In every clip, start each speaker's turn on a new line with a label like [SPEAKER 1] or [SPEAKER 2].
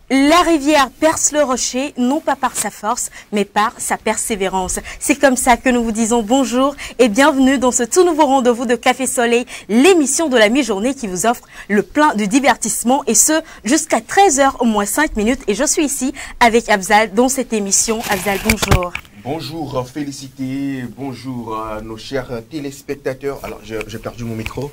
[SPEAKER 1] La rivière perce le rocher, non pas par sa force, mais par sa persévérance. C'est comme ça que nous vous disons bonjour et bienvenue dans ce tout nouveau rendez-vous de Café Soleil, l'émission de la mi-journée qui vous offre le plein de divertissement et ce, jusqu'à 13h au moins 5 minutes. Et je suis ici avec Afzal dans cette émission. Afzal, bonjour.
[SPEAKER 2] Bonjour, félicité, bonjour à nos chers téléspectateurs. Alors, j'ai perdu mon micro,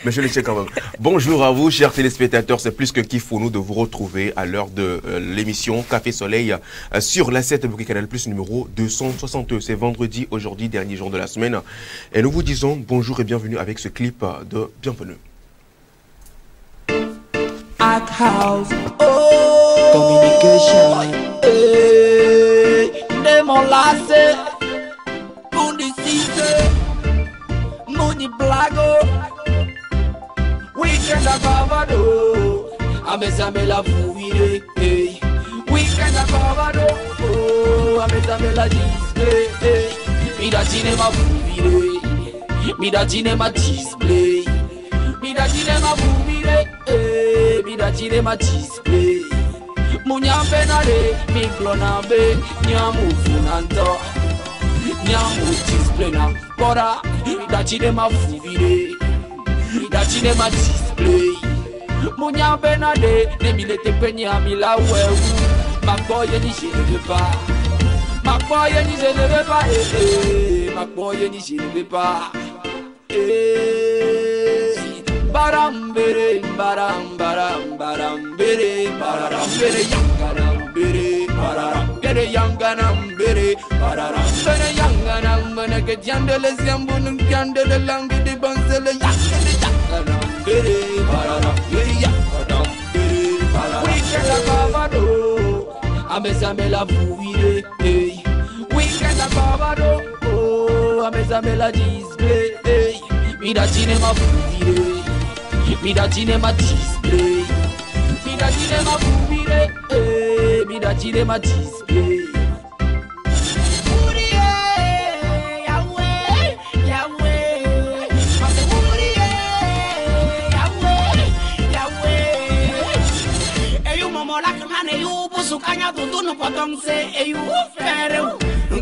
[SPEAKER 2] mais je le sais quand même. Bonjour à vous, chers téléspectateurs. C'est plus que kiff pour nous de vous retrouver à l'heure de l'émission Café Soleil sur la 7 Bouquet Canal Plus numéro 262. C'est vendredi, aujourd'hui, dernier jour de la semaine. Et nous vous disons bonjour et bienvenue avec ce clip de Bienvenue.
[SPEAKER 3] At house, oh, communication. Mon lasse, mon décide, mon blago, weekend à Bavado, amezame la fouille, weekend à Bavado, amezame la display, midagine ma fouille, midagine ma display, midagine ma fouille, midagine ma display. Munyambe nale, miglonabe, nyamu funanto, nyamu display bora, midachine ma fuvire, midachine ma display. Munyambe nale, ne milete penya mila wewu, ma boy ni je ne veux pas, ma boy ni je ne veux pas, ma boy ni je ne veux pas, Barambere, baram, baram, barambere, barambere, yanganambere, barambere, yanganambere, barambere, yanganambere, que tiande les yambunum, tiande de langue de bansele, yanganambere, barambere, yanganambere, weekend à Bavado, amezame la fouille, weekend à Bavado, amezame la display, midagine ma fouille. Midagine ma display, midagine ma fumire, midagine ma display. Sukanya tundu no potong se eyu fere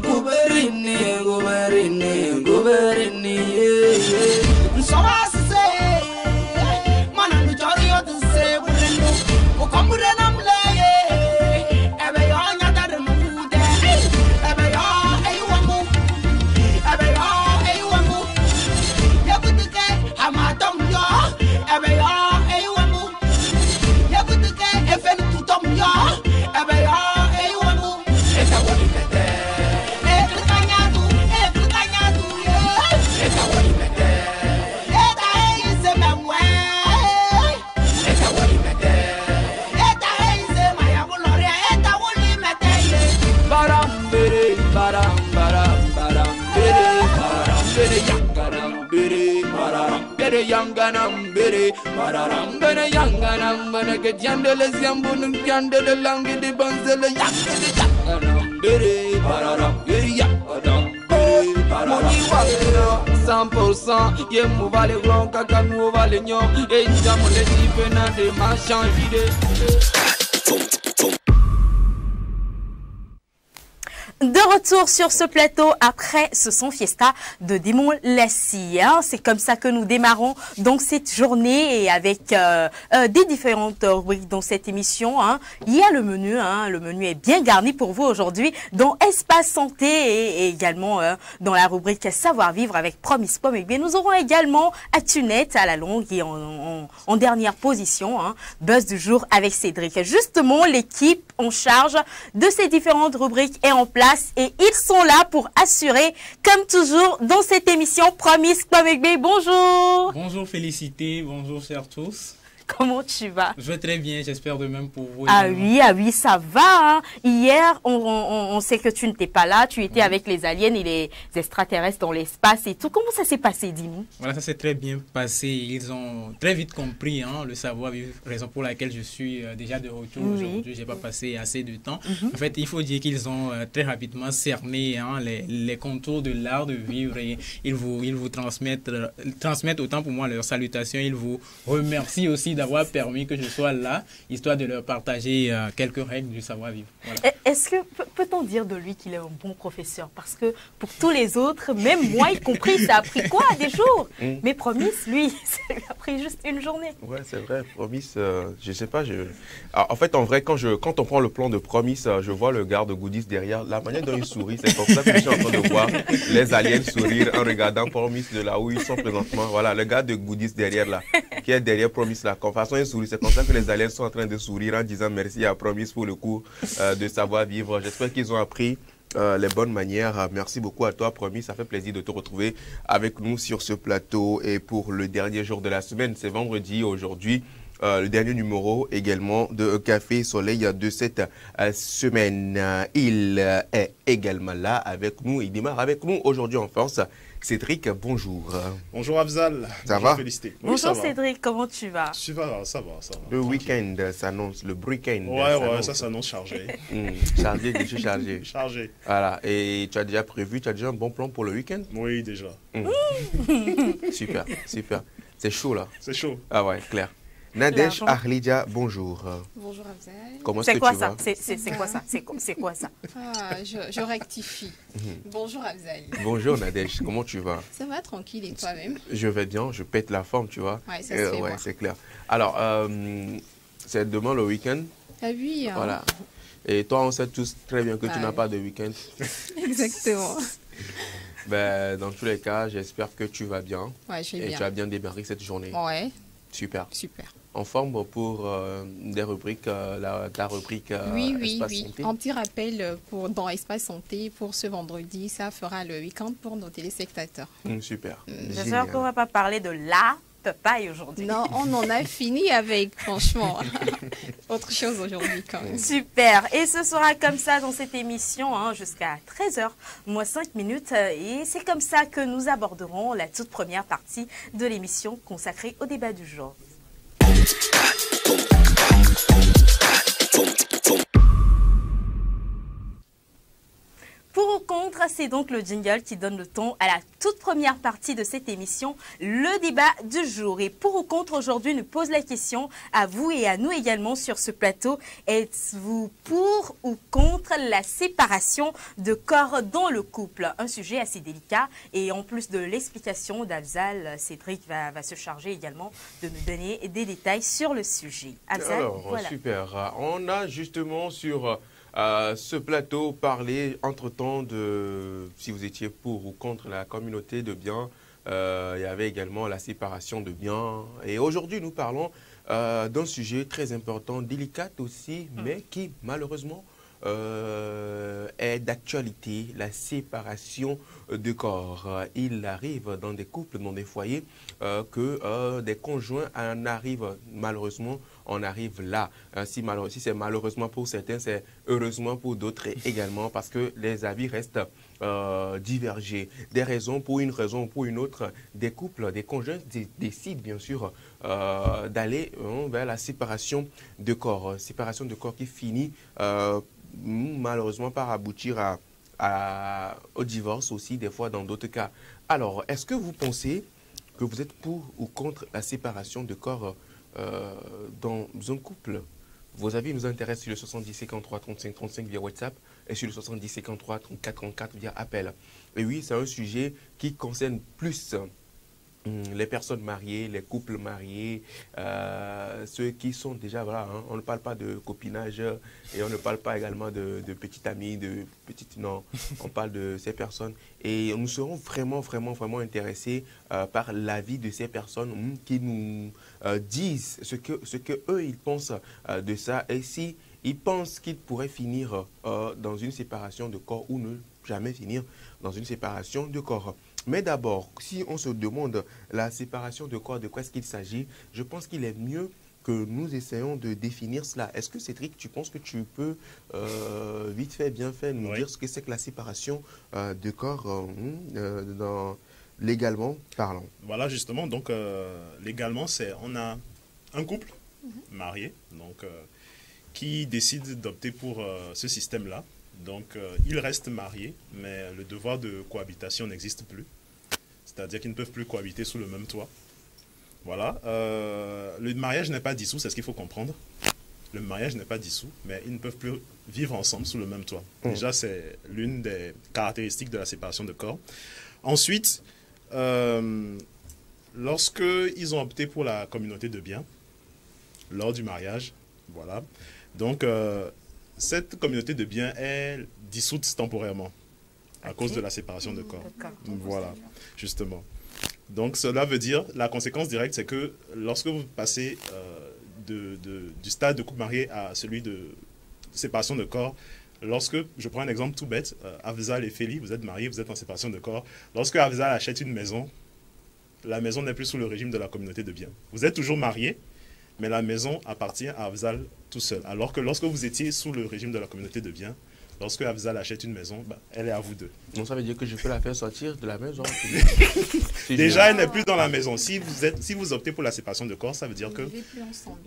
[SPEAKER 3] guberini guberini guberini so ase mana ni jori o tu se burendo o komure nam leye ebe yo nyata de mude ebe yo eyu wangu ebe yo eyu wangu yakutuke amatom yo ebe yo eyu wangu yakutuke efen tutom yo ebe yo eyu wangu eta woni mete ekutanyatu ye eta woni mete eta eise memwe eta woni mete eta eise maya bulore eta woni mete ye barambere baram baram barambere barambere yanganambere barambere yanganambere barambere yanganambere que tiande les yambunum tiande de langue de banzele yanganambere barambere yanganambere moni wabena 100% ye mouvale glon kaka nou vale nyon et jamu les tipena de machan vide.
[SPEAKER 1] De retour sur ce plateau après ce son fiesta de Démon Lassie. Hein. C'est comme ça que nous démarrons donc cette journée et avec des différentes rubriques dans cette émission. Hein. Il y a le menu, hein. Le menu est bien garni pour vous aujourd'hui dans Espace Santé et également dans la rubrique Savoir-vivre avec Promise Pomme. Et bien nous aurons également Actu-Net à la longue et en dernière position, hein, Buzz du jour avec Cédric. Justement, l'équipe en charge de ces différentes rubriques est en place. Et ils sont là pour assurer, comme toujours, dans cette émission Promise Pomme. Bonjour.
[SPEAKER 4] Bonjour Félicité, bonjour chers tous.
[SPEAKER 1] Comment tu vas?
[SPEAKER 4] Je vais très bien, j'espère de même pour vous.
[SPEAKER 1] Ah oui, ça va. Hein. Hier, on sait que tu n'étais pas là. Tu étais avec les aliens et les extraterrestres dans l'espace et tout. Comment ça s'est passé, dis-nous?
[SPEAKER 4] Voilà, ça s'est très bien passé. Ils ont très vite compris le savoir-vivre, raison pour laquelle je suis déjà de retour aujourd'hui. Je n'ai pas passé assez de temps. En fait, il faut dire qu'ils ont très rapidement cerné les contours de l'art de vivre et ils vous transmettent autant pour moi leurs salutations. Ils vous remercient aussi Merci d'avoir permis que je sois là, histoire de leur partager quelques règles du savoir-vivre. Voilà.
[SPEAKER 1] Est-ce que peut-on dire de lui qu'il est un bon professeur? Parce que pour tous les autres, même moi y compris, ça a pris quoi? Des jours. Mais Promis, lui, ça lui a pris juste une journée.
[SPEAKER 2] Ouais, c'est vrai. Promis, je sais pas. Alors, en fait, en vrai, quand on prend le plan de Promis, je vois le gars de Goodies derrière. La manière dont il sourit, c'est comme ça que je suis en train de voir les aliens sourire en regardant Promis de là où ils sont présentement. Voilà, le gars de Goodies derrière là, qui est derrière Promis là. Comme façon, il sourit. C'est comme ça que les aliens sont en train de sourire en disant merci à Promis pour le cours de savoir-vivre. J'espère qu'ils ont appris les bonnes manières. Merci beaucoup à toi, Promis. Ça fait plaisir de te retrouver avec nous sur ce plateau. Et pour le dernier jour de la semaine, c'est vendredi aujourd'hui. Le dernier numéro également de Café Soleil de cette semaine. Il est également là avec nous. Il démarre avec nous aujourd'hui en force. Cédric, bonjour.
[SPEAKER 5] Bonjour Afzal.
[SPEAKER 2] Ça va?
[SPEAKER 5] Félicité.
[SPEAKER 1] Bonjour
[SPEAKER 5] Oui, ça va.
[SPEAKER 1] Cédric, comment tu vas?
[SPEAKER 5] Ça va, ça va.
[SPEAKER 2] Le week-end s'annonce, le week-end.
[SPEAKER 5] Ouais, ça s'annonce chargé.
[SPEAKER 2] Chargé, je suis chargé.
[SPEAKER 5] Chargé.
[SPEAKER 2] Voilà, et tu as déjà un bon plan pour le week-end?
[SPEAKER 5] Oui, déjà.
[SPEAKER 2] Super, super. C'est chaud là.
[SPEAKER 5] C'est chaud.
[SPEAKER 2] Ah ouais, clair. Nadège Arlidia, bonjour.
[SPEAKER 6] Bonjour Afzal.
[SPEAKER 2] Comment est-ce que
[SPEAKER 1] C'est quoi
[SPEAKER 2] tu
[SPEAKER 1] ça?
[SPEAKER 2] vas?
[SPEAKER 1] C'est quoi ça? C'est quoi ça?
[SPEAKER 6] Ah, je rectifie. Bonjour Afzal.
[SPEAKER 2] Bonjour Nadège, comment tu vas?
[SPEAKER 6] Ça va tranquille et toi-même?
[SPEAKER 2] Je vais bien, je pète la forme, tu vois.
[SPEAKER 6] Ouais, ça se fait
[SPEAKER 2] ouais,
[SPEAKER 6] voir.
[SPEAKER 2] c'est clair. Alors, c'est demain le week-end.
[SPEAKER 6] Ah oui. Hein.
[SPEAKER 2] Voilà. Et toi, on sait tous très bien que tu
[SPEAKER 6] Ouais.
[SPEAKER 2] n'as pas de week-end.
[SPEAKER 6] Exactement.
[SPEAKER 2] Ben, dans tous les cas, j'espère que tu vas bien.
[SPEAKER 6] Ouais, je vais
[SPEAKER 2] Et
[SPEAKER 6] bien.
[SPEAKER 2] tu as bien démarré cette journée.
[SPEAKER 6] Ouais,
[SPEAKER 2] Super.
[SPEAKER 6] super.
[SPEAKER 2] En forme pour des rubriques, ta rubrique
[SPEAKER 6] Oui.
[SPEAKER 2] Espace Santé.
[SPEAKER 6] Un petit rappel dans Espace Santé pour ce vendredi. Ça fera le week-end pour nos téléspectateurs.
[SPEAKER 2] Super.
[SPEAKER 1] J'espère
[SPEAKER 2] Génial.
[SPEAKER 1] qu'on ne va pas parler de la papaye aujourd'hui.
[SPEAKER 6] Non, on en a fini avec, franchement. Autre chose aujourd'hui quand même.
[SPEAKER 1] Super. Et ce sera comme ça dans cette émission hein, jusqu'à 13h, moins 5 minutes. Et c'est comme ça que nous aborderons la toute première partie de l'émission consacrée au débat du jour. Pour ou contre, c'est donc le jingle qui donne le ton à la toute première partie de cette émission, le débat du jour. Et pour ou contre, aujourd'hui, nous pose la question à vous et à nous également sur ce plateau. Êtes-vous pour ou contre la séparation de corps dans le couple? Un sujet assez délicat. Et en plus de l'explication d'Afzal, Cédric va se charger également de nous donner des détails sur le sujet. Afzal,
[SPEAKER 2] Alors,
[SPEAKER 1] voilà.
[SPEAKER 2] super. On a justement sur ce plateau parlé entre-temps de si vous étiez pour ou contre la communauté de biens. Il y avait également la séparation de biens. Et aujourd'hui, nous parlons d'un sujet très important, délicat aussi, mais qui malheureusement est d'actualité, la séparation de corps. Il arrive dans des couples, dans des foyers, que des conjoints en arrivent malheureusement, on arrive là. Si c'est malheureusement pour certains, c'est heureusement pour d'autres également, parce que les avis restent divergés. Des raisons, pour une raison ou pour une autre, des couples, des conjoints décident bien sûr d'aller vers la séparation de corps. Séparation de corps qui finit malheureusement par aboutir au divorce aussi, des fois dans d'autres cas. Alors, est-ce que vous pensez que vous êtes pour ou contre la séparation de corps dans un couple? Vos avis nous intéressent sur le 70 53 35 35 via WhatsApp et sur le 70 53 34 34 via appel. Et oui, c'est un sujet qui concerne plus les personnes mariées, les couples mariés, ceux qui sont déjà, voilà, hein, on ne parle pas de copinage et on ne parle pas également de petites amies, non, on parle de ces personnes. Et nous serons vraiment intéressés par l'avis de ces personnes qui nous disent ce que eux ils pensent de ça et si ils pensent qu'ils pourraient finir dans une séparation de corps ou ne jamais finir dans une séparation de corps. Mais d'abord, si on se demande la séparation de corps, de quoi est-ce qu'il s'agit, je pense qu'il est mieux que nous essayons de définir cela. Est-ce que Cédric, tu penses que tu peux vite fait, bien fait, nous dire ce que c'est que la séparation de corps légalement parlant?
[SPEAKER 5] Voilà, justement, donc légalement, on a un couple marié, donc qui décide d'opter pour ce système-là. Donc, ils restent mariés, mais le devoir de cohabitation n'existe plus. C'est-à-dire qu'ils ne peuvent plus cohabiter sous le même toit. Voilà. Le mariage n'est pas dissous, c'est ce qu'il faut comprendre. Le mariage n'est pas dissous, mais ils ne peuvent plus vivre ensemble sous le même toit. Déjà, c'est l'une des caractéristiques de la séparation de corps. Ensuite, lorsqu'ils ont opté pour la communauté de biens, lors du mariage, voilà. Donc, cette communauté de biens est dissoute temporairement à cause de la séparation de corps. Voilà, justement. Donc, cela veut dire, la conséquence directe, c'est que lorsque vous passez du stade de couple marié à celui de séparation de corps, lorsque, je prends un exemple tout bête, Afzal et Feli, vous êtes mariés, vous êtes en séparation de corps. Lorsque Afzal achète une maison, la maison n'est plus sous le régime de la communauté de biens. Vous êtes toujours mariés, mais la maison appartient à Afzal tout seul. Alors que lorsque vous étiez sous le régime de la communauté de biens, lorsque Afzal achète une maison, elle est à vous deux.
[SPEAKER 2] Donc ça veut dire que je peux la faire sortir de la maison.
[SPEAKER 5] Déjà, elle n'est plus dans la maison. Si vous optez pour la séparation de corps, ça veut dire que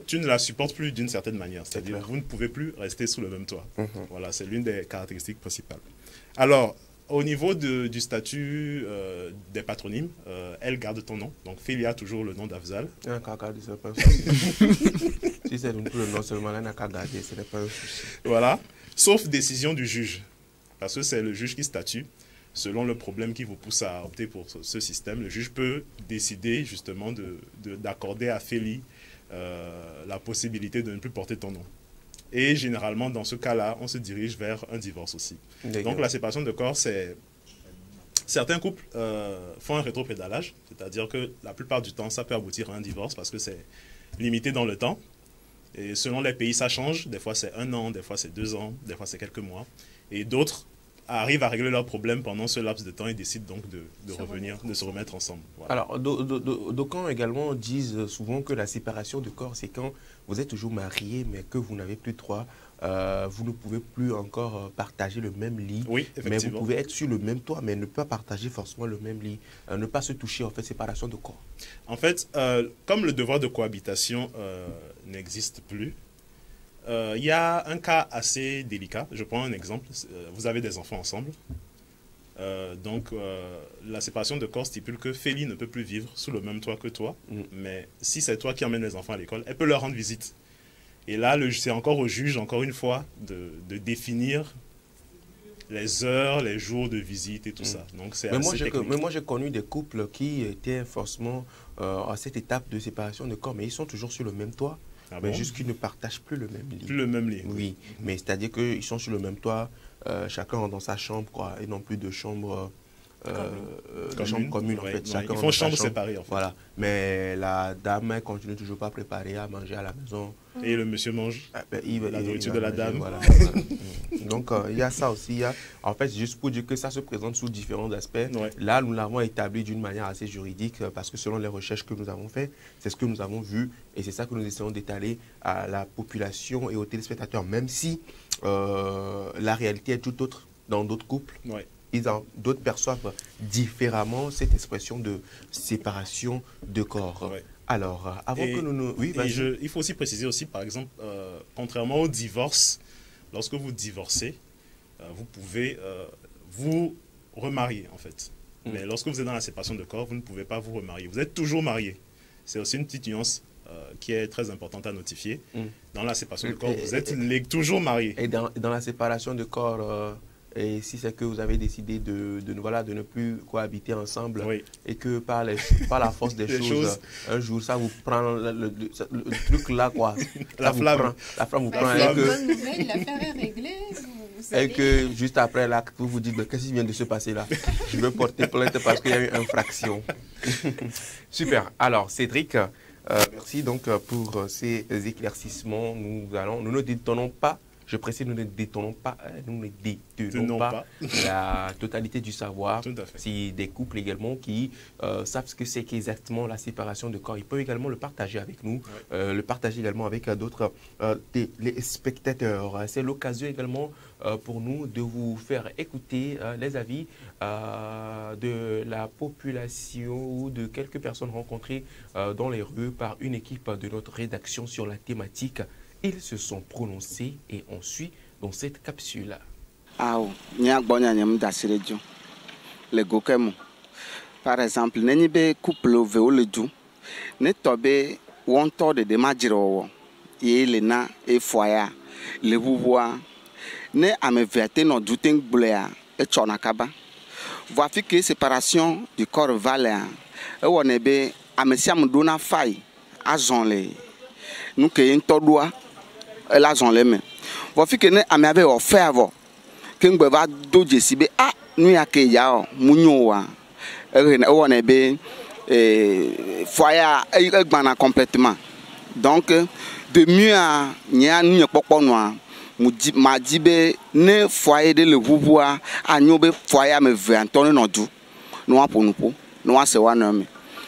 [SPEAKER 5] tu ne la supportes plus d'une certaine manière. C'est-à-dire que vous ne pouvez plus rester sous le même toit. Voilà, c'est l'une des caractéristiques principales. Alors, au niveau du statut des patronymes, elle garde ton nom. Donc, Feli a toujours le nom d'Afzal.
[SPEAKER 2] Si c'est le nom seulement, elle n'a qu'à garder, ce n'est pas un souci.
[SPEAKER 5] Voilà. Sauf décision du juge. Parce que c'est le juge qui statue. Selon le problème qui vous pousse à opter pour ce système, le juge peut décider justement d'accorder à Feli la possibilité de ne plus porter ton nom. Et généralement, dans ce cas-là, on se dirige vers un divorce aussi. Donc la séparation de corps, c'est... Certains couples font un rétropédalage, c'est-à-dire que la plupart du temps, ça peut aboutir à un divorce parce que c'est limité dans le temps. Et selon les pays, ça change. Des fois, c'est 1 an, des fois, c'est 2 ans, des fois, c'est quelques mois. Et d'autres arrivent à régler leurs problèmes pendant ce laps de temps et décident donc de se remettre ensemble. Voilà.
[SPEAKER 2] Alors, d'aucuns également disent souvent que la séparation de corps, c'est quand vous êtes toujours marié, mais que vous n'avez plus droit, vous ne pouvez plus encore partager le même lit.
[SPEAKER 5] Oui,
[SPEAKER 2] mais vous pouvez être sur le même toit, mais ne pas partager forcément le même lit. Ne pas se toucher, en fait, séparation de corps.
[SPEAKER 5] En fait, comme le devoir de cohabitation n'existe plus, il y a un cas assez délicat. Je prends un exemple. Vous avez des enfants ensemble. Donc, la séparation de corps stipule que Feli ne peut plus vivre sous le même toit que toi. Mais si c'est toi qui emmènes les enfants à l'école, elle peut leur rendre visite. Et là, c'est encore au juge, encore une fois, de définir les heures, les jours de visite et tout ça. Donc, c'est assez technique.
[SPEAKER 2] Mais moi, j'ai connu des couples qui étaient forcément à cette étape de séparation de corps, mais ils sont toujours sur le même toit.
[SPEAKER 5] Ah
[SPEAKER 2] mais
[SPEAKER 5] bon?
[SPEAKER 2] juste qu'ils ne partagent plus le même lit.
[SPEAKER 5] Plus le même lit.
[SPEAKER 2] Oui, mais c'est-à-dire qu'ils sont sur le même toit, chacun dans sa chambre, quoi, et non plus de chambre commune. En fait.
[SPEAKER 5] Ils font chambre séparée, en fait.
[SPEAKER 2] Voilà. Mais la dame, elle continue toujours pas à préparer à manger à la maison.
[SPEAKER 5] Et le monsieur mange la nourriture de la dame.
[SPEAKER 2] Voilà. Donc, il y a ça aussi. En fait, juste pour dire que ça se présente sous différents aspects.
[SPEAKER 5] Ouais.
[SPEAKER 2] Là, nous l'avons établi d'une manière assez juridique parce que selon les recherches que nous avons faites, c'est ce que nous avons vu et c'est ça que nous essayons d'étaler à la population et aux téléspectateurs. Même si la réalité est tout autre dans d'autres couples.
[SPEAKER 5] Ouais.
[SPEAKER 2] D'autres perçoivent différemment cette expression de séparation de corps.
[SPEAKER 5] Ouais.
[SPEAKER 2] Alors, avant que nous... Oui,
[SPEAKER 5] il faut aussi préciser aussi, par exemple, contrairement au divorce, lorsque vous divorcez, vous pouvez vous remarier, en fait. Mais lorsque vous êtes dans la séparation de corps, vous ne pouvez pas vous remarier. Vous êtes toujours marié. C'est aussi une petite nuance qui est très importante à notifier. Dans la séparation de corps, vous êtes toujours marié.
[SPEAKER 2] Et dans la séparation de corps... Et si c'est que vous avez décidé de ne plus cohabiter ensemble, oui, et que par la force des choses, un jour, ça vous prend le truc là, quoi.
[SPEAKER 5] La flamme
[SPEAKER 2] vous prend. Et que juste après, là, vous vous dites, qu'est-ce qui vient de se passer là? Je veux porter plainte parce qu'il y a eu infraction. Super. Alors, Cédric, merci donc pour ces éclaircissements. Nous ne détonnons pas. Je précise, nous ne détenons pas la totalité du savoir. Si des couples également qui savent ce que c'est qu'exactement la séparation de corps, ils peuvent également le partager avec nous, le partager également avec d'autres téléspectateurs. C'est l'occasion également pour nous de vous faire écouter les avis de la population ou de quelques personnes rencontrées dans les rues par une équipe de notre rédaction sur la thématique. Ils se sont prononcés et on suit dans cette capsule.
[SPEAKER 7] Par exemple, couple ne tobe wonto de majiro ye le na e foya le buboa ne amevete no duten blea e chona kaba voici que séparation du corps valé e wonebe amesiam dona fai azonle nous que ntodoa e la zonle me voici que ne amave o fe avo que ngbe va doje sibe ah nu ya ke ya o munyowa e wonebe foya e gbana complètement donc de mieux à nya nu popo noa ma dibe ne foyer de le bubua anyobe foyer me ve antone no du no aponupo no ase wa no me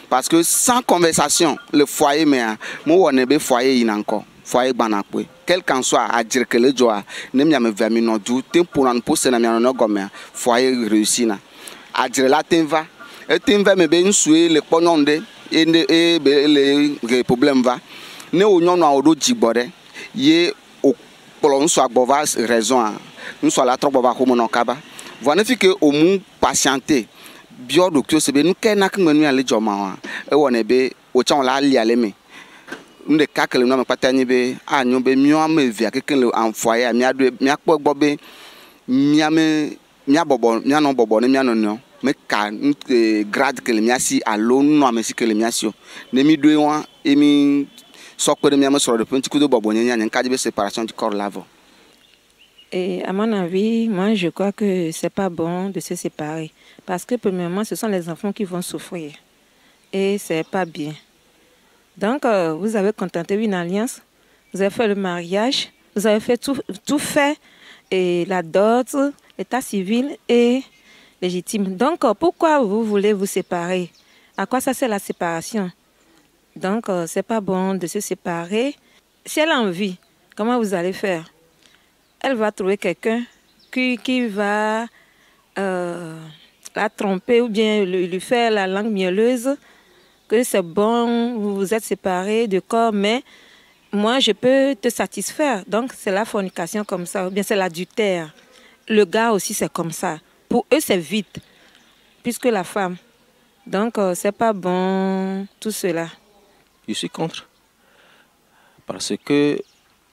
[SPEAKER 7] parce que sans conversation le foyer me mo wona be foyer yin encore foyer banakwe quel qu'en soit a dire que le joa ne mia me ve mi no du tempo na po se na mia no gome foyer réussi na a dire la tenva e tenva me be nsue le pononde e le problème va ne o nyono a odo jigbore ye pour nous soit bovas raison nous soit la trop bova comme non kaba voilà fait que au moins patienter bio docteur c'est nous kena que nous aller joma e wona be o chan la ali ale me nous ka que nous me patani be anyo be mio am via que le en foyer mi ado mi akpo gbobe mi ame mi abobo mi anon bobo ne mi anon no me ka grade que le mi asi alo no am si que le mi asio ne mi do wan e mi séparation du corps là.
[SPEAKER 8] Et à mon avis, moi je crois que c'est pas bon de se séparer parce que premièrement ce sont les enfants qui vont souffrir et c'est pas bien. Donc vous avez contenté une alliance, vous avez fait le mariage, vous avez fait tout fait et la dot, l'état civil est légitime. Donc pourquoi vous voulez vous séparer? À quoi ça sert la séparation? Donc, c'est pas bon de se séparer. Si elle a envie, comment vous allez faire? Elle va trouver quelqu'un qui va la tromper ou bien lui faire la langue mielleuse, que c'est bon, vous vous êtes séparés de corps, mais moi, je peux te satisfaire. Donc, c'est la fornication comme ça, ou bien c'est l'adultère. Le gars aussi, c'est comme ça. Pour eux, c'est vite, puisque la femme. Donc, c'est pas bon, tout cela.
[SPEAKER 9] Je suis contre. Parce que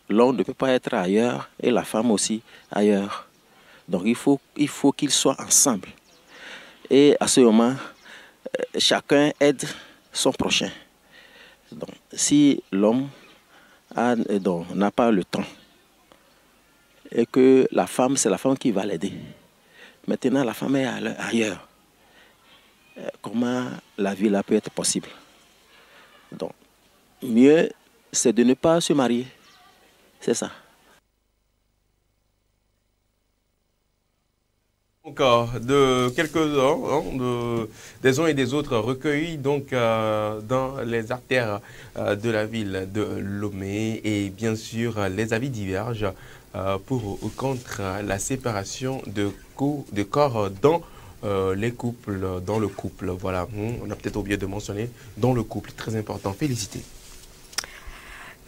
[SPEAKER 9] l'homme ne peut pas être ailleurs et la femme aussi ailleurs. Donc il faut qu'ils soient ensemble. Et à ce moment, chacun aide son prochain. Donc si l'homme n'a pas le temps et que la femme, c'est la femme qui va l'aider. Maintenant, la femme est ailleurs. Comment la vie là peut être possible? Donc, mieux, c'est de ne pas se marier. C'est ça.
[SPEAKER 2] Donc, de quelques-uns, des uns et des autres recueillis donc, dans les artères de la ville de Lomé. Et bien sûr, les avis divergent pour ou contre la séparation de corps dans les couples, dans le couple. Voilà, on a peut-être oublié de mentionner dans le couple, très important. Félicité.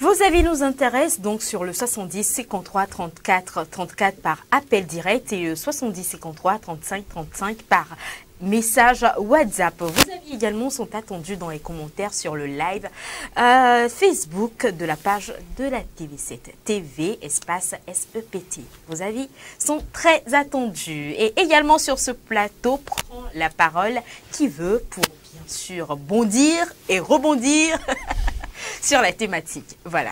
[SPEAKER 1] Vos avis nous intéressent donc sur le 70 53 34 34 par appel direct et 70 53 35 35 par message WhatsApp. Vos avis également sont attendus dans les commentaires sur le live Facebook de la page de la TV7 TV espace SEPT. Vos avis sont très attendus et également sur ce plateau prend la parole qui veut pour bien sûr bondir et rebondir sur la thématique. Voilà.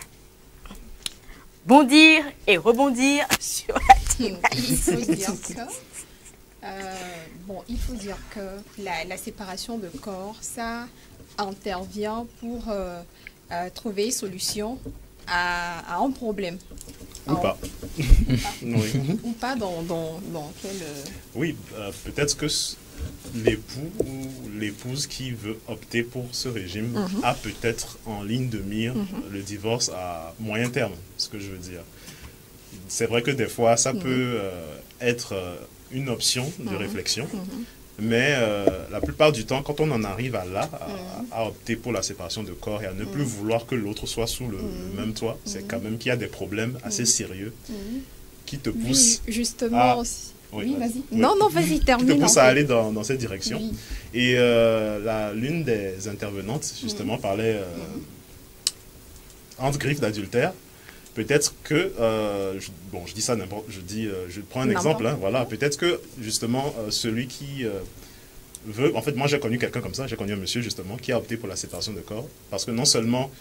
[SPEAKER 1] Bondir et rebondir sur la thématique.
[SPEAKER 6] Il faut dire que la séparation de corps, ça intervient pour trouver solution à un problème.
[SPEAKER 5] Ou pas. Oui.
[SPEAKER 6] Ou pas dans quel...
[SPEAKER 5] Oui, peut-être que l'époux ou l'épouse qui veut opter pour ce régime a peut-être en ligne de mire le divorce à moyen terme, ce que je veux dire. C'est vrai que des fois, ça peut être une option de réflexion, mais la plupart du temps, quand on en arrive à opter pour la séparation de corps et à ne plus vouloir que l'autre soit sous le même toit, c'est quand même qu'il y a des problèmes assez sérieux qui te poussent
[SPEAKER 6] justement, Oui, vas-y. Non, vas-y, termine.
[SPEAKER 5] Qui te pousse à aller dans cette direction.
[SPEAKER 6] Oui.
[SPEAKER 5] Et l'une des intervenantes, justement, parlait entre griffes d'adultère. Peut-être que, je dis ça n'importe, je prends un exemple, hein, voilà, peut-être que, justement, celui qui veut, en fait, moi j'ai connu quelqu'un comme ça, j'ai connu un monsieur, justement, qui a opté pour la séparation de corps, parce que non seulement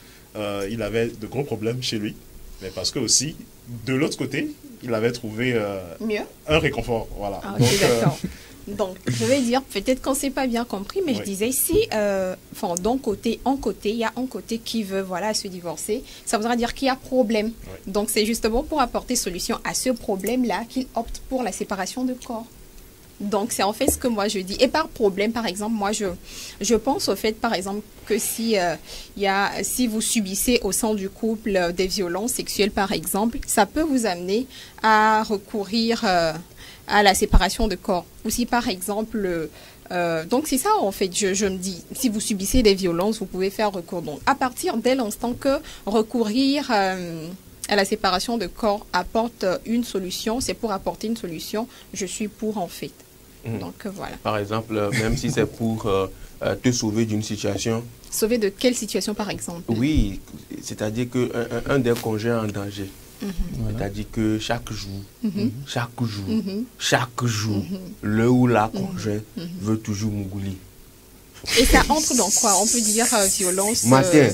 [SPEAKER 5] il avait de gros problèmes chez lui, mais parce que aussi, de l'autre côté, il avait trouvé un réconfort, voilà.
[SPEAKER 6] Ah, donc, d'accord. Donc, je vais dire, peut-être qu'on ne s'est pas bien compris, mais je disais, si, d'un côté, il y a un côté qui veut, voilà, se divorcer, ça voudra dire qu'il y a problème. Donc, c'est justement pour apporter solution à ce problème-là qu'il opte pour la séparation de corps. Donc, c'est en fait ce que moi je dis. Et par problème, par exemple, moi, je pense au fait, par exemple, que si vous subissez au sein du couple des violences sexuelles, par exemple, ça peut vous amener à recourir à la séparation de corps. Ou si, par exemple, donc c'est ça, en fait, je me dis, si vous subissez des violences, vous pouvez faire recours. Donc, à partir dès l'instant que recourir à la séparation de corps apporte une solution, c'est pour apporter une solution, je suis pour, en fait. Donc, voilà.
[SPEAKER 2] Par exemple, même si c'est pour te sauver d'une situation.
[SPEAKER 6] Sauver de quelle situation, par exemple?
[SPEAKER 2] Oui, c'est-à-dire qu'un des conjoints en danger. C'est-à-dire que chaque jour, le ou la conjoint veut toujours mougouli.
[SPEAKER 6] Et ça entre dans quoi? On peut dire violence.
[SPEAKER 2] Matin.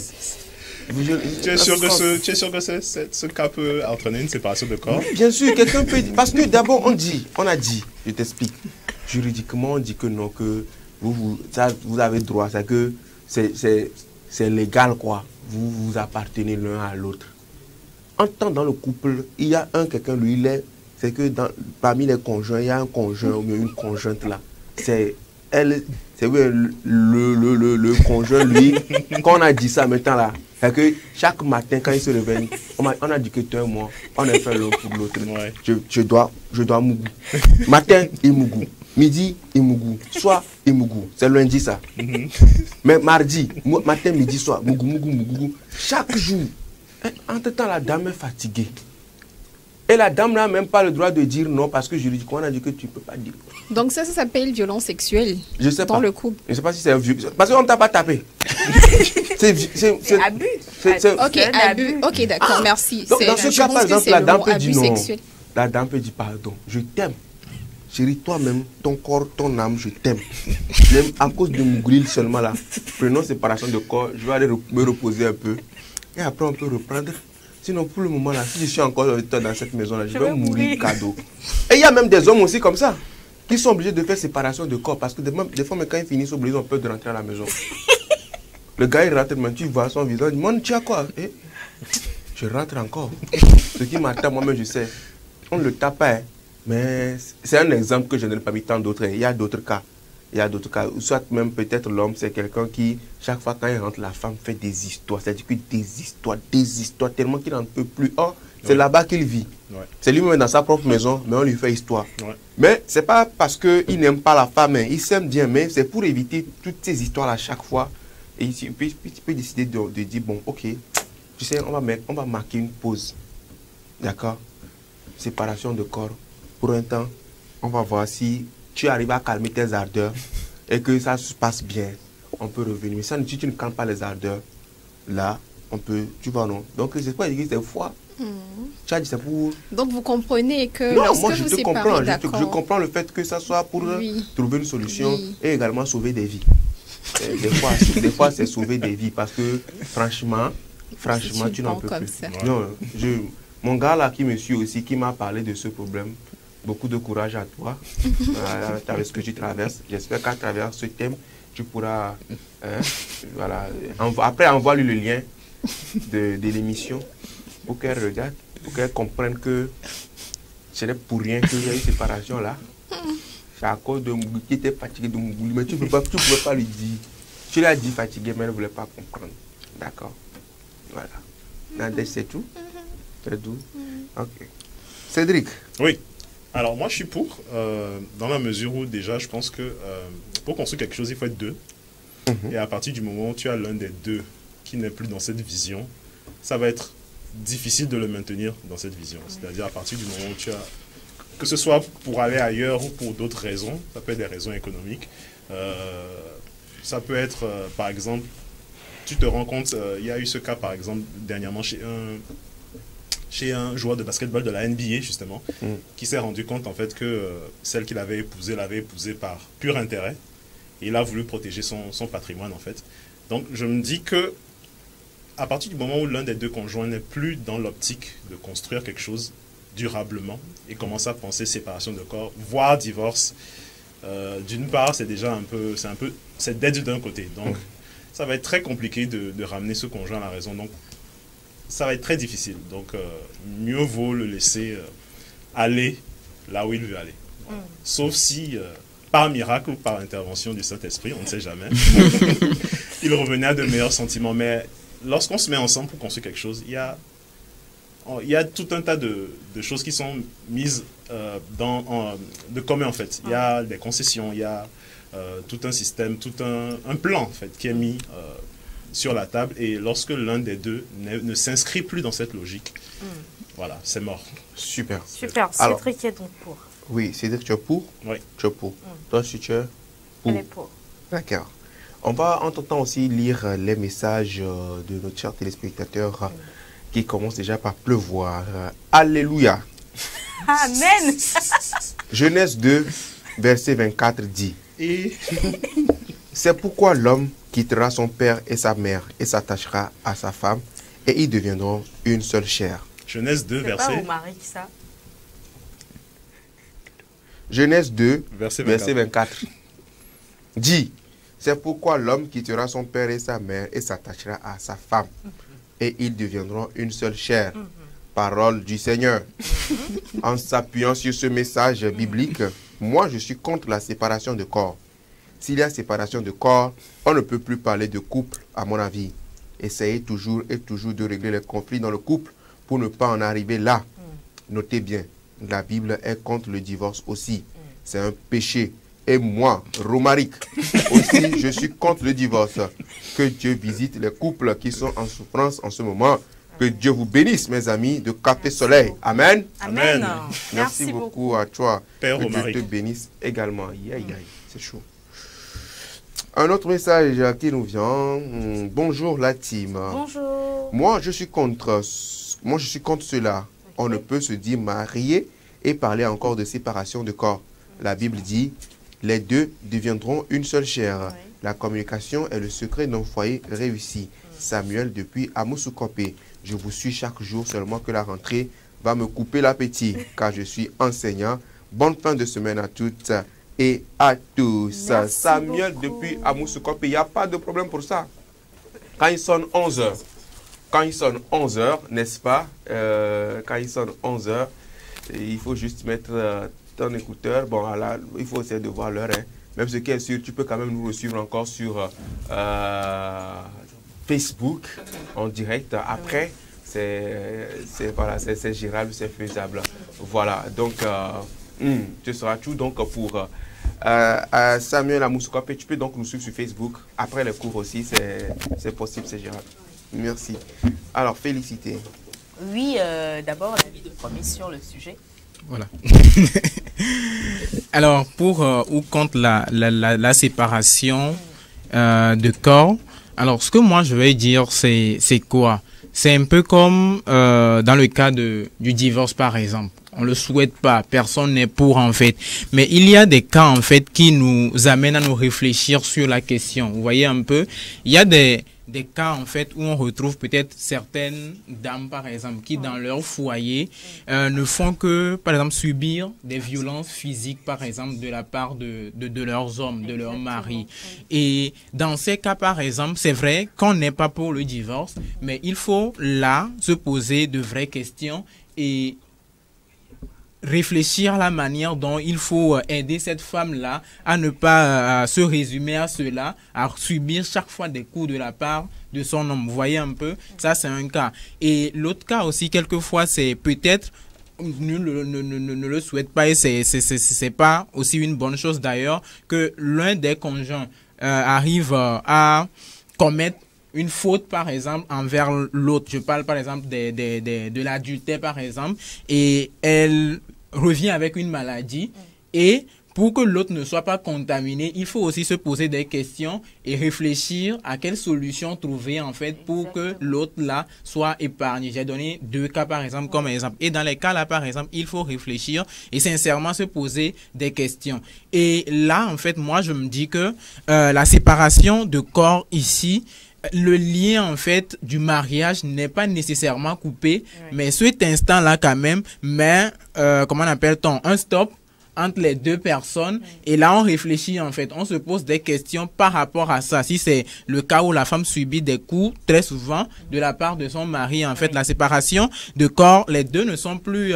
[SPEAKER 5] Tu es sûr que ce cas peut entraîner une séparation de corps?
[SPEAKER 2] Oui, bien sûr, quelqu'un peut. Parce que d'abord, on a dit, je t'explique. Juridiquement, on dit que non, que vous avez droit, c'est que c'est légal, quoi. Vous appartenez l'un à l'autre. En tant dans le couple, il y a quelqu'un, lui, c'est que parmi les conjoints, il y a un conjoint ou une conjointe là. C'est le conjoint, lui, quand on a dit ça maintenant là, c'est que chaque matin, quand il se réveille, on a dit que toi et moi, on a fait l'un pour l'autre. Ouais. Je dois mougou. Matin, il mougou. Midi, il mougou. Soir, il mougou. C'est lundi ça. Mais mardi, matin, midi, soir, mougou. Chaque jour. Entre-temps, la dame est fatiguée. Et la dame n'a même pas le droit de dire non parce que juridiquement, on a dit que tu ne peux pas dire.
[SPEAKER 6] Donc ça s'appelle violence sexuelle.
[SPEAKER 2] Je sais
[SPEAKER 6] dans
[SPEAKER 2] pas.
[SPEAKER 6] Le couple.
[SPEAKER 2] Je ne sais pas si c'est vieux. Parce qu'on ne t'a pas tapé.
[SPEAKER 1] C'est abus.
[SPEAKER 6] Ok, abus. Ok, d'accord, merci.
[SPEAKER 2] Donc, dans ce cas, par exemple, la dame peut dire non.
[SPEAKER 6] Sexuel.
[SPEAKER 2] La dame peut dire pardon. Je t'aime. Chérie, toi-même, ton corps, ton âme, je t'aime. Même à cause de mon grille seulement là. Prenons séparation de corps. Je vais aller me reposer un peu. Et après, on peut reprendre. Sinon, pour le moment, là, si je suis encore dans cette maison-là, je vais mourir cadeau. Et il y a même des hommes aussi comme ça, qui sont obligés de faire séparation de corps. Parce que des fois, quand ils finissent, ils ont peur de rentrer à la maison. Le gars, il rentre, tu vois son visage, il dit, tu as quoi? Et je rentre encore. Ce qui m'attend, moi-même, je sais. On ne le tape pas, hein. Mais c'est un exemple que je n'ai pas mis tant d'autres. Il y a d'autres cas. Soit même peut-être l'homme, c'est quelqu'un qui, chaque fois quand il rentre, la femme fait des histoires. C'est-à-dire que des histoires, tellement qu'il n'en peut plus. Oh, c'est là-bas qu'il vit. Ouais. C'est lui-même dans sa propre maison, mais on lui fait histoire. Ouais. Mais c'est pas parce qu'il n'aime pas la femme, hein. Il s'aime bien, mais c'est pour éviter toutes ces histoires-là chaque fois. Et il peut décider de dire, bon, ok, tu sais, on va marquer une pause. D'accord? Séparation de corps. Pour un temps, on va voir si tu arrives à calmer tes ardeurs et que ça se passe bien, on peut revenir. Mais si tu ne calmes pas les ardeurs, là, on peut, tu vois, non? Donc, c'est pas dire que c'est foi. Tu as dit c'est pour...
[SPEAKER 6] Donc, vous comprenez que
[SPEAKER 2] non,
[SPEAKER 6] lorsque
[SPEAKER 2] moi, je
[SPEAKER 6] vous
[SPEAKER 2] te comprends.
[SPEAKER 6] je
[SPEAKER 2] comprends le fait que ça soit pour trouver une solution et également sauver des vies. Des fois, c'est sauver des vies parce que, franchement, tu n'en peux plus. Non, mon gars là qui me suit aussi, qui m'a parlé de ce problème, beaucoup de courage à toi, avec ce que tu traverses. J'espère qu'à travers ce thème, tu pourras... voilà. Après, envoie-lui le lien de l'émission pour qu'elle regarde, pour qu'elle comprenne que ce n'est pour rien qu'il y a une séparation là. C'est à cause de Mougou qui était fatigué de Mougou. Mais tu ne pouvais pas lui dire. Tu l'as dit fatigué, mais elle ne voulait pas comprendre. D'accord. Voilà. Nadège, c'est tout? C'est tout? Ok. Cédric.
[SPEAKER 5] Oui. Alors moi je suis pour, dans la mesure où déjà je pense que pour construire quelque chose il faut être deux. Et à partir du moment où tu as l'un des deux qui n'est plus dans cette vision, ça va être difficile de le maintenir dans cette vision. C'est-à-dire à partir du moment où tu as que ce soit pour aller ailleurs ou pour d'autres raisons, ça peut être des raisons économiques, ça peut être, par exemple, tu te rends compte, il y a eu ce cas, par exemple, dernièrement chez un joueur de basketball de la NBA, justement, qui s'est rendu compte, en fait, que celle qu'il avait épousée par pur intérêt, et il a voulu protéger son patrimoine, en fait. Donc, je me dis que à partir du moment où l'un des deux conjoints n'est plus dans l'optique de construire quelque chose durablement et commence à penser séparation de corps, voire divorce, d'une part, c'est déjà c'est dead d'un côté. Donc, ça va être très compliqué de ramener ce conjoint à la raison. Donc, ça va être très difficile. Donc, mieux vaut le laisser aller là où il veut aller. Voilà. Sauf si, par miracle ou par intervention du Saint-Esprit, on ne sait jamais, il revenait à de meilleurs sentiments. Mais lorsqu'on se met ensemble pour construire quelque chose, il y a tout un tas de choses qui sont mises de commun, en fait. Il y a des concessions, il y a tout un système, tout un plan, en fait, qui est mis sur la table. Et lorsque l'un des deux ne s'inscrit plus dans cette logique, voilà, c'est mort.
[SPEAKER 2] Super.
[SPEAKER 1] Super.
[SPEAKER 2] Alors,
[SPEAKER 1] Cédric est donc pour.
[SPEAKER 2] Oui, c'est-à-dire que tu es pour?
[SPEAKER 5] Oui.
[SPEAKER 2] Tu es pour. Toi, si tu es pour?
[SPEAKER 1] Elle est pour.
[SPEAKER 2] D'accord. On va en temps aussi lire les messages de nos chers téléspectateurs qui commencent déjà par pleuvoir. Alléluia.
[SPEAKER 1] Amen.
[SPEAKER 2] Genèse 2, verset 24 dit:
[SPEAKER 5] Et
[SPEAKER 2] c'est pourquoi l'homme quittera son père et sa mère et s'attachera à sa femme et ils deviendront une seule chair.
[SPEAKER 5] Genèse 2,
[SPEAKER 1] C'est pas
[SPEAKER 5] verset...
[SPEAKER 1] au mari, ça.
[SPEAKER 2] Genèse 2,
[SPEAKER 5] Verset
[SPEAKER 2] verset 24 dit: c'est pourquoi l'homme quittera son père et sa mère et s'attachera à sa femme et ils deviendront une seule chair. Parole du Seigneur. En s'appuyant sur ce message biblique, moi je suis contre la séparation de corps. S'il y a séparation de corps, on ne peut plus parler de couple, à mon avis. Essayez toujours et toujours de régler les conflits dans le couple pour ne pas en arriver là. Notez bien, la Bible est contre le divorce aussi. C'est un péché. Et moi, Romaric, aussi, je suis contre le divorce. Que Dieu visite les couples qui sont en souffrance en ce moment. Que Dieu vous bénisse, mes amis, de Café Soleil. Amen.
[SPEAKER 1] Amen.
[SPEAKER 2] Merci beaucoup à toi.
[SPEAKER 5] Père
[SPEAKER 2] que Dieu
[SPEAKER 5] Romaric.
[SPEAKER 2] te bénisse également. Aïe, aïe, aïe, c'est chaud. Un autre message qui nous vient. Bonjour la team.
[SPEAKER 1] Bonjour.
[SPEAKER 2] Moi, je suis contre cela. On ne peut se dire marié et parler encore de séparation de corps. La Bible dit: les deux deviendront une seule chair.
[SPEAKER 1] Oui.
[SPEAKER 2] La communication est le secret d'un foyer réussi. Samuel depuis Amoussoukopé. Je vous suis chaque jour, seulement que la rentrée va me couper l'appétit car je suis enseignant. Bonne fin de semaine à toutes et à tous.
[SPEAKER 1] Merci
[SPEAKER 2] Samuel
[SPEAKER 1] beaucoup.
[SPEAKER 2] depuis Amoussoukopé, il n'y a pas de problème pour ça. Quand il sonne 11h, n'est-ce pas, quand il sonne 11h, il faut juste mettre ton écouteur. Bon, là, il faut essayer de voir l'heure. Hein. Même ce qui est sûr, tu peux quand même nous suivre encore sur Facebook en direct. Après, voilà, c'est gérable, c'est faisable. Voilà, donc, ce sera tout. Donc, pour Samuel Amoussoukopé, tu peux donc nous suivre sur Facebook. Après les cours aussi, c'est possible, c'est gérable. Merci. Alors, félicité.
[SPEAKER 1] Oui, d'abord, l'avis de premier sur le sujet.
[SPEAKER 4] Voilà. Alors, pour ou contre la séparation de corps, alors ce que moi je vais dire, c'est quoi? C'est un peu comme dans le cas du divorce, par exemple. On le souhaite pas, personne n'est pour en fait. Mais il y a des cas en fait qui nous amènent à nous réfléchir sur la question. Vous voyez un peu, il y a des cas en fait où on retrouve peut-être certaines dames par exemple qui dans leur foyer ne font que par exemple subir des violences physiques par exemple de la part de leurs hommes, de leurs maris. Et dans ces cas par exemple, c'est vrai qu'on n'est pas pour le divorce, mais il faut là se poser de vraies questions et réfléchir à la manière dont il faut aider cette femme-là à ne pas se résumer à cela, à subir chaque fois des coups de la part de son homme. Vous voyez un peu, ça c'est un cas. Et l'autre cas aussi, quelquefois, c'est peut-être ne le souhaite pas et c'est pas aussi une bonne chose d'ailleurs que l'un des conjoints arrive à commettre une faute par exemple envers l'autre. Je parle par exemple de l'adultère par exemple, et elle revient avec une maladie et pour que l'autre ne soit pas contaminé, il faut aussi se poser des questions et réfléchir à quelle solution trouver en fait pour que l'autre là soit épargné. J'ai donné 2 cas par exemple comme exemple. Et dans les cas là par exemple, il faut réfléchir et sincèrement se poser des questions. Et là en fait, moi je me dis que la séparation de corps ici, le lien en fait du mariage n'est pas nécessairement coupé, mais cet instant là quand même, mais comment on appelle-t-on, un stop entre les 2 personnes et là on réfléchit en fait, on se pose des questions par rapport à ça. Si c'est le cas où la femme subit des coups très souvent de la part de son mari, en fait la séparation de corps, les 2 ne sont plus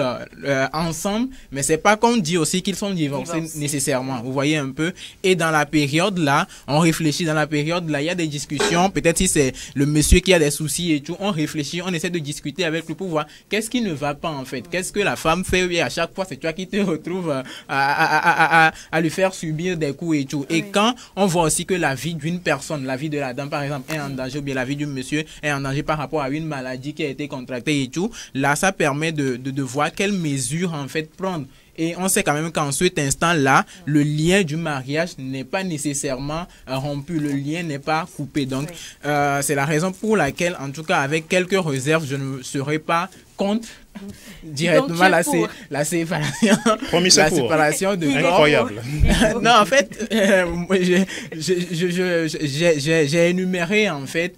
[SPEAKER 4] ensemble, mais c'est pas qu'on dit aussi qu'ils sont divorcés nécessairement, vous voyez un peu. Et dans la période là, on réfléchit, dans la période là, il y a des discussions, peut-être si c'est le monsieur qui a des soucis et tout, on réfléchit, on essaie de discuter avec lui pour voir qu'est-ce qui ne va pas en fait, qu'est-ce que la femme fait et à chaque fois c'est toi qui te retrouves à lui faire subir des coups et tout. Et quand on voit aussi que la vie d'une personne, la vie de la dame par exemple est en danger, ou bien la vie du monsieur est en danger par rapport à une maladie qui a été contractée et tout, là ça permet de voir quelles mesures en fait prendre. Et on sait quand même qu'en cet instant-là, le lien du mariage n'est pas nécessairement rompu, le lien n'est pas coupé. Donc, c'est la raison pour laquelle, en tout cas, avec quelques réserves, je ne serai pas contre directement la séparation.
[SPEAKER 5] Promis
[SPEAKER 4] la
[SPEAKER 5] secours.
[SPEAKER 4] Séparation de corps.
[SPEAKER 5] Incroyable.
[SPEAKER 4] Non, en fait, j'ai énuméré en fait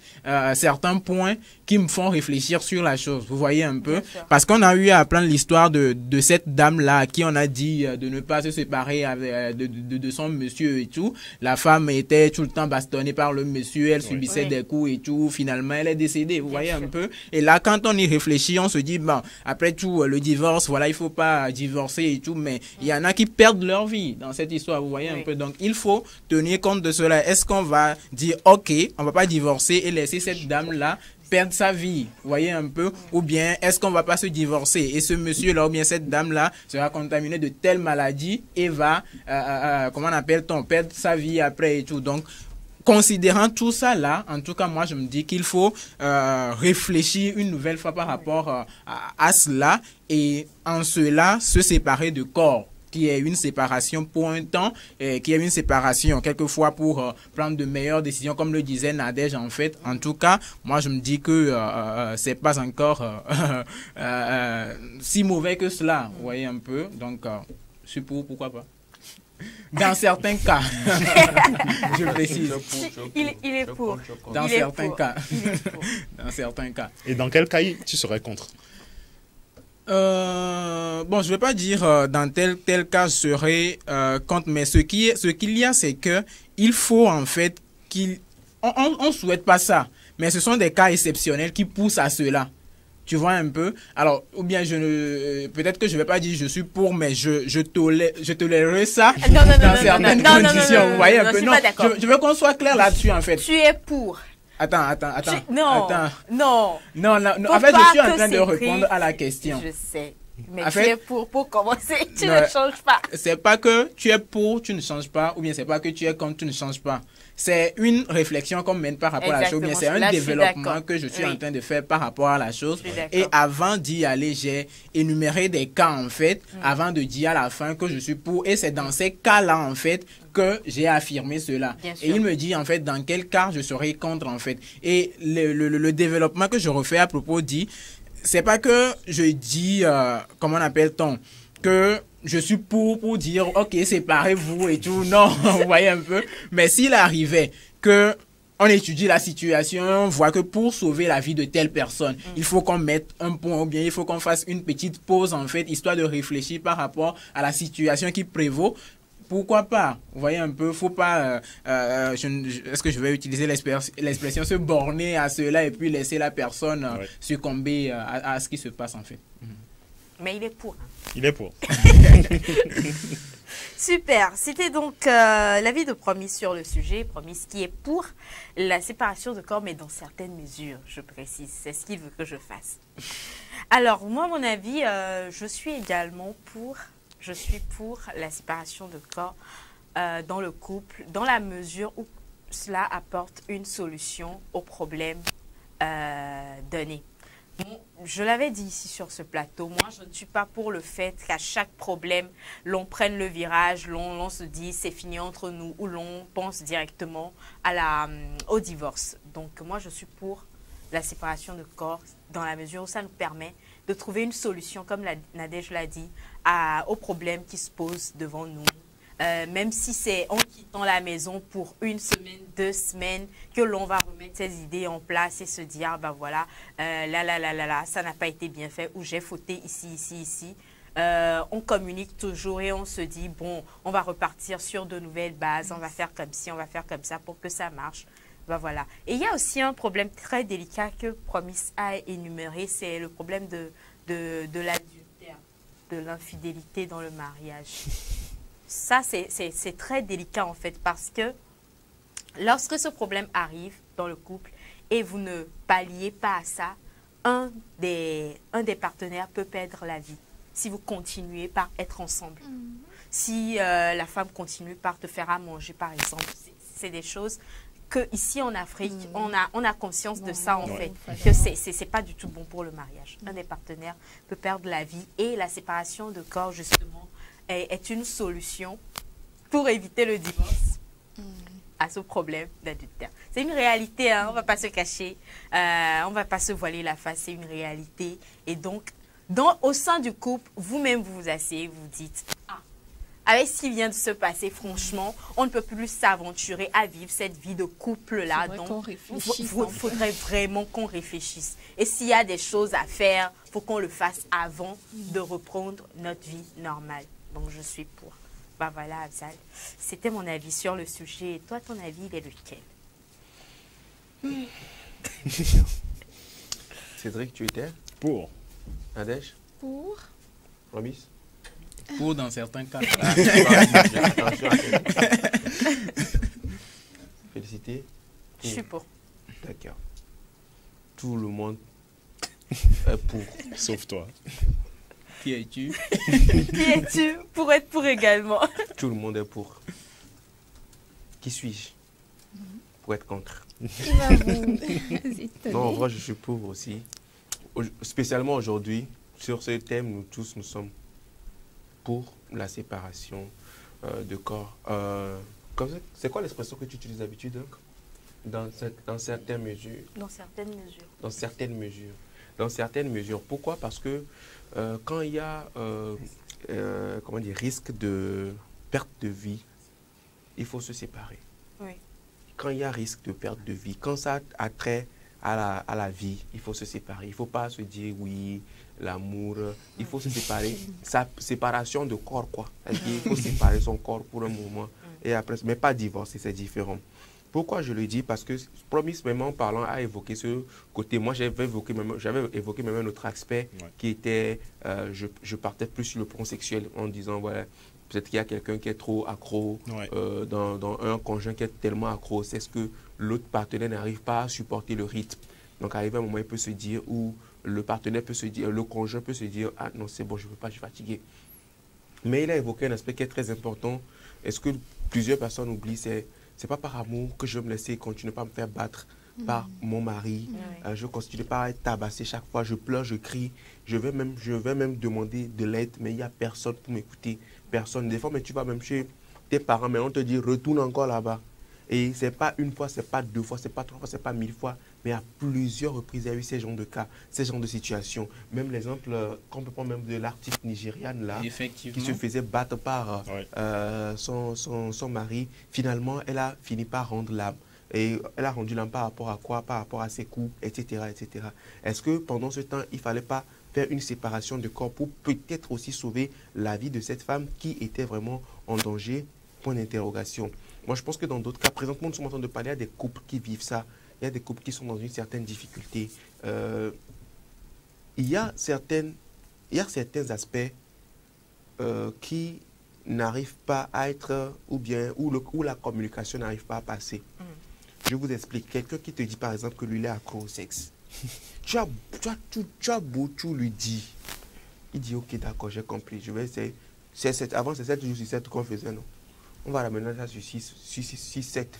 [SPEAKER 4] certains points qui me font réfléchir sur la chose. Vous voyez un peu, parce qu'on a eu à apprendre l'histoire de cette dame là à qui on a dit de ne pas se séparer avec, de son monsieur et tout. La femme était tout le temps bastonnée par le monsieur, elle subissait des coups et tout. Finalement, elle est décédée. Vous voyez un peu. Et là, quand on y réfléchit, on se dit bon, après tout, le divorce, voilà, il faut pas divorcer et tout, mais il y en a qui perdent leur vie dans cette histoire. Vous voyez un peu. Donc, il faut tenir compte de cela. Est-ce qu'on va dire ok, on va pas divorcer et laisser cette dame là perdre sa vie, vous voyez un peu, ou bien est-ce qu'on va pas se divorcer et ce monsieur-là ou bien cette dame-là sera contaminé de telle maladie et va, comment on appelle-t-on, perdre sa vie après et tout. Donc, considérant tout ça là, en tout cas, moi, je me dis qu'il faut réfléchir une nouvelle fois par rapport à cela et en cela, se séparer de corps, qui est une séparation pour un temps, qui est une séparation quelquefois pour prendre de meilleures décisions, comme le disait Nadège en fait. En tout cas, moi je me dis que c'est pas encore si mauvais que cela, vous voyez un peu. Donc, je suis pour, pourquoi pas. Dans certains cas, je précise.
[SPEAKER 1] Il est pour.
[SPEAKER 4] Dans certains cas. Dans certains cas.
[SPEAKER 5] Et dans quel cas tu serais contre?
[SPEAKER 4] Bon, je vais pas dire dans tel cas je serai contre, mais ce qu'il y a, c'est que il faut en fait on souhaite pas ça, mais ce sont des cas exceptionnels qui poussent à cela. Tu vois un peu. Alors, ou bien peut-être que je vais pas dire je suis pour, mais je tolérerai ça dans certaines conditions. Vous voyez un peu. Non, je veux qu'on soit clair là-dessus en fait.
[SPEAKER 1] Tu es pour.
[SPEAKER 4] Attends.
[SPEAKER 1] Non.
[SPEAKER 4] En fait, je suis en train de répondre à la question.
[SPEAKER 1] Je sais. Mais en fait, tu es pour commencer, tu ne changes pas.
[SPEAKER 4] C'est pas que tu es pour, tu ne changes pas, ou bien c'est pas que tu es contre, tu ne changes pas. C'est une réflexion qu'on mène par rapport à la chose, bien c'est un développement que je suis en train de faire par rapport à la chose. Et avant d'y aller, j'ai énuméré des cas en fait, avant de dire à la fin que je suis pour. Et c'est dans ces cas-là en fait que j'ai affirmé cela. Et il me dit en fait dans quel cas je serai contre en fait. Et le développement que je refais à propos dit, c'est pas que je dis, comment on appelle-t-on, que je suis pour dire, ok, séparez-vous et tout. Non, vous voyez un peu. Mais s'il arrivait que on étudie la situation, on voit que pour sauver la vie de telle personne, il faut qu'on mette un point ou bien il faut qu'on fasse une petite pause en fait, histoire de réfléchir par rapport à la situation qui prévaut. Pourquoi pas? Vous voyez un peu, faut pas, est-ce que je vais utiliser l'expression se borner à cela et puis laisser la personne succomber à ce qui se passe en fait.
[SPEAKER 1] Mais il est pour.
[SPEAKER 5] Il est pour.
[SPEAKER 1] Super. C'était donc l'avis de Promis sur le sujet. Promis qui est pour la séparation de corps, mais dans certaines mesures, je précise. C'est ce qu'il veut que je fasse. Alors, moi, à mon avis, je suis également pour... Je suis pour la séparation de corps dans le couple, dans la mesure où cela apporte une solution au problème donné. Bon, je l'avais dit ici sur ce plateau, moi je ne suis pas pour le fait qu'à chaque problème, l'on prenne le virage, l'on se dise c'est fini entre nous ou l'on pense directement au divorce. Donc moi je suis pour la séparation de corps dans la mesure où ça nous permet de trouver une solution, comme Nadège l'a dit, aux problèmes qui se posent devant nous. Même si c'est en quittant la maison pour 1 semaine, 2 semaines, que l'on va remettre ces idées en place et se dire, ah ben voilà, ça n'a pas été bien fait, ou j'ai fauté ici. On communique toujours et on se dit, bon, on va repartir sur de nouvelles bases, on va faire comme ci, on va faire comme ça pour que ça marche. Ben voilà. Et il y a aussi un problème très délicat que Promise a énuméré, c'est le problème de l'adultère, de l'infidélité dans le mariage. Ça, c'est très délicat en fait parce que lorsque ce problème arrive dans le couple et vous ne palliez pas à ça, un des partenaires peut perdre la vie si vous continuez par être ensemble. Si la femme continue par te faire à manger par exemple, c'est des choses que ici en Afrique, on a conscience de ça en fait, que c'est pas du tout bon pour le mariage. Un des partenaires peut perdre la vie et la séparation de corps justement est une solution pour éviter le divorce à ce problème d'adultère. C'est une réalité, hein, on ne va pas se cacher, on ne va pas se voiler la face, c'est une réalité. Et donc, au sein du couple, vous-même vous vous asseyez, vous dites, avec ce qui vient de se passer, franchement, on ne peut plus s'aventurer à vivre cette vie de couple-là. Donc, il faudrait vraiment qu'on réfléchisse. Et s'il y a des choses à faire, il faut qu'on le fasse avant de reprendre notre vie normale. Donc, je suis pour. Bah voilà, Abzal. C'était mon avis sur le sujet. Et toi, ton avis, il est lequel?
[SPEAKER 2] Cédric, tu étais?
[SPEAKER 5] Pour.
[SPEAKER 2] Nadège?
[SPEAKER 6] Pour.
[SPEAKER 2] Promise?
[SPEAKER 4] Pour dans certains cas.
[SPEAKER 2] Félicité?
[SPEAKER 1] Je suis pour.
[SPEAKER 2] D'accord. Tout le monde est pour.
[SPEAKER 5] Sauf toi.
[SPEAKER 4] Qui es-tu?
[SPEAKER 1] Qui es-tu pour être pour également?
[SPEAKER 2] Tout le monde est pour. Qui suis-je pour être contre? Non, en vrai, je suis pour aussi. Spécialement aujourd'hui, sur ce thème, nous tous, nous sommes pour la séparation de corps. C'est quoi l'expression que tu utilises d'habitude dans certaines mesures?
[SPEAKER 1] Dans certaines mesures.
[SPEAKER 2] Dans certaines mesures. Dans certaines mesures. Pourquoi? Parce que quand il y a risque de perte de vie, il faut se séparer.
[SPEAKER 1] Oui.
[SPEAKER 2] Quand il y a risque de perte de vie, quand ça a trait à la vie, il faut se séparer. Il ne faut pas se dire oui, l'amour, il faut se séparer. Séparation de corps, quoi. Il faut séparer son corps pour un moment et après, mais pas divorcer, c'est différent. Pourquoi je le dis? Parce que Promise, même en parlant, a évoqué ce côté. Moi, j'avais évoqué même un autre aspect qui était, je partais plus sur le plan sexuel en disant, voilà, peut-être qu'il y a quelqu'un qui est trop accro dans un conjoint qui est tellement accro, c'est ce que l'autre partenaire n'arrive pas à supporter le rythme. Donc, arrivé un moment, il peut se dire, ou le partenaire peut se dire, le conjoint peut se dire, ah non, c'est bon, je ne peux pas, je suis fatigué. Mais il a évoqué un aspect qui est très important. Est-ce que plusieurs personnes oublient, c'est pas par amour que je vais me laisser continuer pas à me faire battre par mon mari. Je ne continue pas à être tabassé chaque fois. Je pleure, je crie. Je vais même demander de l'aide, mais il n'y a personne pour m'écouter. Personne. Des fois, mais tu vas même chez tes parents, mais on te dit retourne encore là-bas. Et ce n'est pas une fois, ce n'est pas 2 fois, ce n'est pas 3 fois, ce n'est pas 1000 fois, mais à plusieurs reprises, il y a eu ces genres de cas, ces genres de situations. Même l'exemple qu'on peut prendre même de l'artiste nigériane là, qui se faisait battre par son mari. Finalement, elle a fini par rendre l'âme. Et elle a rendu l'âme par rapport à quoi? Par rapport à ses coups, etc. etc. Est-ce que pendant ce temps, il ne fallait pas faire une séparation de corps pour peut-être aussi sauver la vie de cette femme qui était vraiment en danger? Point d'interrogation. Moi, je pense que dans d'autres cas, présentement, nous sommes en train de parler à des couples qui vivent ça. Il y a des couples qui sont dans une certaine difficulté. Il y a certains aspects qui n'arrivent pas à être, où la communication n'arrive pas à passer. Je vous explique. Quelqu'un qui te dit, par exemple, que lui, il est accro au sexe. Tu as beau, tu lui dis. Il dit, ok, d'accord, j'ai compris. Je vais essayer. Avant, c'est 7 jours sur 7 qu'on faisait, non? On va ramener ça sur 6, 7.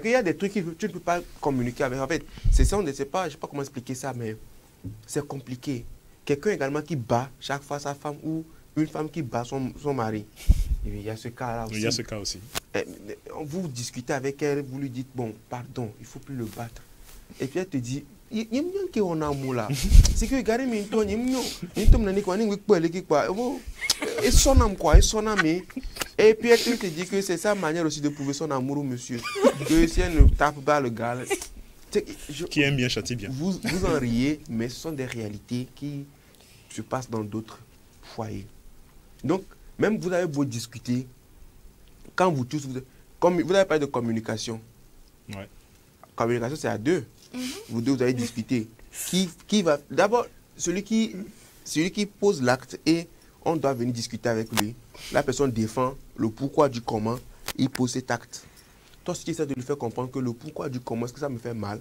[SPEAKER 2] Il y a des trucs que tu ne peux pas communiquer avec. En fait, c'est ça, on ne sait pas, je ne sais pas comment expliquer ça, mais c'est compliqué. Quelqu'un également qui bat chaque fois sa femme ou une femme qui bat son mari. Et il y a ce cas-là aussi.
[SPEAKER 5] Il y a ce cas aussi.
[SPEAKER 2] Vous discutez avec elle, vous lui dites, bon, pardon, il ne faut plus le battre. Et puis elle te dit, il y a un qui on a un là. C'est que regardez, il y a et son âme quoi, et son âme. Et puis elle te dit que c'est sa manière aussi de prouver son amour au monsieur. Que si elle ne tape pas le gars,
[SPEAKER 5] qui aime bien châtie bien.
[SPEAKER 2] Vous en riez, mais ce sont des réalités qui se passent dans d'autres foyers. Donc, même vous avez beau discuter, quand vous tous, comme vous avez parlé de communication.
[SPEAKER 5] Ouais.
[SPEAKER 2] Communication, c'est à deux. Vous deux, vous allez discuter. Qui va... D'abord, celui qui pose l'acte et on doit venir discuter avec lui. La personne défend le pourquoi du comment, il pose cet acte. Toi, ce qui essaie de lui faire comprendre que le pourquoi du comment, est-ce que ça me fait mal?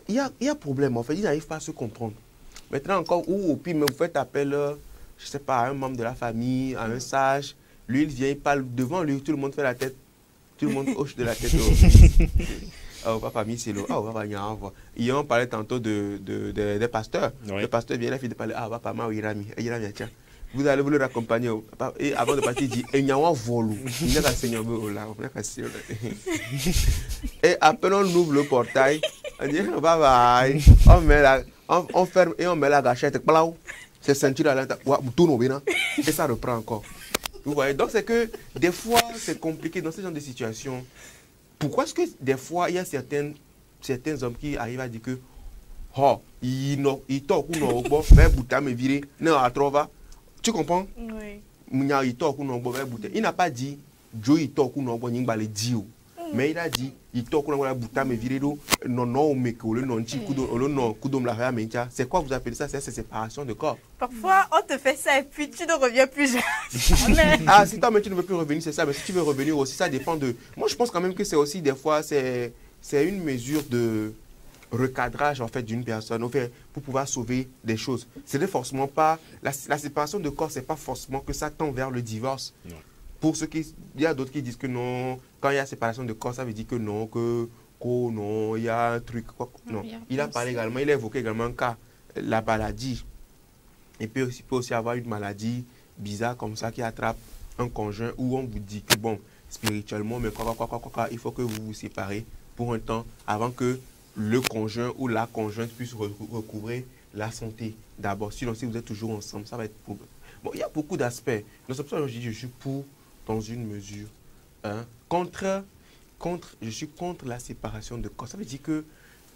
[SPEAKER 2] Il y a problème, en fait, il n'arrive pas à se comprendre. Maintenant encore, ou au pire, vous faites appel, je ne sais pas, à un membre de la famille, à un sage. Lui, il vient, il parle devant lui, tout le monde fait la tête. Tout le monde hoche de la tête. Oh, papa, c'est le. Oh, papa, il y a un voix. Et on parlait tantôt des pasteurs.
[SPEAKER 5] Oui.
[SPEAKER 2] Le pasteur vient, la fille de parler. Ah, papa, ma Irami. Irami, tiens. Vous allez vous le raccompagner. Et avant de partir, il dit il y a un vol. Il y a un seigneur là. Et après, on ouvre le portail. On dit bye bye. On ferme et on met la gâchette. C'est ceinture à l'intérieur. Et ça reprend encore. Vous voyez, donc c'est que des fois, c'est compliqué dans ce genre de situation. Pourquoi est-ce que des fois, il y a certains hommes qui arrivent à dire que oh, il toque ou non, bon, me virer, non, à trova. Tu comprends?
[SPEAKER 1] Oui.
[SPEAKER 2] Il n'a pas dit Joe il toque ou non, bon, il va le dire. Mais il a dit il toque ou non, me virer, non, mais que le non, c'est quoi vous appelez ça? C'est séparation de corps.
[SPEAKER 1] Parfois, on te fait ça et puis tu ne reviens plus jamais.
[SPEAKER 2] Ah, si toi, mais tu ne veux plus revenir, c'est ça. Mais si tu veux revenir aussi, ça dépend de... Moi, je pense quand même que c'est aussi, des fois, c'est une mesure de recadrage, en fait, d'une personne, en fait, pour pouvoir sauver des choses. Ce n'est forcément pas... La séparation de corps, c'est pas forcément que ça tend vers le divorce.
[SPEAKER 5] Non.
[SPEAKER 2] Pour ceux qui... Il y a d'autres qui disent que non, quand il y a séparation de corps, ça veut dire que non, non, il y a un truc... Quoi. Non. Il a parlé également, il a évoqué également un cas, la maladie. Et puis il peut aussi avoir une maladie bizarre comme ça qui attrape un conjoint où on vous dit que bon, spirituellement, mais il faut que vous vous séparez pour un temps avant que le conjoint ou la conjointe puisse recouvrer la santé d'abord. Sinon, si vous êtes toujours ensemble, ça va être pour... Bon, il y a beaucoup d'aspects. Donc c'est pour ça que je dis je suis pour dans une mesure. Hein. Je suis contre la séparation de corps. Ça veut dire que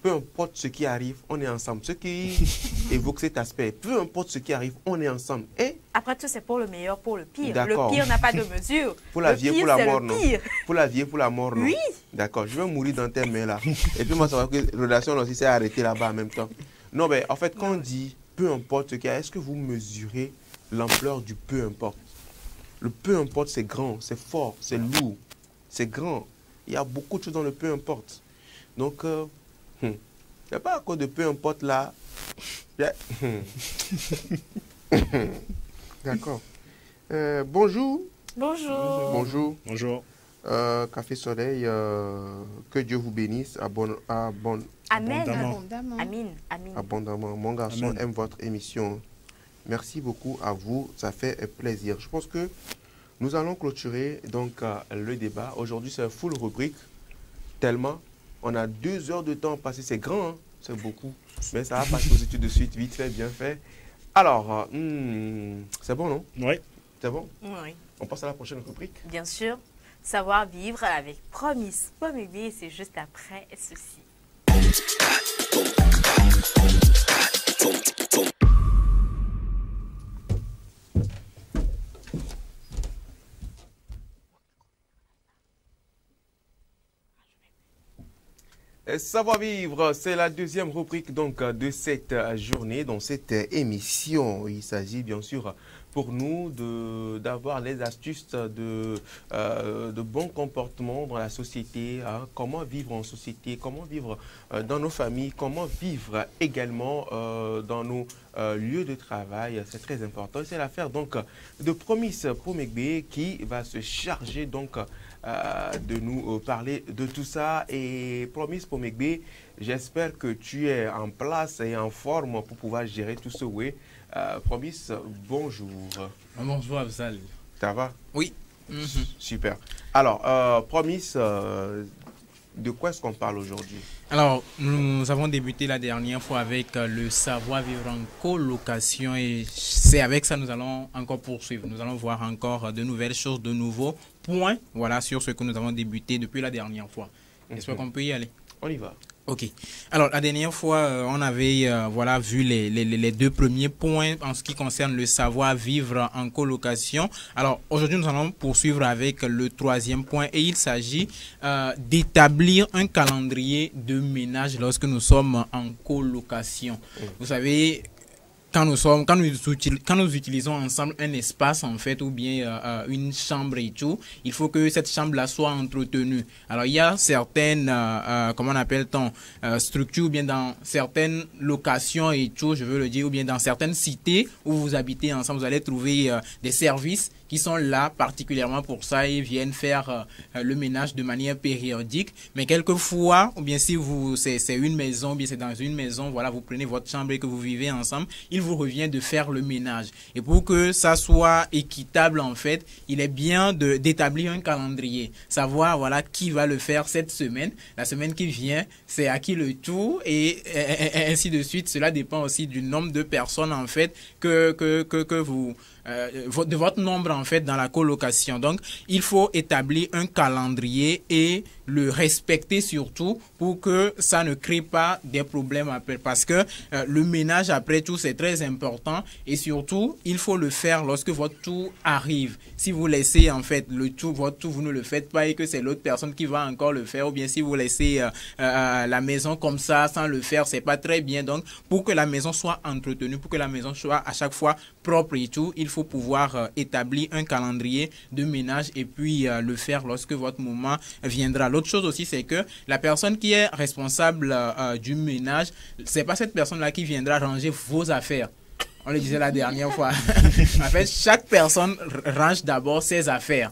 [SPEAKER 2] peu importe ce qui arrive, on est ensemble. Ceux qui évoquent cet aspect, peu importe ce qui arrive, on est ensemble. Et
[SPEAKER 1] après tout, c'est pour le meilleur, pour le pire.
[SPEAKER 2] Le
[SPEAKER 1] pire n'a pas de mesure.
[SPEAKER 2] Pour la vie et pour la mort, non.
[SPEAKER 1] Pire.
[SPEAKER 2] Pour la vie et pour la mort, non.
[SPEAKER 1] Oui.
[SPEAKER 2] D'accord, je vais mourir dans tes mains là. Et puis moi, ça va que la relation aussi s'est arrêtée là-bas en même temps. Non, mais en fait, quand on dit peu importe ce qu'il y a, est-ce que vous mesurez l'ampleur du peu importe? Le peu importe, c'est grand, c'est fort, c'est lourd, c'est grand. Il y a beaucoup de choses dans le peu importe. Donc, il n'y a pas à cause de peu importe là. D'accord. Bonjour.
[SPEAKER 1] Bonjour.
[SPEAKER 2] Bonjour.
[SPEAKER 5] Bonjour.
[SPEAKER 2] Café Soleil, que Dieu vous bénisse
[SPEAKER 1] Amen.
[SPEAKER 5] Abondamment.
[SPEAKER 2] Abondamment. Mon garçon
[SPEAKER 5] Amen.
[SPEAKER 2] aime votre émission. Merci beaucoup à vous, ça fait plaisir. Je pense que nous allons clôturer donc le débat. Aujourd'hui, c'est full rubrique, tellement on a 2 heures de temps passé. C'est grand, hein? C'est beaucoup, mais ça va passer tout de suite, vite fait, bien fait. Alors, c'est bon, non?
[SPEAKER 5] Oui.
[SPEAKER 2] C'est bon?
[SPEAKER 1] Oui.
[SPEAKER 2] On passe à la prochaine rubrique.
[SPEAKER 1] Bien sûr. Savoir vivre avec Promis Pommebier, c'est juste après ceci.
[SPEAKER 2] Savoir-vivre, c'est la deuxième rubrique donc de cette journée, dans cette émission. Il s'agit bien sûr pour nous d'avoir les astuces de bon comportement dans la société, hein, comment vivre en société, comment vivre dans nos familles, comment vivre également dans nos lieux de travail. C'est très important. C'est l'affaire donc de Promise Pomegbe qui va se charger donc de nous parler de tout ça. Et Promise Pomegbe, j'espère que tu es en place et en forme pour pouvoir gérer tout ce oui. Promise, bonjour.
[SPEAKER 4] Bonjour Afzal.
[SPEAKER 2] Ça va?
[SPEAKER 4] Oui.
[SPEAKER 2] Super. Alors, Promise, de quoi est-ce qu'on parle aujourd'hui?
[SPEAKER 4] Alors, nous avons débuté la dernière fois avec le savoir-vivre en colocation et c'est avec ça que nous allons encore poursuivre. Nous allons voir encore de nouvelles choses, de nouveaux points, voilà, sur ce que nous avons débuté depuis la dernière fois. J'espère qu'on peut y aller.
[SPEAKER 2] On y va.
[SPEAKER 4] Ok. Alors, la dernière fois, on avait voilà, vu les deux premiers points en ce qui concerne le savoir-vivre en colocation. Alors, aujourd'hui, nous allons poursuivre avec le troisième point et il s'agit d'établir un calendrier de ménage lorsque nous sommes en colocation. Vous savez, quand nous utilisons ensemble un espace en fait ou bien une chambre et tout, il faut que cette chambre-là soit entretenue. Alors il y a certaines, comment on appelle-t-on, structures ou bien dans certaines locations et tout, je veux le dire, ou bien dans certaines cités où vous habitez ensemble, vous allez trouver des services qui sont là particulièrement pour ça et viennent faire le ménage de manière périodique. Mais quelquefois, ou bien si c'est une maison, ou bien c'est dans une maison, voilà, vous prenez votre chambre et que vous vivez ensemble, il vous revient de faire le ménage. Et pour que ça soit équitable, en fait, il est bien d'établir un calendrier. Savoir, voilà, qui va le faire cette semaine. La semaine qui vient, c'est à qui le tour et ainsi de suite. Cela dépend aussi du nombre de personnes, en fait, que vous... de votre nombre en fait dans la colocation. Donc il faut établir un calendrier et le respecter surtout pour que ça ne crée pas des problèmes après, parce que le ménage après tout c'est très important et surtout il faut le faire lorsque votre tour arrive. Si vous laissez en fait votre tour, vous ne le faites pas et que c'est l'autre personne qui va encore le faire, ou bien si vous laissez la maison comme ça sans le faire, c'est pas très bien. Donc pour que la maison soit entretenue, pour que la maison soit à chaque fois propre et tout, il faut pouvoir établir un calendrier de ménage et puis le faire lorsque votre moment viendra. L'autre chose aussi, c'est que la personne qui est responsable du ménage, c'est pas cette personne-là qui viendra ranger vos affaires. On le disait la dernière fois. En fait, chaque personne range d'abord ses affaires.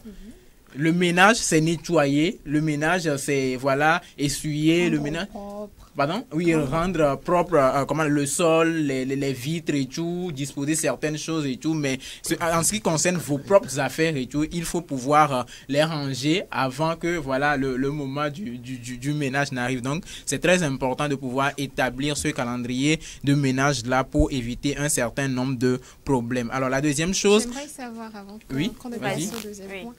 [SPEAKER 4] Le ménage, c'est nettoyer. Le ménage, c'est, voilà, essuyer. Le ménage... Pardon? Oui, rendre propre comment, le sol, les vitres et tout, disposer certaines choses et tout. Mais en ce qui concerne vos propres affaires et tout, il faut pouvoir les ranger avant que voilà, le moment du ménage n'arrive. Donc, c'est très important de pouvoir établir ce calendrier de ménage-là pour éviter un certain nombre de problèmes. Alors, la deuxième chose...
[SPEAKER 6] J'aimerais savoir avant qu'on
[SPEAKER 4] vas-y.
[SPEAKER 6] au deuxième point.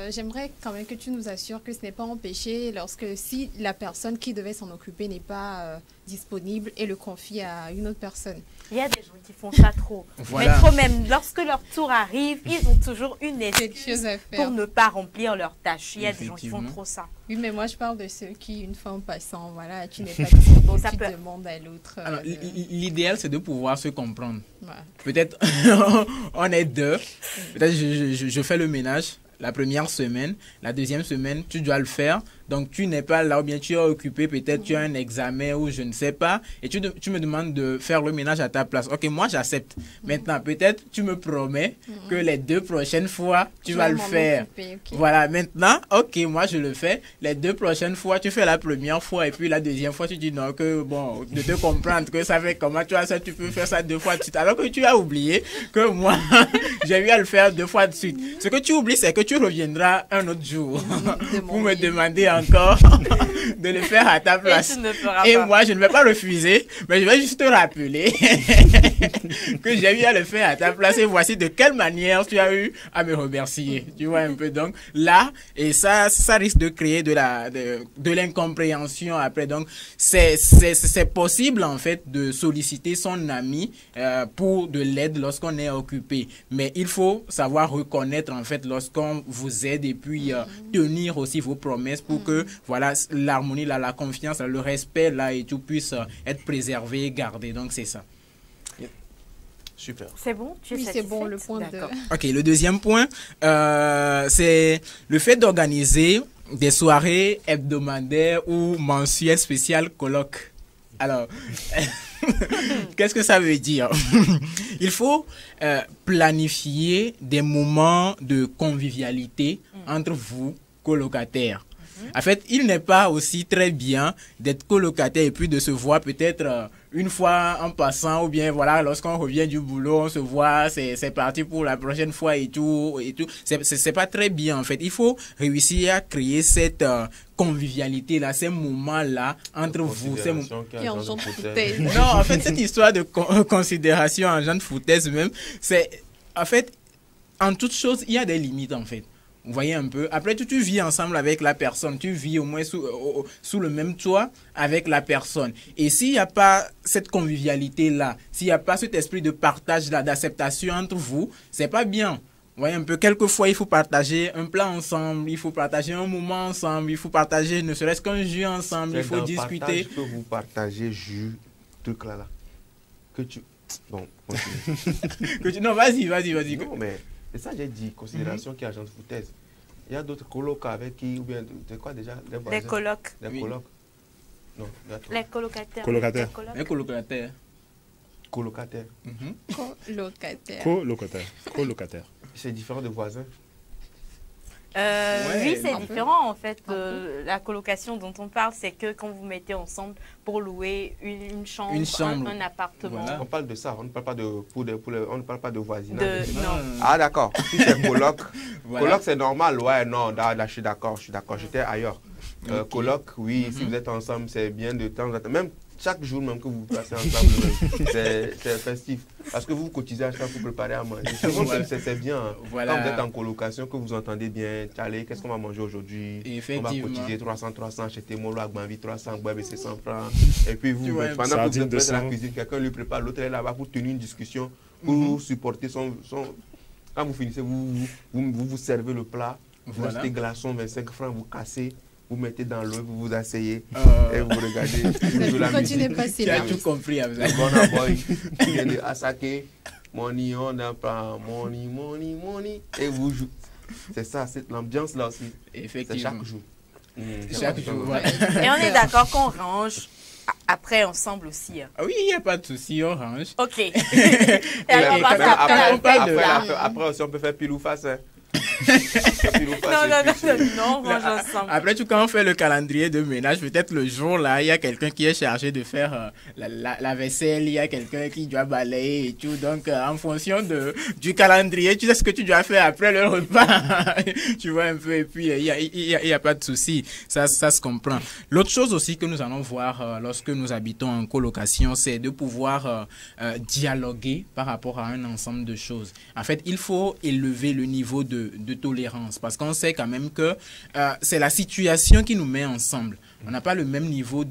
[SPEAKER 6] J'aimerais quand même que tu nous assures que ce n'est pas empêché lorsque si la personne qui devait s'en occuper n'est pas disponible et le confie à une autre personne.
[SPEAKER 1] Il y a des gens qui font ça trop.
[SPEAKER 4] Voilà.
[SPEAKER 1] Mais trop même, lorsque leur tour arrive, ils ont toujours une excuse
[SPEAKER 6] à faire
[SPEAKER 1] pour ne pas remplir leurs tâches. Il y a des gens qui font trop ça.
[SPEAKER 6] Oui, mais moi je parle de ceux qui, une fois en passant, voilà, tu n'es pas disponible,
[SPEAKER 1] Donc, ça
[SPEAKER 6] tu
[SPEAKER 1] peut...
[SPEAKER 6] demandes à l'autre.
[SPEAKER 4] L'idéal, c'est de pouvoir se comprendre.
[SPEAKER 6] Ouais.
[SPEAKER 4] Peut-être on est deux. Peut-être je fais le ménage la première semaine, la deuxième semaine, tu dois le faire. Donc, tu n'es pas là ou bien tu es occupé, peut-être tu as un examen ou je ne sais pas. Et tu me demandes de faire le ménage à ta place. Ok, moi j'accepte. Maintenant, peut-être tu me promets que les 2 prochaines fois, tu vas le faire.
[SPEAKER 6] Occuper, okay.
[SPEAKER 4] Voilà, maintenant, ok, moi je le fais. Les 2 prochaines fois, tu fais la première fois et puis la deuxième fois, tu dis non, que bon, de te comprendre que ça fait comment tu as ça, tu peux faire ça 2 fois de suite. Alors que tu as oublié que moi, j'ai eu à le faire 2 fois de suite. Ce que tu oublies, c'est que tu reviendras un autre jour pour me demander encore de le faire à ta place. Et moi, je ne vais pas refuser, mais je vais juste te rappeler que j'ai eu à le faire à ta place et voici de quelle manière tu as eu à me remercier. Tu vois un peu, donc là, et ça risque de créer de l'incompréhension après. Donc, c'est possible en fait de solliciter son ami pour de l'aide lorsqu'on est occupé. Mais il faut savoir reconnaître en fait lorsqu'on vous aide et puis tenir aussi vos promesses pour que voilà, l'harmonie, la confiance, le respect là et tout puisse être préservé et gardé. Donc c'est ça.
[SPEAKER 2] Super.
[SPEAKER 1] C'est bon? Tu es
[SPEAKER 6] Oui, c'est bon, le
[SPEAKER 1] satisfaite?
[SPEAKER 6] point de...
[SPEAKER 1] D'accord.
[SPEAKER 4] Ok, le deuxième point, c'est le fait d'organiser des soirées hebdomadaires ou mensuelles spéciales colloques. Alors, qu'est-ce que ça veut dire? Il faut planifier des moments de convivialité entre vous, colocataires. En fait, il n'est pas aussi très bien d'être colocataire et puis de se voir peut-être une fois en passant, ou bien voilà, lorsqu'on revient du boulot, on se voit, c'est parti pour la prochaine fois et tout. C'est pas très bien en fait. Il faut réussir à créer cette convivialité-là, ces moments-là entre vous.
[SPEAKER 6] Qui engendre foutaise.
[SPEAKER 4] Non, en fait, cette histoire de considération engendre foutaise même, c'est en fait, en toute chose, il y a des limites en fait. Vous voyez un peu. Après, tu vis ensemble avec la personne. Tu vis au moins sous le même toit avec la personne. Et s'il n'y a pas cette convivialité-là, s'il n'y a pas cet esprit de partage-là, d'acceptation entre vous, c'est pas bien. Vous voyez un peu. Quelquefois, il faut partager un plat ensemble. Il faut partager un moment ensemble. Il faut partager ne serait-ce qu'un jus ensemble. Il faut discuter.
[SPEAKER 2] Que vous partagez jus, truc là. Que tu... Bon,
[SPEAKER 4] Non, vas-y.
[SPEAKER 2] Non, mais... C'est ça que j'ai dit, considération qui agente foutaise. Il y a d'autres colocs avec qui, ou bien, c'est quoi déjà?
[SPEAKER 1] Les colocs.
[SPEAKER 2] Les colocs. Non,
[SPEAKER 1] les colocataires.
[SPEAKER 5] Colocataires.
[SPEAKER 4] Les colocataires.
[SPEAKER 2] Colocataires.
[SPEAKER 5] Colocataire.
[SPEAKER 2] C'est différent de voisins.
[SPEAKER 1] Oui, c'est différent en fait. La colocation dont on parle, c'est que quand vous mettez ensemble pour louer une chambre. Un appartement.
[SPEAKER 2] Voilà. On parle de ça, on ne parle pas de, on ne parle pas de voisinage.
[SPEAKER 1] Non.
[SPEAKER 2] Ah d'accord, si c'est coloc, voilà. Coloc c'est normal, ouais, non, là, je suis d'accord, j'étais ailleurs. Coloc, oui, si vous êtes ensemble, c'est bien de temps en temps. Même chaque jour même que vous passez ensemble, c'est festif. Parce que vous cotisez à chaque fois pour préparer à manger. C'est bien. Hein. Voilà. Quand vous êtes en colocation, que vous entendez bien, allez, qu'est-ce qu'on va manger aujourd'hui? On va cotiser 300, acheter mon lot à Gbanvi, 300, Gbanvi, c'est 100 francs. Et puis vous, pendant que vous êtes dans la cuisine, quelqu'un lui prépare, l'autre est là-bas pour tenir une discussion, pour supporter son... Quand vous finissez, vous servez le plat, vous achetez glaçons, 25 francs, vous cassez. Vous mettez dans l'eau, vous vous asseyez et vous regardez. Vous
[SPEAKER 6] la musique.
[SPEAKER 4] Tu as tout compris.
[SPEAKER 2] Bon boy, il y a des asake, money on a pas, money. Et vous jouez. C'est ça, c'est l'ambiance là aussi.
[SPEAKER 4] Effectivement.
[SPEAKER 2] C'est chaque jour.
[SPEAKER 4] Chaque jour. Ouais.
[SPEAKER 1] Et on est d'accord qu'on range après ensemble aussi. Hein.
[SPEAKER 4] Oui, il n'y a pas de souci, on range.
[SPEAKER 1] Ok. Et
[SPEAKER 2] après aussi, on peut faire pile ou face. Hein.
[SPEAKER 1] Non, range ensemble.
[SPEAKER 4] Après tout, quand on fait le calendrier de ménage, peut-être le jour là, il y a quelqu'un qui est chargé de faire la vaisselle, il y a quelqu'un qui doit balayer et tout. Donc, en fonction du calendrier, tu sais ce que tu dois faire après le repas. Tu vois un peu, et puis il n'y a pas de souci. Ça se comprend. L'autre chose aussi que nous allons voir lorsque nous habitons en colocation, c'est de pouvoir dialoguer par rapport à un ensemble de choses. En fait, il faut élever le niveau de tolérance parce qu'on sait quand même que c'est la situation qui nous met ensemble. On n'a pas le même niveau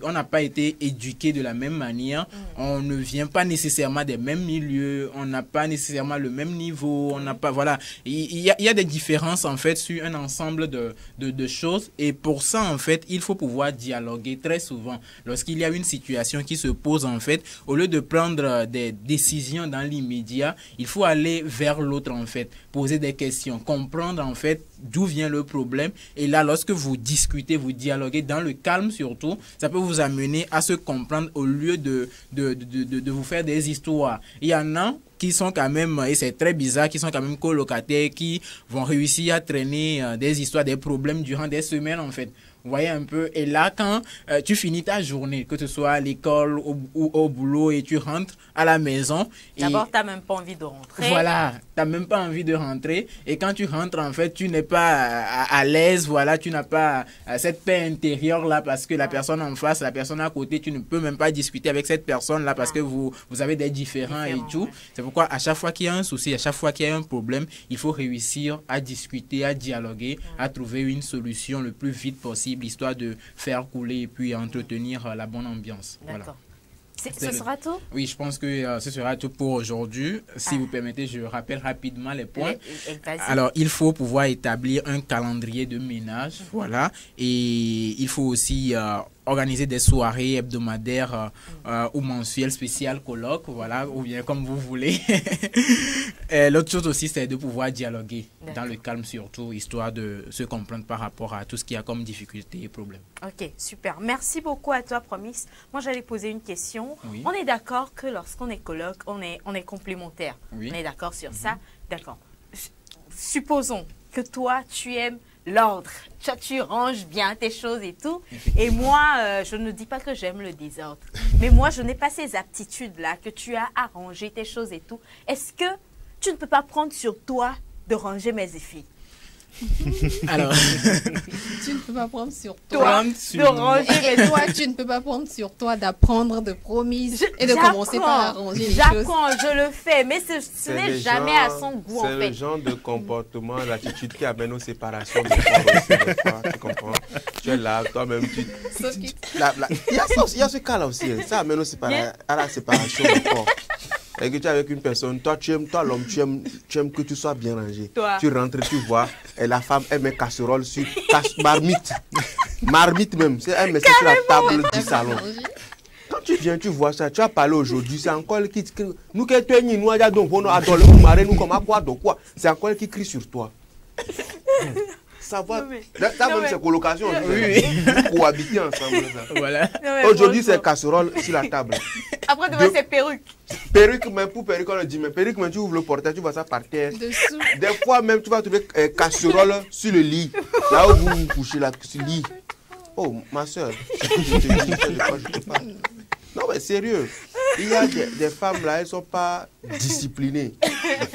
[SPEAKER 4] on n'a pas été éduqué de la même manière. On ne vient pas nécessairement des mêmes milieux. On n'a pas nécessairement le même niveau. On n'a pas, voilà. Il y a des différences en fait sur un ensemble de choses. Et pour ça, en fait, il faut pouvoir dialoguer très souvent. Lorsqu'il y a une situation qui se pose, en fait, au lieu de prendre des décisions dans l'immédiat, il faut aller vers l'autre, en fait, poser des questions, comprendre, en fait, d'où vient le problème. Et là, lorsque vous discutez, vous dialoguez dans le calme surtout, ça peut vous amener à se comprendre au lieu de vous faire des histoires. Il y en a qui sont quand même, et c'est très bizarre, qui sont quand même colocataires, qui vont réussir à traîner des histoires, des problèmes durant des semaines en fait. Vous voyez un peu. Et là, quand tu finis ta journée, que ce soit à l'école ou au boulot, et tu rentres à la maison.
[SPEAKER 1] D'abord, tu n'as même pas envie de rentrer.
[SPEAKER 4] Voilà, tu n'as même pas envie de rentrer. Et quand tu rentres, en fait, tu n'es pas à l'aise. Voilà, tu n'as pas cette paix intérieure-là parce que la personne en face, la personne à côté, tu ne peux même pas discuter avec cette personne-là parce que vous avez des différends et tout. Ouais. C'est pourquoi à chaque fois qu'il y a un souci, à chaque fois qu'il y a un problème, il faut réussir à discuter, à dialoguer, à trouver une solution le plus vite possible, histoire de faire couler et puis entretenir la bonne ambiance.
[SPEAKER 1] D'accord.
[SPEAKER 4] Voilà.
[SPEAKER 1] Ce sera tout?
[SPEAKER 4] Oui, je pense que ce sera tout pour aujourd'hui. Si vous permettez, je rappelle rapidement les points. Alors, il faut pouvoir établir un calendrier de ménage. Voilà. Et il faut aussi organiser des soirées hebdomadaires ou mensuelles spéciales, colloques, voilà, ou bien comme vous voulez. L'autre chose aussi, c'est de pouvoir dialoguer dans le calme surtout, histoire de se comprendre par rapport à tout ce qu'il y a comme difficultés et problèmes.
[SPEAKER 1] Ok, super. Merci beaucoup à toi, Promis. Moi, j'allais poser une question. Oui. On est d'accord que lorsqu'on est coloc, on est complémentaires. Oui. On est d'accord sur ça? D'accord. Supposons que toi, tu aimes l'ordre. Tu ranges bien tes choses et tout. Et moi, je ne dis pas que j'aime le désordre. Mais moi, je n'ai pas ces aptitudes-là que tu as à ranger tes choses et tout. Est-ce que tu ne peux pas prendre sur toi de ranger mes effets?
[SPEAKER 4] Alors,
[SPEAKER 6] tu ne peux pas prendre sur toi de ranger, mais toi, tu ne peux pas prendre sur toi d'apprendre de Promise et de commencer par arranger les choses.
[SPEAKER 1] J'apprends, je le fais, mais ce n'est jamais à son goût en fait.
[SPEAKER 2] C'est le genre de comportement, l'attitude qui amène aux séparations de corps aussi, tu comprends? Tu es là, toi-même, il y a ce cas-là aussi, ça amène à la séparation du corps. Et que tu es avec une personne, toi l'homme, tu aimes que tu sois bien rangé. Toi. Tu rentres, tu vois, et la femme, elle met casserole sur marmite. Marmite même, elle met ça sur la table du salon. Quand tu viens, tu vois ça, tu as parlé aujourd'hui, c'est encore qui crie. Nous qui sommes nous adore nous comme à quoi, donc quoi. C'est encore qui crie sur toi. Ça va. Ça même c'est colocation. Oui. Cohabiter ensemble. Voilà. Aujourd'hui, c'est casserole sur la table.
[SPEAKER 1] Après, demain, c'est perruque.
[SPEAKER 2] Perruque, mais pour perruque, on le dit, mais perruque, mais tu ouvres le portail, tu vois ça par terre. Dessous. Des fois, même, tu vas trouver casserole sur le lit. Là où vous vous couchez, là, sur le lit. Oh, ma soeur. Non, mais sérieux. Il y a des femmes là, elles ne sont pas disciplinées.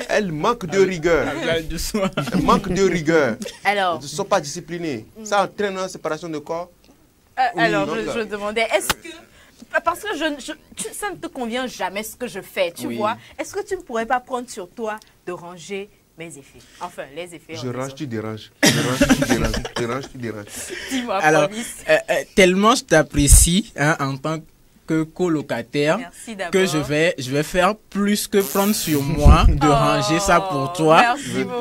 [SPEAKER 2] Elles manquent de rigueur. Elles manquent de rigueur.
[SPEAKER 1] Alors,
[SPEAKER 2] elles ne sont pas disciplinées. Ça entraîne une séparation de corps.
[SPEAKER 1] Alors, je demandais, est-ce que... Parce que ça ne te convient jamais ce que je fais, tu vois. Est-ce que tu ne pourrais pas prendre sur toi de ranger mes effets? Enfin, les effets.
[SPEAKER 2] Je range, tu déranges. Je range, tu déranges.
[SPEAKER 1] Dis-moi,
[SPEAKER 4] alors, tellement je t'apprécie en tant que colocataire que je vais faire plus que prendre sur moi de ranger ça pour toi.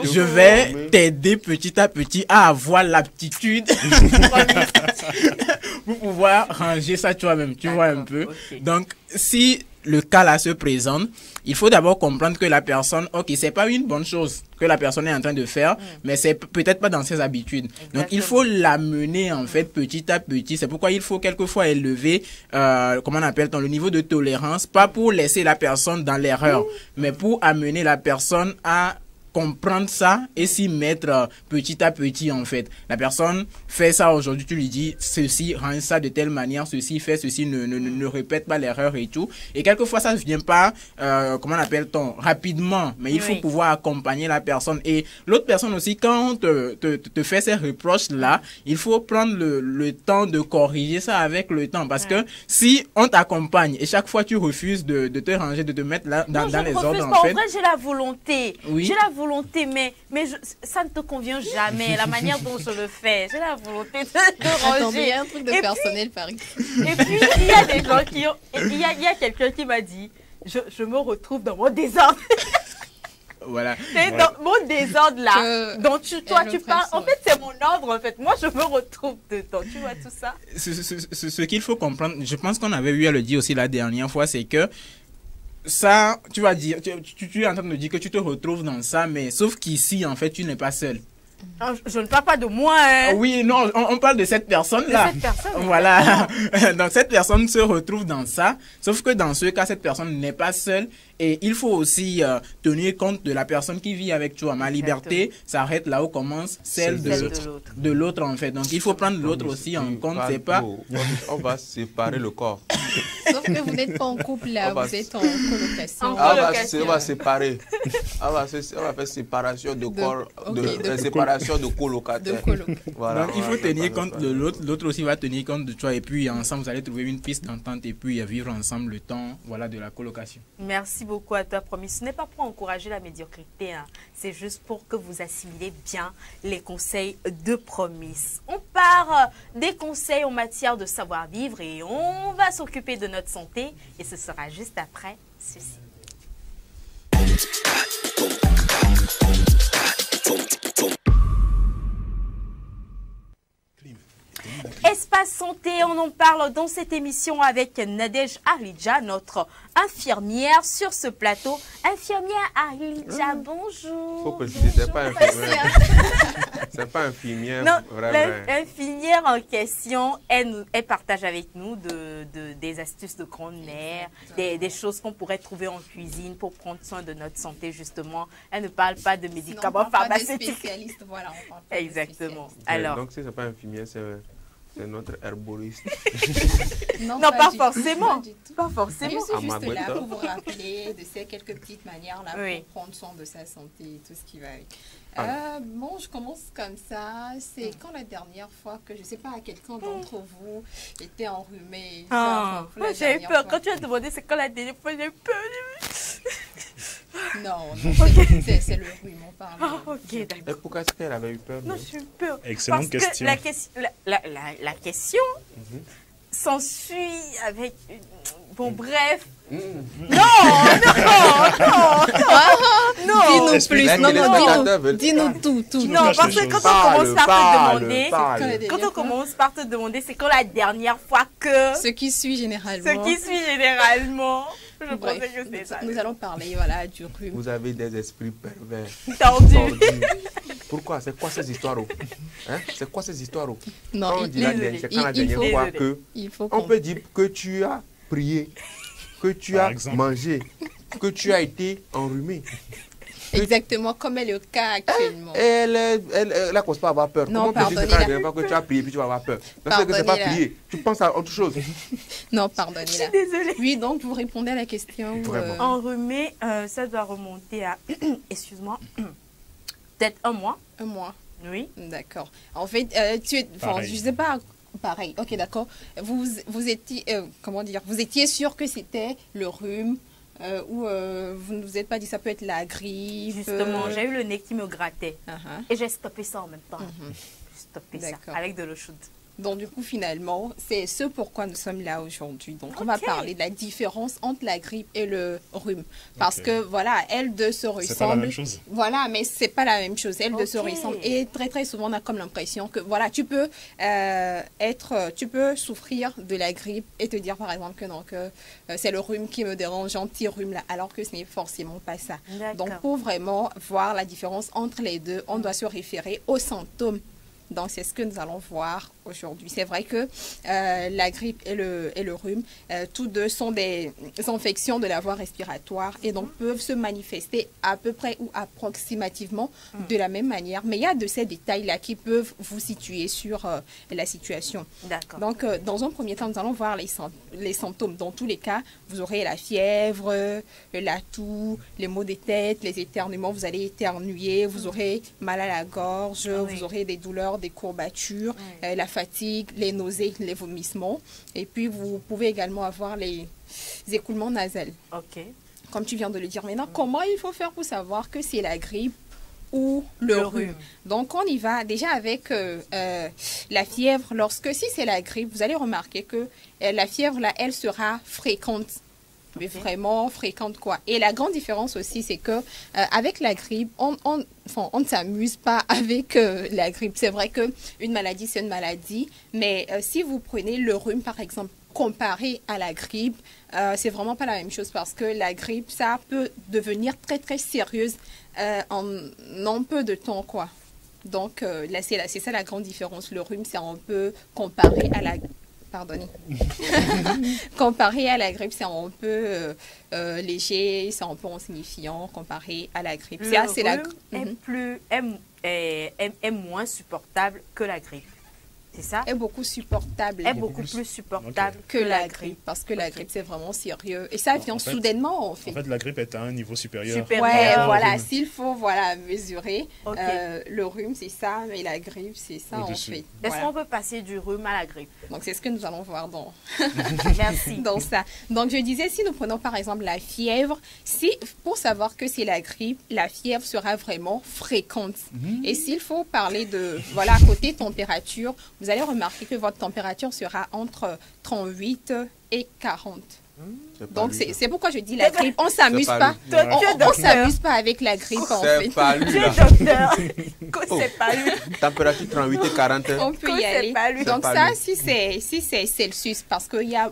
[SPEAKER 4] Je vais t'aider petit à petit à avoir l'aptitude pour pouvoir ranger ça toi-même, tu vois un peu. Okay. Donc, si le cas là se présente, il faut d'abord comprendre que la personne, ok, c'est pas une bonne chose que la personne est en train de faire, mais c'est peut-être pas dans ses habitudes. Exactement. Donc, il faut l'amener en fait petit à petit. C'est pourquoi il faut quelquefois élever, comment on appelle, le niveau de tolérance, pas pour laisser la personne dans l'erreur, mais pour amener la personne à comprendre ça et s'y mettre petit à petit en fait. La personne fait ça aujourd'hui, tu lui dis ceci, range ça de telle manière, ceci, fait ceci, ne répète pas l'erreur et tout. Et quelquefois ça ne vient pas, comment on appelle-t-on, rapidement, mais il faut pouvoir accompagner la personne. Et l'autre personne aussi, quand te fait ces reproches-là, il faut prendre le temps de corriger ça avec le temps. Parce que si on t'accompagne et chaque fois tu refuses de te ranger, de te mettre là, dans les ordres, en fait.
[SPEAKER 1] En vrai, j'ai la volonté.
[SPEAKER 4] Oui.
[SPEAKER 1] J'ai la volonté, mais ça ne te convient jamais, la manière dont je le fais. J'ai la volonté de ranger.
[SPEAKER 6] Attends, il y a un truc de personnel, Paris.
[SPEAKER 1] Et puis, il y a des gens qui ont... Il y a quelqu'un qui m'a dit, je me retrouve dans mon désordre.
[SPEAKER 4] Voilà.
[SPEAKER 1] C'est dans mon désordre là, dont toi tu parles. En fait, c'est mon ordre en fait. Moi, je me retrouve dedans. Tu vois tout ça?
[SPEAKER 4] Ce qu'il faut comprendre, je pense qu'on avait eu à le dire aussi la dernière fois, c'est que ça, tu vas dire, tu es en train de dire que tu te retrouves dans ça, mais sauf qu'ici, en fait, tu n'es pas seul.
[SPEAKER 1] Je ne parle pas de moi. Hein.
[SPEAKER 4] Oui, non, on parle de cette personne-là. Voilà. Donc, cette personne se retrouve dans ça. Sauf que dans ce cas, cette personne n'est pas seule. Et il faut aussi tenir compte de la personne qui vit avec toi. Ma liberté s'arrête là où commence celle de l'autre, en fait. Donc, il faut prendre l'autre aussi en compte. C'est pas...
[SPEAKER 2] On va séparer le corps.
[SPEAKER 6] Sauf que vous n'êtes pas en couple là, vous êtes en colocation.
[SPEAKER 2] On va séparer. On va faire séparation de corps, séparation de colocataire.
[SPEAKER 4] Voilà, donc, il faut tenir compte de l'autre. L'autre aussi va tenir compte de toi. Et puis, ensemble, vous allez trouver une piste d'entente et puis vivre ensemble le temps de la colocation.
[SPEAKER 1] Merci beaucoup à toi, Promis. Ce n'est pas pour encourager la médiocrité, hein. C'est juste pour que vous assimilez bien les conseils de Promis. On part des conseils en matière de savoir-vivre et on va s'occuper de notre santé et ce sera juste après ceci. Espace Santé Et on en parle dans cette émission avec Nadège Arlidja, notre infirmière sur ce plateau. Infirmière Arlidja, bonjour.
[SPEAKER 2] Faut préciser, c'est pas infirmière. C'est pas infirmière.
[SPEAKER 1] Non,
[SPEAKER 2] vraiment.
[SPEAKER 1] l'infirmière en question, elle partage avec nous des astuces de grand-mère, des choses qu'on pourrait trouver en cuisine pour prendre soin de notre santé, justement. Elle ne parle pas de médicaments pharmaceutiques.
[SPEAKER 6] Voilà, on parle pas
[SPEAKER 1] exactement.
[SPEAKER 2] Ouais,
[SPEAKER 1] Alors,
[SPEAKER 2] donc, si c'est pas infirmière, c'est notre herboriste.
[SPEAKER 1] non, pas
[SPEAKER 6] du
[SPEAKER 1] forcément.
[SPEAKER 6] tout.
[SPEAKER 1] Pas
[SPEAKER 6] Je
[SPEAKER 1] forcément.
[SPEAKER 6] suis juste là
[SPEAKER 2] Amagweta.
[SPEAKER 6] pour vous rappeler de ces quelques petites manières là
[SPEAKER 1] Oui.
[SPEAKER 6] pour prendre soin de sa santé et tout ce qui va avec.
[SPEAKER 2] Ah.
[SPEAKER 6] Bon, je commence comme ça. C'est quand la dernière fois que, je sais pas, quelqu'un d'entre vous était enrhumé.
[SPEAKER 1] Ah,
[SPEAKER 6] Genre, la
[SPEAKER 1] j'ai eu
[SPEAKER 6] dernière
[SPEAKER 1] peur.
[SPEAKER 6] fois.
[SPEAKER 1] Quand tu as demandé c'est quand la dernière fois, j'ai eu peur.
[SPEAKER 6] Non, c'est le rhume, on parle.
[SPEAKER 1] Ah, ok, d'accord.
[SPEAKER 2] Et pourquoi est-ce qu'elle avait eu peur?
[SPEAKER 1] Non, j'ai eu peur.
[SPEAKER 5] Excellente
[SPEAKER 1] Parce
[SPEAKER 5] question.
[SPEAKER 1] que la question s'ensuit avec... Bon, bref.
[SPEAKER 2] Mm.
[SPEAKER 1] Non.
[SPEAKER 6] Dis-nous
[SPEAKER 5] Explique.
[SPEAKER 6] plus. Non,
[SPEAKER 2] téléspectateurs veulent-
[SPEAKER 6] dis-nous tout.
[SPEAKER 5] Tu nous
[SPEAKER 1] Non,
[SPEAKER 5] caches
[SPEAKER 1] parce
[SPEAKER 5] les
[SPEAKER 1] que quand
[SPEAKER 5] choses.
[SPEAKER 1] on commence par te demander...
[SPEAKER 2] parle.
[SPEAKER 1] Quand on commence par te demander, c'est quand la dernière fois que...
[SPEAKER 6] Ce qui suit généralement.
[SPEAKER 1] Ce qui suit généralement... Je
[SPEAKER 6] Bref,
[SPEAKER 1] pensais que c'est ça.
[SPEAKER 6] nous allons parler voilà, du rhume.
[SPEAKER 2] Vous avez des esprits pervers.
[SPEAKER 1] Tendu.
[SPEAKER 2] tordus. Pourquoi? C'est quoi ces histoires? Hein? C'est quoi ces histoires?
[SPEAKER 6] Non,
[SPEAKER 2] Quand on dit la
[SPEAKER 1] désolé.
[SPEAKER 2] dernière, c'est quand la
[SPEAKER 6] Il
[SPEAKER 2] dernière
[SPEAKER 6] faut-
[SPEAKER 2] fois
[SPEAKER 1] Désolé.
[SPEAKER 2] que...
[SPEAKER 6] Il faut
[SPEAKER 2] On
[SPEAKER 6] qu'on...
[SPEAKER 2] peut dire que tu as prié, que tu
[SPEAKER 5] Par
[SPEAKER 2] as
[SPEAKER 5] exemple.
[SPEAKER 2] mangé, que tu as été enrhumé.
[SPEAKER 6] Exactement comme est le cas actuellement.
[SPEAKER 2] Elle ne cause pas avoir peur.
[SPEAKER 6] Non,
[SPEAKER 2] Comment on peut dire que
[SPEAKER 6] pardonnez-la.
[SPEAKER 2] la dernière fois que tu as prié puis tu vas avoir peur? Parce que c'est pas
[SPEAKER 6] Pardonnez-la.
[SPEAKER 2] prier. Tu penses à autre chose.
[SPEAKER 6] Non, pardonnez-la.
[SPEAKER 1] Désolée.
[SPEAKER 6] Oui, donc vous répondez à la question.
[SPEAKER 2] Vraiment.
[SPEAKER 1] Enrhumé, ça doit remonter à... Excuse-moi. Peut-être un mois.
[SPEAKER 6] Un mois.
[SPEAKER 1] Oui.
[SPEAKER 6] D'accord. En fait, enfin,
[SPEAKER 5] Pareil.
[SPEAKER 6] je sais pas. Pareil. Ok, d'accord. Vous étiez, comment dire, vous étiez sûr que c'était le rhume ou vous ne vous êtes pas dit ça peut être la grippe.
[SPEAKER 1] Justement, j'ai eu le nez qui me grattait.
[SPEAKER 6] Uh-huh.
[SPEAKER 1] Et j'ai stoppé ça en même temps.
[SPEAKER 6] Mhm.
[SPEAKER 1] J'ai stoppé ça
[SPEAKER 6] D'accord.
[SPEAKER 1] avec de l'eau chaude.
[SPEAKER 6] Donc du coup, finalement, c'est ce pourquoi nous sommes là aujourd'hui. Donc on va parler de la différence entre la grippe et le rhume. Parce
[SPEAKER 5] Ok.
[SPEAKER 6] que voilà, elles deux se ressemblent.
[SPEAKER 5] C'est pas la même chose.
[SPEAKER 6] Voilà, mais c'est pas la même chose. Elles deux se
[SPEAKER 1] Ok.
[SPEAKER 6] ressemblent. Et très très souvent, on a comme l'impression que voilà, tu peux tu peux souffrir de la grippe et te dire par exemple que non, que c'est le rhume qui me dérange, un petit rhume là, alors que ce n'est forcément pas ça. Donc
[SPEAKER 1] D'accord.
[SPEAKER 6] pour vraiment voir la différence entre les deux, on doit se référer aux symptômes. Donc, c'est ce que nous allons voir aujourd'hui. C'est vrai que la grippe et le rhume, tous deux sont des infections de la voie respiratoire et donc peuvent se manifester à peu près ou approximativement de la même manière. Mais il y a de ces détails-là qui peuvent vous situer sur la situation.
[SPEAKER 1] D'accord.
[SPEAKER 6] Donc, dans un premier temps, nous allons voir les symptômes. Dans tous les cas, vous aurez la fièvre, la toux, les maux de tête, les éternuements. Vous allez éternuer, vous aurez mal à la gorge,
[SPEAKER 1] Oui.
[SPEAKER 6] vous aurez des douleurs, des courbatures,
[SPEAKER 1] Oui.
[SPEAKER 6] la fatigue, les nausées, les vomissements. Et puis, vous pouvez également avoir les écoulements nasales,
[SPEAKER 1] Ok.
[SPEAKER 6] comme tu viens de le dire. Maintenant, comment il faut faire pour savoir que c'est la grippe ou le
[SPEAKER 1] Le
[SPEAKER 6] rhume.
[SPEAKER 1] rhume.
[SPEAKER 6] Donc, on y va déjà avec la fièvre. Si c'est la grippe, vous allez remarquer que la fièvre, là, elle sera fréquente. Mais vraiment fréquente, quoi. Et la grande différence aussi, c'est que avec la grippe, on ne s'amuse pas avec la grippe. C'est vrai qu'une maladie, c'est une maladie. Mais si vous prenez le rhume, par exemple, comparé à la grippe, c'est vraiment pas la même chose parce que la grippe, ça peut devenir très, très sérieuse en peu de temps, quoi. Donc, là, c'est ça la grande différence. Le rhume, c'est un peu comparé à la... Pardonnez. Comparé à la grippe, c'est un peu léger, c'est un peu insignifiant comparé à la grippe.
[SPEAKER 1] Le
[SPEAKER 6] C'est la...
[SPEAKER 1] rhume est moins supportable que la grippe. C'est ça?
[SPEAKER 6] est beaucoup supportable
[SPEAKER 1] Est beaucoup plus supportable
[SPEAKER 6] que la grippe. Parce que la grippe, c'est vraiment sérieux. Et ça vient
[SPEAKER 5] En fait-
[SPEAKER 6] soudainement, en fait.
[SPEAKER 5] En fait, la grippe est à un niveau supérieur.
[SPEAKER 1] Supérieur.
[SPEAKER 6] Ouais,
[SPEAKER 1] Ah,
[SPEAKER 6] voilà,
[SPEAKER 5] rhume.
[SPEAKER 6] s'il faut mesurer,
[SPEAKER 1] Ok.
[SPEAKER 6] le rhume, c'est ça, mais la grippe, c'est ça, en
[SPEAKER 5] Au-dessus.
[SPEAKER 6] fait.
[SPEAKER 1] Est-ce
[SPEAKER 6] Voilà.
[SPEAKER 1] qu'on peut passer du rhume à la grippe?
[SPEAKER 6] Donc, c'est ce que nous allons voir dans...
[SPEAKER 1] Merci.
[SPEAKER 6] dans ça. Donc, je disais, si nous prenons par exemple la fièvre, pour savoir que c'est la grippe, la fièvre sera vraiment fréquente. Et s'il faut parler de, voilà, côté température, vous allez remarquer que votre température sera entre 38 et 40. Donc, c'est pourquoi je dis la grippe. On ne s'amuse pas. On s'amuse pas avec la grippe, en fait.
[SPEAKER 2] C'est pas lui, là.
[SPEAKER 1] C'est pas lui.
[SPEAKER 2] Température 38 et 40.
[SPEAKER 6] On peut y aller.
[SPEAKER 1] Pas lui.
[SPEAKER 6] Donc ça, si c'est Celsius, parce qu'il y a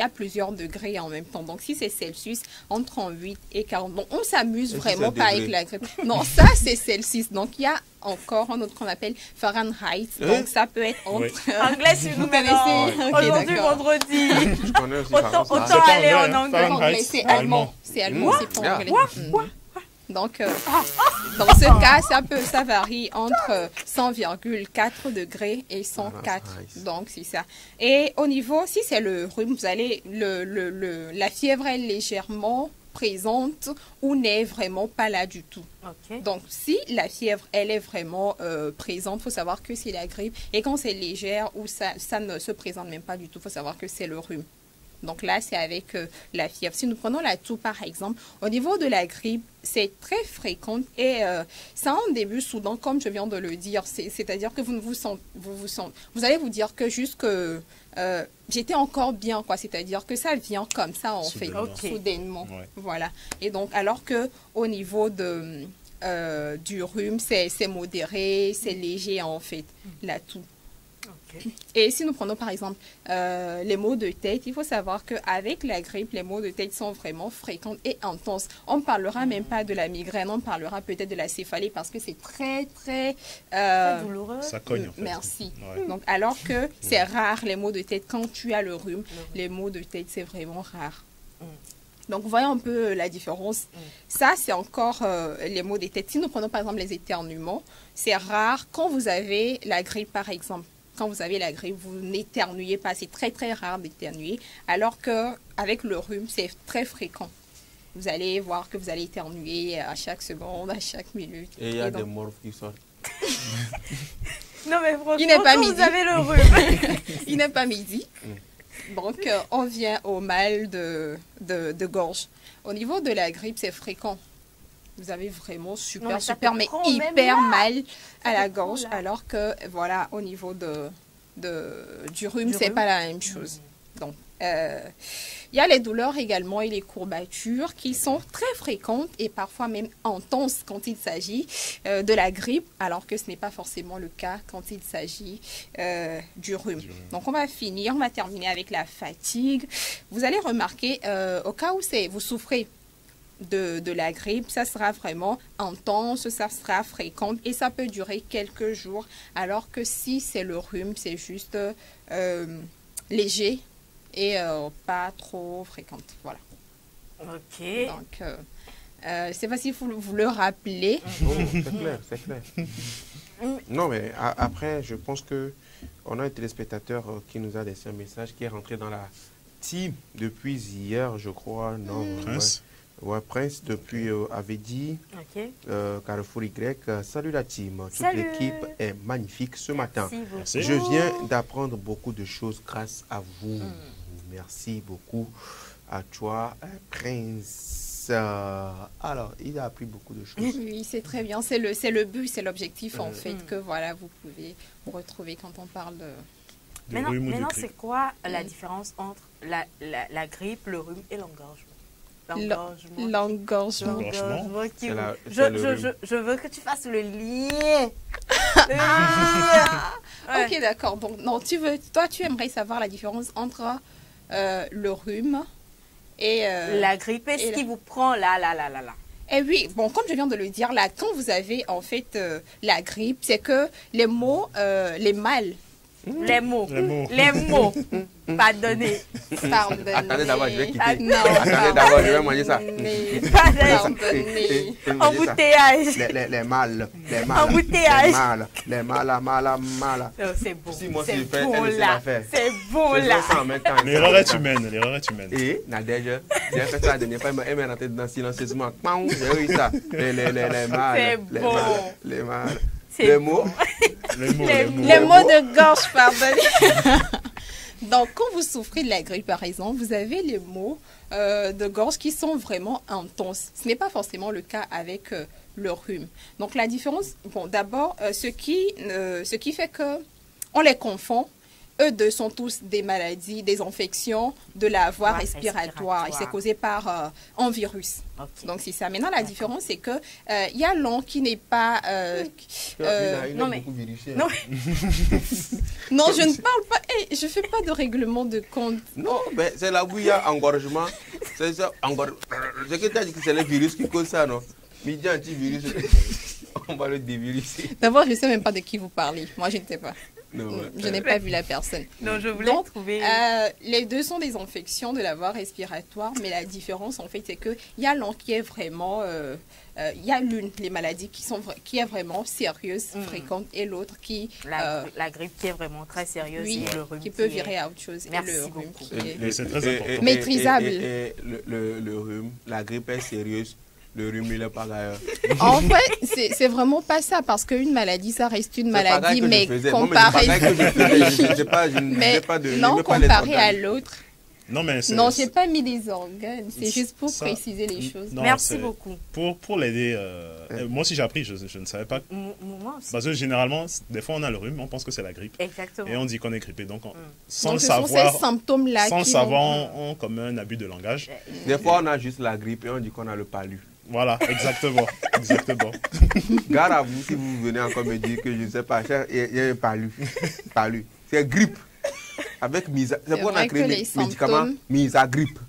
[SPEAKER 6] plusieurs degrés en même temps. Donc si c'est Celsius, entre 38 et 40. Donc on s'amuse vraiment pas avec la grippe. Non, ça c'est Celsius. Donc il y a encore un autre qu'on appelle Fahrenheit. Donc ça peut être entre...
[SPEAKER 1] Anglais, si vous connaissez. Aujourd'hui, vendredi.
[SPEAKER 2] Je connais aussi
[SPEAKER 1] Autant aller en anglais.
[SPEAKER 6] C'est allemand. C'est allemand, c'est pas anglais. Donc, dans ce cas, ça varie entre 100,4 degrés et 104. Donc, c'est ça. Et au niveau, si c'est le rhume, vous allez, la fièvre est légèrement présente ou n'est vraiment pas là du tout.
[SPEAKER 1] Okay.
[SPEAKER 6] Donc, si la fièvre, elle est vraiment présente, il faut savoir que c'est la grippe. Et quand c'est légère ou ça ne se présente même pas du tout, il faut savoir que c'est le rhume. Donc là, c'est avec la fièvre. Si nous prenons la toux, par exemple, au niveau de la grippe, c'est très fréquent et ça en début soudain, comme je viens de le dire. C'est-à-dire que vous allez vous dire que juste que j'étais encore bien, quoi. C'est-à-dire que ça vient comme ça, en fait, soudainement. Ouais. Voilà. Et donc, alors que au niveau du rhume, c'est modéré, c'est léger, en fait, la toux. Okay. Et si nous prenons par exemple les maux de tête, il faut savoir qu'avec la grippe, les maux de tête sont vraiment fréquents et intenses. On ne parlera même pas de la migraine, on parlera peut-être de la céphalie parce que c'est très
[SPEAKER 1] douloureux.
[SPEAKER 5] Ça cogne en fait.
[SPEAKER 6] Merci. Ouais. Donc, alors que c'est rare les maux de tête. Quand tu as le rhume, les maux de tête, c'est vraiment rare. Donc, voyons un peu la différence. Ça, c'est encore les maux de tête. Si nous prenons par exemple les éternuements, c'est rare quand vous avez la grippe par exemple. Quand vous avez la grippe, vous n'éternuez pas. C'est très, très rare d'éternuer. Alors qu'avec le rhume, c'est très fréquent. Vous allez voir que vous allez éternuer à chaque seconde, à chaque minute.
[SPEAKER 2] Et il y a des morts qui sortent.
[SPEAKER 1] Non, mais franchement,
[SPEAKER 6] il n'est pas midi.
[SPEAKER 1] Vous avez le rhume.
[SPEAKER 6] Il n'est pas midi. Donc, on vient au mal de gorge. Au niveau de la grippe, c'est fréquent. Vous avez vraiment hyper mal à la gorge, alors que, voilà, au niveau du rhume, c'est pas la même chose. Donc, il y a les douleurs également et les courbatures qui sont très fréquentes et parfois même intenses quand il s'agit de la grippe, alors que ce n'est pas forcément le cas quand il s'agit du rhume. Donc, on va terminer avec la fatigue. Vous allez remarquer, au cas où vous souffrez de la grippe, ça sera vraiment intense, ça sera fréquent et ça peut durer quelques jours, alors que si c'est le rhume, c'est juste léger et pas trop fréquente. Voilà.
[SPEAKER 1] Ok.
[SPEAKER 6] Donc, je ne sais pas si vous le rappelez.
[SPEAKER 2] C'est clair. Non, mais après, je pense qu'on a un téléspectateur qui nous a laissé un message qui est rentré dans la team depuis hier, je crois. Non,
[SPEAKER 5] Prince.
[SPEAKER 2] Ouais, Prince, depuis avait dit Carrefour Y. Salut la team. Toute l'équipe est magnifique ce matin.
[SPEAKER 5] Merci.
[SPEAKER 2] Je viens d'apprendre beaucoup de choses grâce à vous. Merci beaucoup à toi, Prince. Alors, il a appris beaucoup de choses.
[SPEAKER 6] Oui, c'est très bien. C'est le but, c'est l'objectif en fait que voilà, vous pouvez retrouver quand on parle de...
[SPEAKER 1] Maintenant, c'est quoi la différence entre la grippe, le rhume et l'engorgement?
[SPEAKER 6] L'engorgement.
[SPEAKER 1] Je veux que tu fasses le lien.
[SPEAKER 6] Ok, d'accord. Donc, non, toi, tu aimerais savoir la différence entre le rhume et...
[SPEAKER 1] la grippe, est-ce qui vous prend là?
[SPEAKER 6] Eh oui, bon, comme je viens de le dire, là, quand vous avez en fait la grippe, c'est que les mots, les mâles,
[SPEAKER 1] les mots. Pardonnez.
[SPEAKER 2] Attendez d'abord, je vais quitter.
[SPEAKER 6] Non,
[SPEAKER 2] attendez d'abord, je vais manger ça.
[SPEAKER 6] Pardonnez.
[SPEAKER 1] Embouteillage.
[SPEAKER 2] Les mâles.
[SPEAKER 1] Embouteillage.
[SPEAKER 2] Les mâles.
[SPEAKER 1] C'est bon.
[SPEAKER 2] Si moi, si je fais,
[SPEAKER 1] bon
[SPEAKER 2] elle sait
[SPEAKER 1] là.
[SPEAKER 2] la faire.
[SPEAKER 1] C'est bon là.
[SPEAKER 5] L'erreur est humaine.
[SPEAKER 2] Et Nadège, j'ai fait ça la dernière fois, elle m'est rentrée dedans silencieusement. J'ai eu ça. Les mâles.
[SPEAKER 1] C'est bon.
[SPEAKER 2] Les mâles.
[SPEAKER 1] Les
[SPEAKER 2] mots.
[SPEAKER 6] Les mots de gorge, pardon. Donc, quand vous souffrez de la grippe, par exemple, vous avez les maux de gorge qui sont vraiment intenses. Ce n'est pas forcément le cas avec le rhume. Donc, la différence, bon, d'abord, ce qui fait que on les confond, eux deux sont tous des maladies, des infections de la voie respiratoire. Et c'est causé par un virus.
[SPEAKER 1] Ok.
[SPEAKER 6] Donc, c'est ça. Maintenant, la différence, c'est que il y a l'on qui n'est pas...
[SPEAKER 1] non, mais...
[SPEAKER 2] Non,
[SPEAKER 6] Non, je ne parle pas... Hey, je ne fais pas de règlement de compte.
[SPEAKER 2] non, mais c'est là où il y a engorgement. C'est ça, c'est que tu as dit que c'est le virus qui cause ça, non? Midi antivirus, on va le déviruser.
[SPEAKER 6] D'abord, je ne sais même pas de qui vous parlez. Moi, je ne sais pas.
[SPEAKER 2] Non,
[SPEAKER 6] Je n'ai pas vu la personne.
[SPEAKER 1] Non, je voulais
[SPEAKER 6] Donc,
[SPEAKER 1] trouver...
[SPEAKER 6] les deux sont des infections de la voie respiratoire, mais la différence, en fait, c'est qu'il y a l'un qui est vraiment... Il y a l'une, les maladies qui est vraiment sérieuse, fréquente, et l'autre qui...
[SPEAKER 1] La grippe qui est vraiment très sérieuse,
[SPEAKER 6] oui,
[SPEAKER 1] et le rhume
[SPEAKER 6] qui peut virer à autre chose.
[SPEAKER 1] Merci
[SPEAKER 6] et le rhume
[SPEAKER 1] beaucoup.
[SPEAKER 6] qui est...
[SPEAKER 5] Mais c'est très important.
[SPEAKER 6] Maîtrisable.
[SPEAKER 2] Le rhume, la grippe est sérieuse, le rhume, il est pas d'ailleurs.
[SPEAKER 6] En fait, c'est vraiment pas ça, parce qu'une maladie, ça reste une maladie, mais comparé... Non, comparé à l'autre...
[SPEAKER 5] Non, mais
[SPEAKER 6] non, j'ai pas mis des organes, c'est juste pour préciser les choses.
[SPEAKER 5] Non,
[SPEAKER 1] merci beaucoup.
[SPEAKER 5] Pour l'aider, moi aussi j'ai appris, je ne savais pas.
[SPEAKER 1] Moi aussi.
[SPEAKER 5] Parce que généralement, des fois on a le rhume, on pense que c'est la grippe.
[SPEAKER 1] Exactement.
[SPEAKER 5] Et on dit qu'on est grippé. Donc, sans
[SPEAKER 6] donc,
[SPEAKER 5] le
[SPEAKER 6] ce
[SPEAKER 5] savoir,
[SPEAKER 6] sont ces symptômes-là
[SPEAKER 5] sans le savoir, on commet un abus de langage.
[SPEAKER 2] Des fois, on a juste la grippe et on dit qu'on a le palu.
[SPEAKER 5] Voilà, exactement. Exactement.
[SPEAKER 2] Gare à vous si vous venez encore me dire que je ne sais pas, il y a un palu. Palu. C'est grippe. Avec Misa. C'est pourquoi on a créé les médicaments Misa grippe.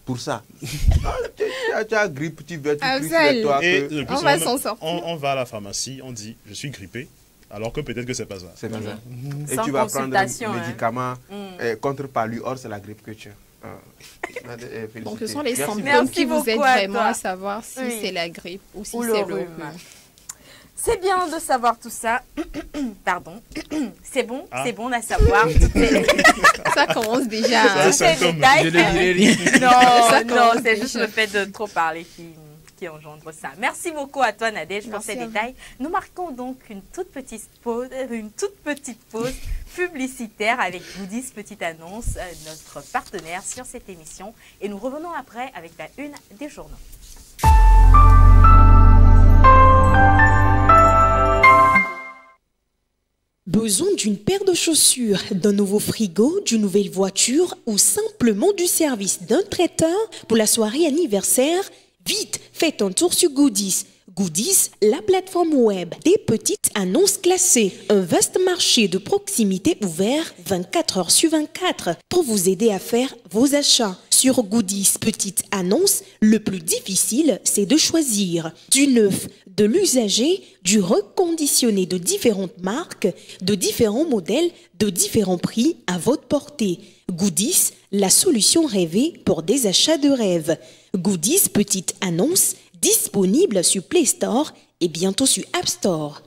[SPEAKER 2] Pour ça. Tu as grippe, tu veux, tu cries sur toi.
[SPEAKER 5] Et le plus
[SPEAKER 6] on va s'en sortir.
[SPEAKER 5] On va à la pharmacie, on dit je suis grippé, alors que peut-être que c'est pas ça.
[SPEAKER 2] C'est pas ça. Et
[SPEAKER 1] Sans
[SPEAKER 2] tu vas prendre un médicament contre palu, or c'est la grippe que tu as.
[SPEAKER 6] Donc ce sont les symptômes
[SPEAKER 1] Merci
[SPEAKER 6] qui vous aident
[SPEAKER 1] beaucoup à
[SPEAKER 6] vraiment
[SPEAKER 1] toi.
[SPEAKER 6] à savoir si c'est la grippe ou si c'est le rhume.
[SPEAKER 1] C'est bien de savoir tout ça. Pardon. C'est bon à savoir.
[SPEAKER 6] Ça commence déjà.
[SPEAKER 5] C'est
[SPEAKER 1] Je
[SPEAKER 4] Je ne dirai rien.
[SPEAKER 1] Non, c'est juste le fait de trop parler qui engendre ça. Merci beaucoup à toi, Nadège, pour ces détails. Nous marquons donc une toute petite pause publicitaire avec Goodies, petite annonce, notre partenaire sur cette émission. Et nous revenons après avec la une des journaux.
[SPEAKER 10] Besoin d'une paire de chaussures, d'un nouveau frigo, d'une nouvelle voiture ou simplement du service d'un traiteur pour la soirée anniversaire? Vite, faites un tour sur Goodies. Goodies, la plateforme web des petites annonces classées. Un vaste marché de proximité ouvert 24 heures sur 24 pour vous aider à faire vos achats. Sur Goodies, petites annonces, le plus difficile, c'est de choisir du neuf, de l'usager, du reconditionné de différentes marques, de différents modèles, de différents prix à votre portée. Goodies, la solution rêvée pour des achats de rêve. Goodies, petite annonce, disponible sur Play Store et bientôt sur App Store.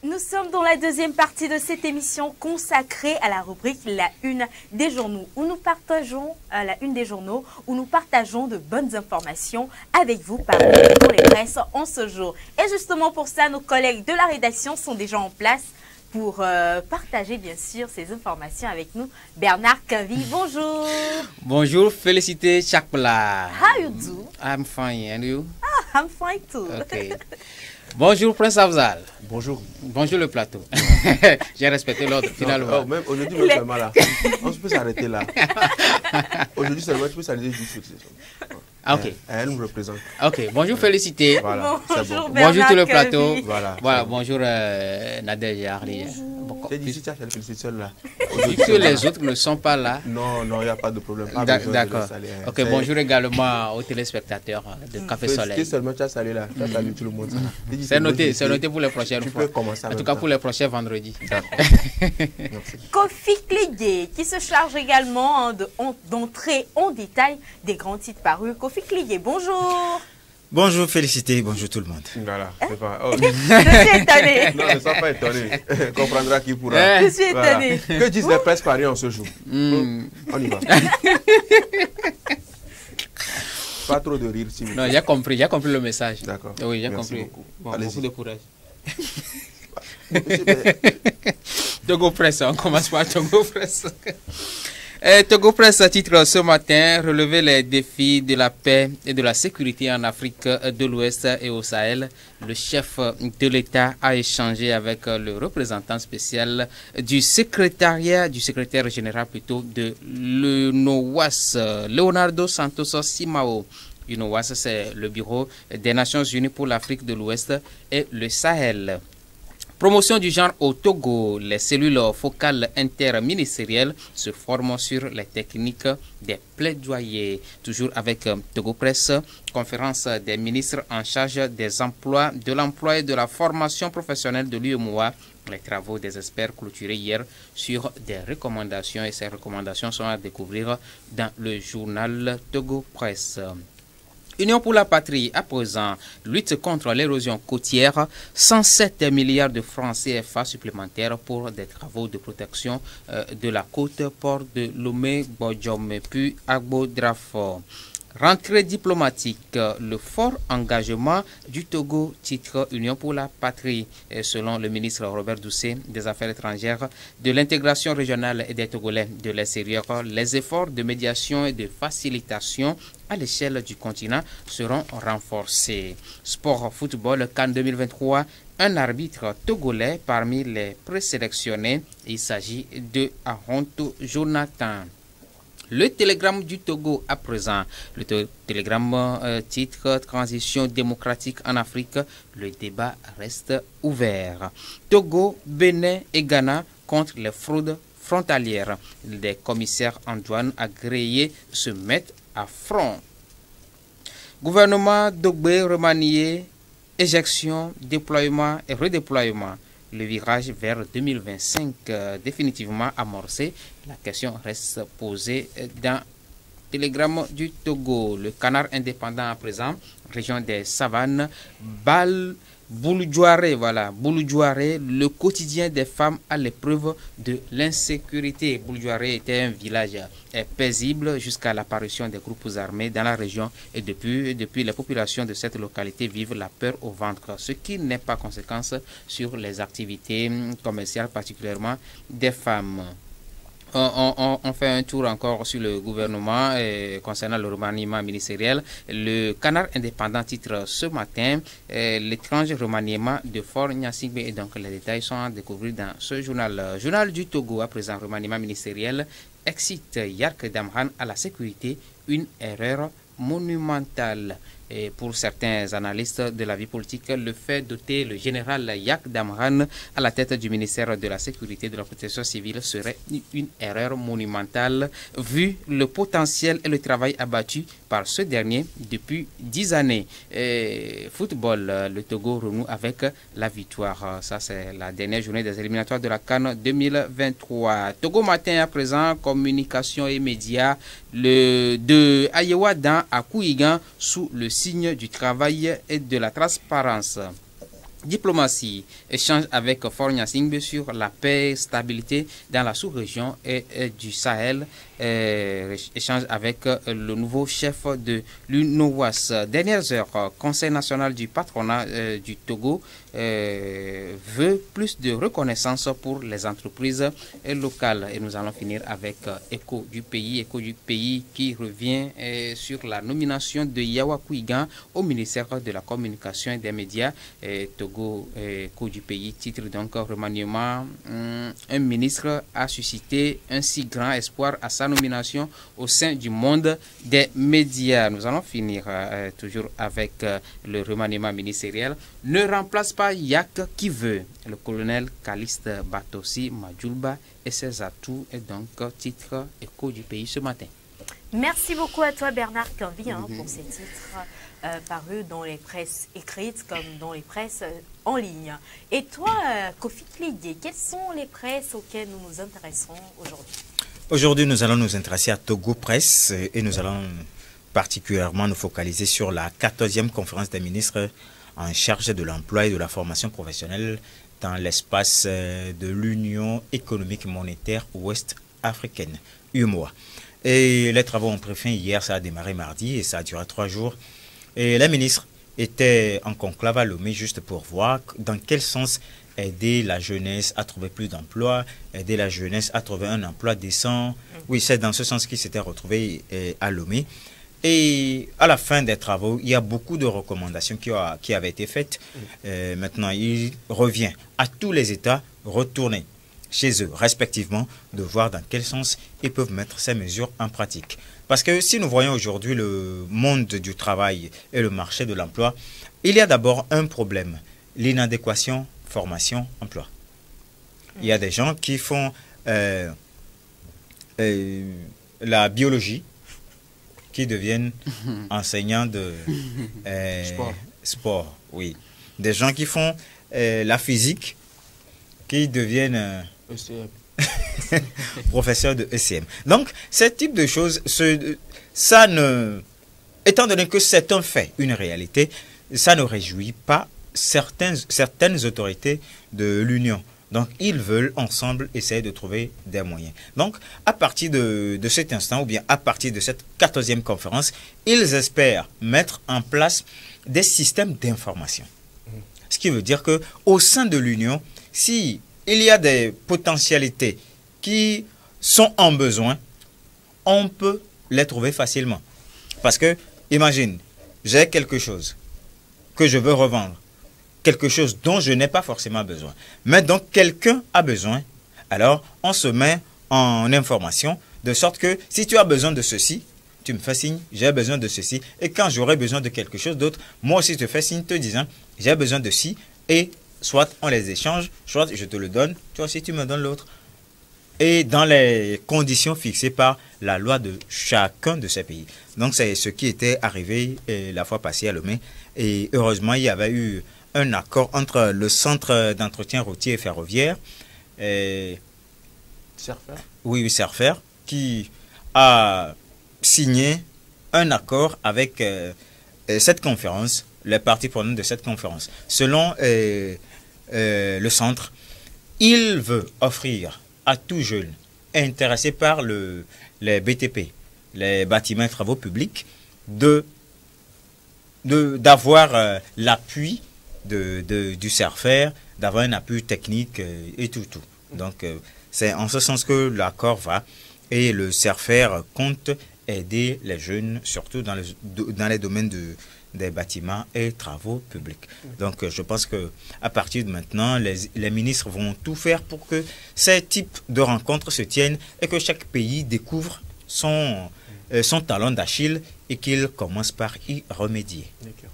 [SPEAKER 1] Nous sommes dans la deuxième partie de cette émission consacrée à la rubrique La Une des journaux, où nous partageons de bonnes informations avec vous parmi les presses en ce jour. Et justement pour ça, nos collègues de la rédaction sont déjà en place pour partager bien sûr ces informations avec nous. Bernard Kavi, bonjour.
[SPEAKER 11] Bonjour, félicité Chakpla.
[SPEAKER 1] How you do?
[SPEAKER 11] I'm fine, and you?
[SPEAKER 1] I'm fine too.
[SPEAKER 11] Okay. Bonjour Prince Afzal.
[SPEAKER 2] Bonjour.
[SPEAKER 11] Bonjour le plateau. J'ai respecté l'ordre finalement.
[SPEAKER 2] Même aujourd'hui, même seulement là. On peut s'arrêter là. Aujourd'hui seulement, tu peux s'arrêter juste.
[SPEAKER 11] Ah, ok.
[SPEAKER 2] Elle nous représente.
[SPEAKER 11] Ok, bonjour félicité.
[SPEAKER 2] Voilà,
[SPEAKER 1] bonjour,
[SPEAKER 2] bon.
[SPEAKER 11] Bonjour tout le plateau.
[SPEAKER 2] Voilà,
[SPEAKER 11] bonjour Nadège et Arlie.
[SPEAKER 2] Tu as dit si tu as fait féliciter seul là.
[SPEAKER 11] Puisque les autres ne sont pas là.
[SPEAKER 2] Non, il n'y a pas de problème.
[SPEAKER 11] D'accord. Ok, bonjour également aux téléspectateurs de Café Soleil.
[SPEAKER 2] Si seulement tu as salué là, tu as salué tout le monde.
[SPEAKER 11] C'est noté pour les prochaines fois.
[SPEAKER 2] Tu peux commencer.
[SPEAKER 11] En tout cas pour les prochains vendredis.
[SPEAKER 1] Kofi Kligue, qui se charge également d'entrer en détail des grands titres parus. Kofi Kligue, bonjour.
[SPEAKER 12] Bonjour, félicité, bonjour tout le monde.
[SPEAKER 2] Voilà, c'est pas... Oh.
[SPEAKER 1] Je suis étonné.
[SPEAKER 2] Non, ne sois pas étonné. Comprendra qui pourra.
[SPEAKER 1] Je suis étonné.
[SPEAKER 2] Voilà. Que disent les presses paris en ce jour? On y va. Pas trop de rire, si vous...
[SPEAKER 11] Non, j'ai compris le message.
[SPEAKER 2] D'accord.
[SPEAKER 11] Oui, j'ai
[SPEAKER 2] Merci
[SPEAKER 11] compris.
[SPEAKER 2] Beaucoup.
[SPEAKER 11] Bon, beaucoup de courage.
[SPEAKER 2] Monsieur,
[SPEAKER 11] Togo Presse, on commence par Togo Presse. Togo Presse titre ce matin: relever les défis de la paix et de la sécurité en Afrique de l'Ouest et au Sahel. Le chef de l'État a échangé avec le représentant spécial du secrétaire général plutôt de l'UNOWAS, Leonardo Santos Simao. UNOWAS, c'est le Bureau des Nations Unies pour l'Afrique de l'Ouest et le Sahel. Promotion du genre au Togo, les cellules focales interministérielles se forment sur les techniques des plaidoyers. Toujours avec Togo Presse, conférence des ministres en charge des emplois, de l'emploi et de la formation professionnelle de l'UEMOA. Les travaux des experts clôturés hier sur des recommandations, et ces recommandations sont à découvrir dans le journal Togo Presse. Union pour la patrie, à présent, lutte contre l'érosion côtière, 107 milliards de francs CFA supplémentaires pour des travaux de protection de la côte, port de Lomé, Bodjom, puis Agbo-Drafo. Rentrée diplomatique, le fort engagement du Togo, titre Union pour la patrie. Et selon le ministre Robert Doucet des Affaires étrangères, de l'intégration régionale et des Togolais de l'extérieur, les efforts de médiation et de facilitation à l'échelle du continent seront renforcés. Sport football, CAN 2023, un arbitre togolais parmi les présélectionnés. Il s'agit de Aronto Jonathan. Le télégramme du Togo à présent. Le télégramme titre Transition démocratique en Afrique. Le débat reste ouvert. Togo, Bénin et Ghana contre les fraudes frontalières. Les commissaires en douane agréés se mettent à front. Gouvernement Dogbe remanié, éjection, déploiement et redéploiement. Le virage vers 2025 définitivement amorcé. La question reste posée dans le télégramme du Togo. Le Canard indépendant à présent, région des Savanes, Bouloudjouaré, voilà, Bouloudjouaré, le quotidien des femmes à l'épreuve de l'insécurité. Bouloudjouaré était un village paisible jusqu'à l'apparition des groupes armés dans la région et depuis les populations de cette localité vivent la peur au ventre, ce qui n'est pas conséquence sur les activités commerciales, particulièrement des femmes. On fait un tour encore sur le gouvernement concernant le remaniement ministériel. Le Canard indépendant titre ce matin l'étrange remaniement de Fort Gnassingbé, et donc les détails sont à découvrir dans ce journal. Journal du Togo à présent, remaniement ministériel, excite Yark Damran à la sécurité, une erreur monumentale. Et pour certains analystes de la vie politique, le fait d'ôter le général Yak Damran à la tête du ministère de la Sécurité et de la Protection civile serait une erreur monumentale vu le potentiel et le travail abattu par ce dernier depuis 10 années. Et football, le Togo renoue avec la victoire. Ça, c'est la dernière journée des éliminatoires de la CAN 2023. Togo matin à présent, communication et médias de Ayewa dans Akouigan sous le signe du travail et de la transparence. Diplomatie, échange avec Fort Gnassingbé sur la paix et stabilité dans la sous-région et du Sahel. Échange avec le nouveau chef de l'UNOWAS. Dernières heures, Conseil national du patronat du Togo veut plus de reconnaissance pour les entreprises locales. Et nous allons finir avec Écho du pays qui revient sur la nomination de Yawa Kouigan au ministère de la Communication et des médias. Togo, Écho du pays, titre donc remaniement. Un ministre a suscité un si grand espoir à sa nomination au sein du monde des médias. Nous allons finir toujours avec le remaniement ministériel. Ne remplace pas Yak qui veut. Le colonel Caliste Batossi Madjoulba et ses atouts et donc titre Écho du pays ce matin.
[SPEAKER 1] Merci beaucoup à toi Bernard Canvi pour ces titres parus dans les presses écrites comme dans les presses en ligne. Et toi Kofi Klidié, quelles sont les presses auxquelles nous nous intéressons aujourd'hui?
[SPEAKER 12] Aujourd'hui, nous allons nous intéresser à Togo Presse et nous allons particulièrement nous focaliser sur la 14e conférence des ministres en charge de l'emploi et de la formation professionnelle dans l'espace de l'Union économique monétaire ouest-africaine, UEMOA. Et les travaux ont pris fin hier, ça a démarré mardi et ça a duré 3 jours. Et les ministres étaient en conclave à Lomé juste pour voir dans quel sens aider la jeunesse à trouver plus d'emplois, aider la jeunesse à trouver un emploi décent. Oui, c'est dans ce sens qu'il s'était retrouvé à Lomé. Et à la fin des travaux, il y a beaucoup de recommandations qui avaient été faites. Maintenant, il revient à tous les États retourner chez eux, respectivement, de voir dans quel sens ils peuvent mettre ces mesures en pratique. Parce que si nous voyons aujourd'hui le monde du travail et le marché de l'emploi, il y a d'abord un problème, l'inadéquation formation-emploi. Il y a des gens qui font la biologie, qui deviennent enseignants de sport. Oui. Des gens qui font la physique, qui deviennent professeurs de ECM. Donc, ce type de choses, étant donné que c'est un fait, une réalité, ça ne réjouit pas certaines autorités de l'Union. Donc, ils veulent ensemble essayer de trouver des moyens. Donc, à partir de cet instant, ou bien à partir de cette 14e conférence, ils espèrent mettre en place des systèmes d'information. Ce qui veut dire qu'au sein de l'Union, si il y a des potentialités qui sont en besoin, on peut les trouver facilement. Parce que, imagine, j'ai quelque chose que je veux revendre, quelque chose dont je n'ai pas forcément besoin, mais dont quelqu'un a besoin, alors on se met en information, de sorte que si tu as besoin de ceci, tu me fais signe, j'ai besoin de ceci, et quand j'aurai besoin de quelque chose d'autre, moi aussi je te fais signe te disant, j'ai besoin de ci, et soit on les échange, soit je te le donne, toi aussi tu me donnes l'autre. Et dans les conditions fixées par la loi de chacun de ces pays. Donc c'est ce qui était arrivé la fois passée à Lomé, et heureusement il y avait eu un accord entre le centre d'entretien routier et ferroviaire et Serfer, qui a signé un accord avec cette conférence, les parties prenantes de cette conférence. Selon le centre, il veut offrir à tout jeune intéressé par les BTP, les bâtiments et travaux publics, d'avoir l'appui du Serfer, d'avoir un appui technique et tout. Donc, c'est en ce sens que l'accord va. Et le Serfer compte aider les jeunes, surtout dans les domaines des bâtiments et travaux publics. Donc, je pense qu'à partir de maintenant, les ministres vont tout faire pour que ces types de rencontres se tiennent et que chaque pays découvre son talent d'Achille et qu'il commence par y remédier.
[SPEAKER 2] D'accord.